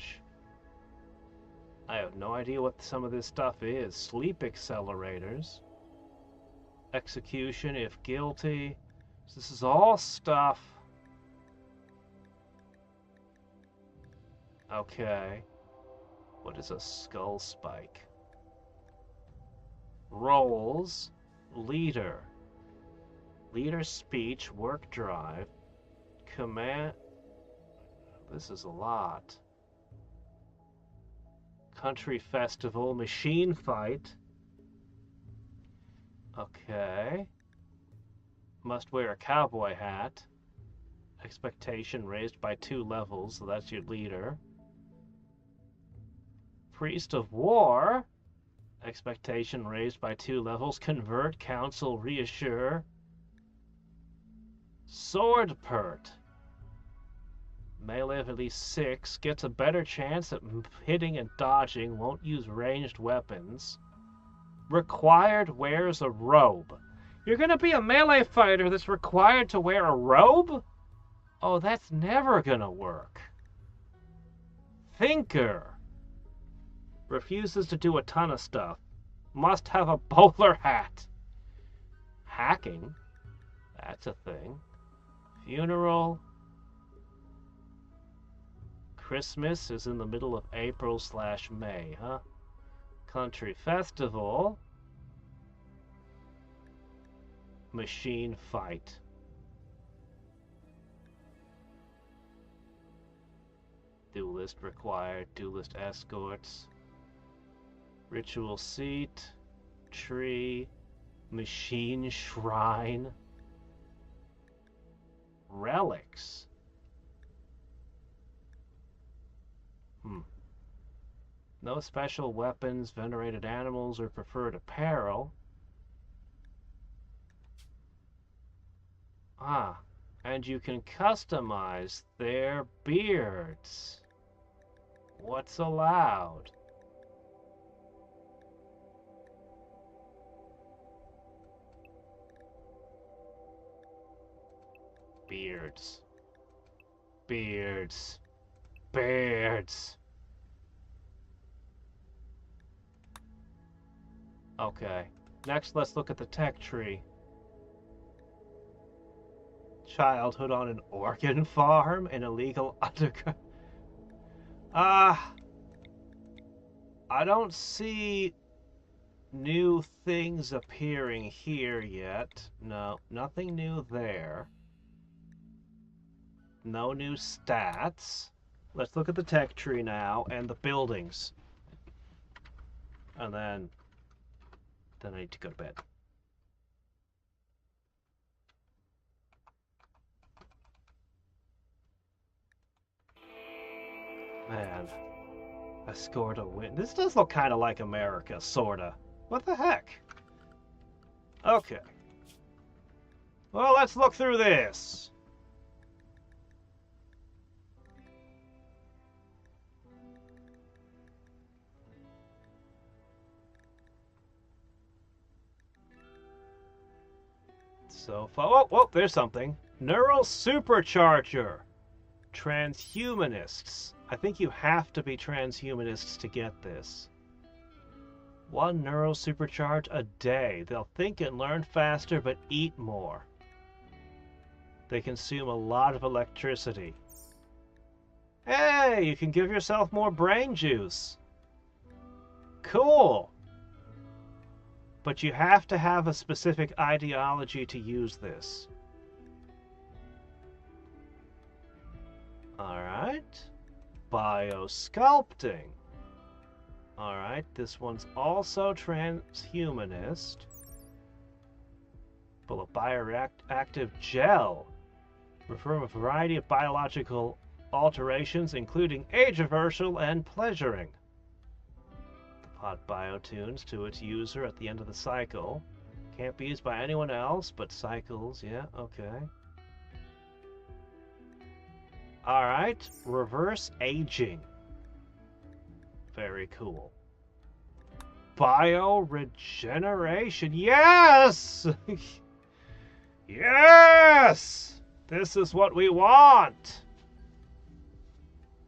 I have no idea what some of this stuff is. Sleep accelerators. Execution if guilty. So this is all stuff. Okay. What is a skull spike? Roles. Leader. Leader speech, work drive. Command. This is a lot. Country festival, machine fight. Okay. Must wear a cowboy hat. Expectation raised by 2 levels, so that's your leader. Priest of War. Expectation raised by 2 levels. Convert, counsel, reassure. Sword pert. Melee of at least 6. Gets a better chance at hitting and dodging. Won't use ranged weapons. Required wears a robe. You're gonna be a melee fighter that's required to wear a robe? Oh, that's never gonna work. Thinker. Refuses to do a ton of stuff. Must have a bowler hat. Hacking. That's a thing. Funeral. Christmas is in the middle of April/May, huh? Country festival. Machine fight. Duelist required. Duelist escorts. Ritual seat. Tree. Machine shrine. Relics. No special weapons, venerated animals, or preferred apparel. Ah, and you can customize their beards. What's allowed? Beards. Beards. Beards. Okay. Next, let's look at the tech tree. Childhood on an organ farm? An illegal underground... I don't see new things appearing here yet. No, nothing new there. No new stats. Let's look at the tech tree now and the buildings. And then I need to go to bed. Man, I scored a win. This does look kind of like America, sorta. What the heck? Okay. Well, let's look through this. So far, oh, there's something. Neural supercharger. Transhumanists. I think you have to be transhumanists to get this. 1 neural supercharge a day. They'll think and learn faster, but eat more. They consume a lot of electricity. Hey, you can give yourself more brain juice. Cool. But you have to have a specific ideology to use this. Alright. Biosculpting. Alright, this one's also transhumanist. Full of bioactive gel. Refer a variety of biological alterations, including age reversal and pleasuring. The pot biotunes to its user at the end of the cycle. Can't be used by anyone else, but cycles, yeah, okay. Alright, reverse aging. Very cool. Bioregeneration, yes! Yes! This is what we want!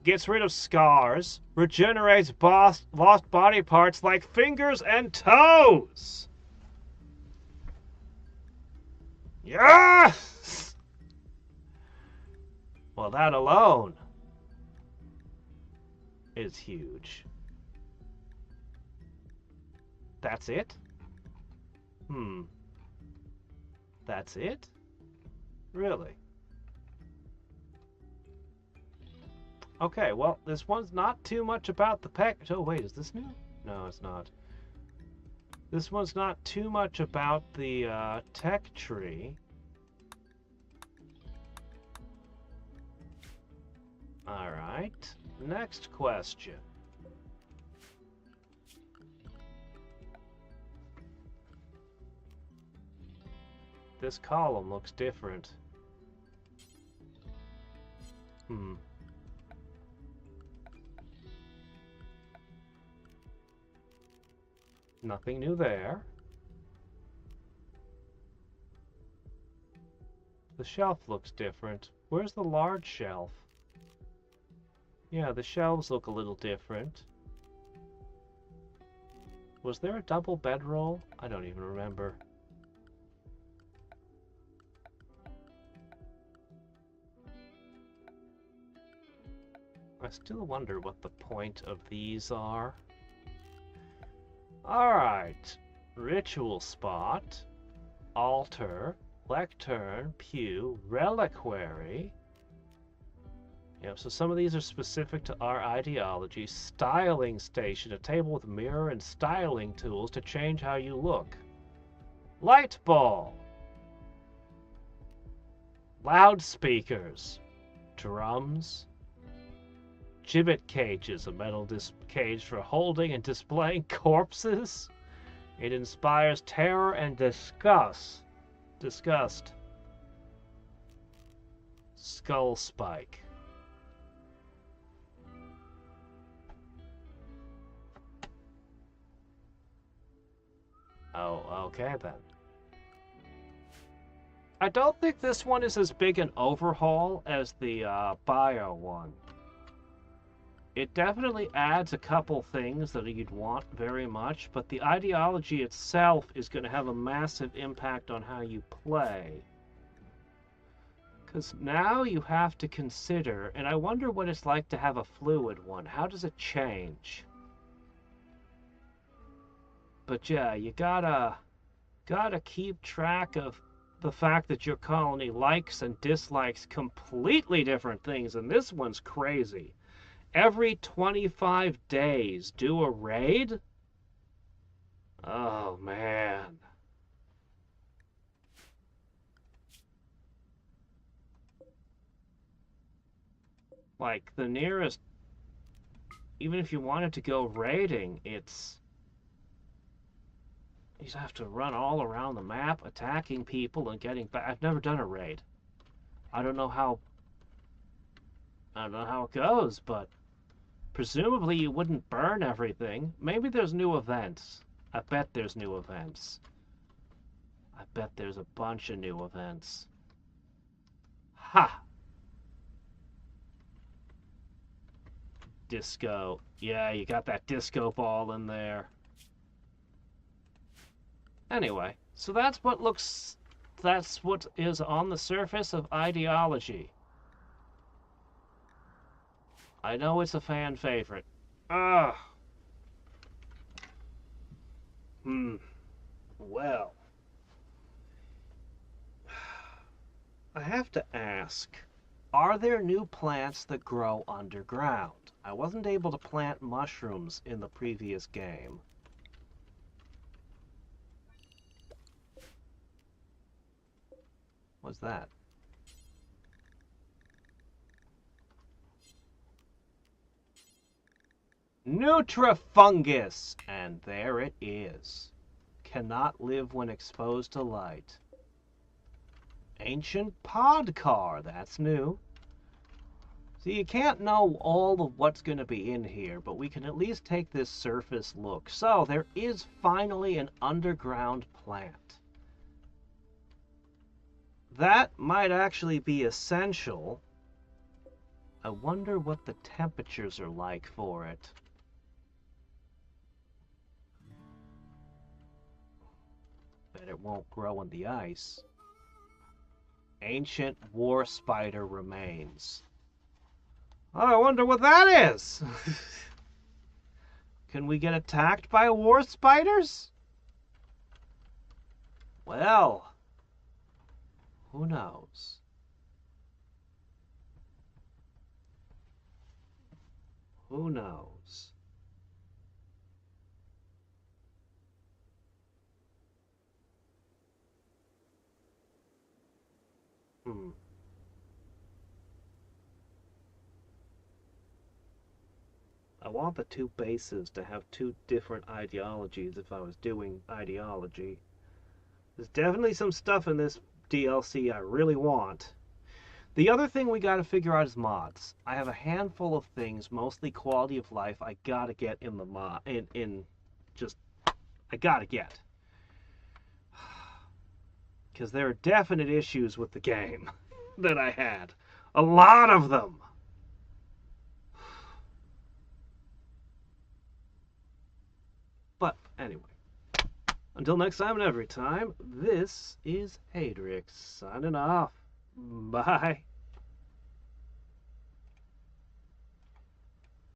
Gets rid of scars, regenerates lost body parts like fingers and toes! Yes! Well, that alone is huge. That's it? That's it? Really? Okay, well, this one's not too much about the package. Oh, wait, is this new? No, it's not. This one's not too much about the tech tree. Alright, next question. This column looks different. Nothing new there. The shelf looks different. Where's the large shelf? Yeah, the shelves look a little different. Was there a double bedroll? I don't even remember. I still wonder what the point of these are. Alright. Ritual spot. Altar. Lectern. Pew. Reliquary. Yep, so some of these are specific to our ideology. Styling station. A table with mirror and styling tools to change how you look. Light ball. Loudspeakers. Drums. Gibbet cages, a metal cage for holding and displaying corpses. It inspires terror and disgust. Skull spike. Oh, okay then. I don't think this one is as big an overhaul as the bio one. It definitely adds a couple things that you'd want very much, but the ideology itself is going to have a massive impact on how you play. Because now you have to consider, and I wonder what it's like to have a fluid one. How does it change? But yeah, you gotta keep track of the fact that your colony likes and dislikes completely different things, and this one's crazy. Every 25 days, do a raid? Oh, man. Like, the nearest... Even if you wanted to go raiding, it's... You have to run all around the map, attacking people and getting back. I've never done a raid. I don't know how it goes, but... Presumably you wouldn't burn everything. Maybe there's new events. I bet there's new events. I bet there's a bunch of new events. Ha! Disco. Yeah, you got that disco ball in there. Anyway, so that's what is on the surface of ideology. I know it's a fan favorite. Ah. Well. I have to ask, are there new plants that grow underground? I wasn't able to plant mushrooms in the previous game. What's that? Nutrifungus! And there it is. Cannot live when exposed to light. Ancient podcar, that's new. So you can't know all of what's going to be in here, but we can at least take this surface look. So there is finally an underground plant. That might actually be essential. I wonder what the temperatures are like for it. Bet it won't grow in the ice. Ancient war spider remains. Oh, I wonder what that is. Can we get attacked by war spiders? Well, who knows? Who knows? I want the two bases to have two different ideologies if I was doing ideology. There's definitely some stuff in this DLC I really want. The other thing we gotta figure out is mods. I have a handful of things, mostly quality of life, I gotta get in the mod I gotta get. Because there are definite issues with the game that I had. A lot of them. But anyway, until next time and every time, this is Hadriex signing off. Bye.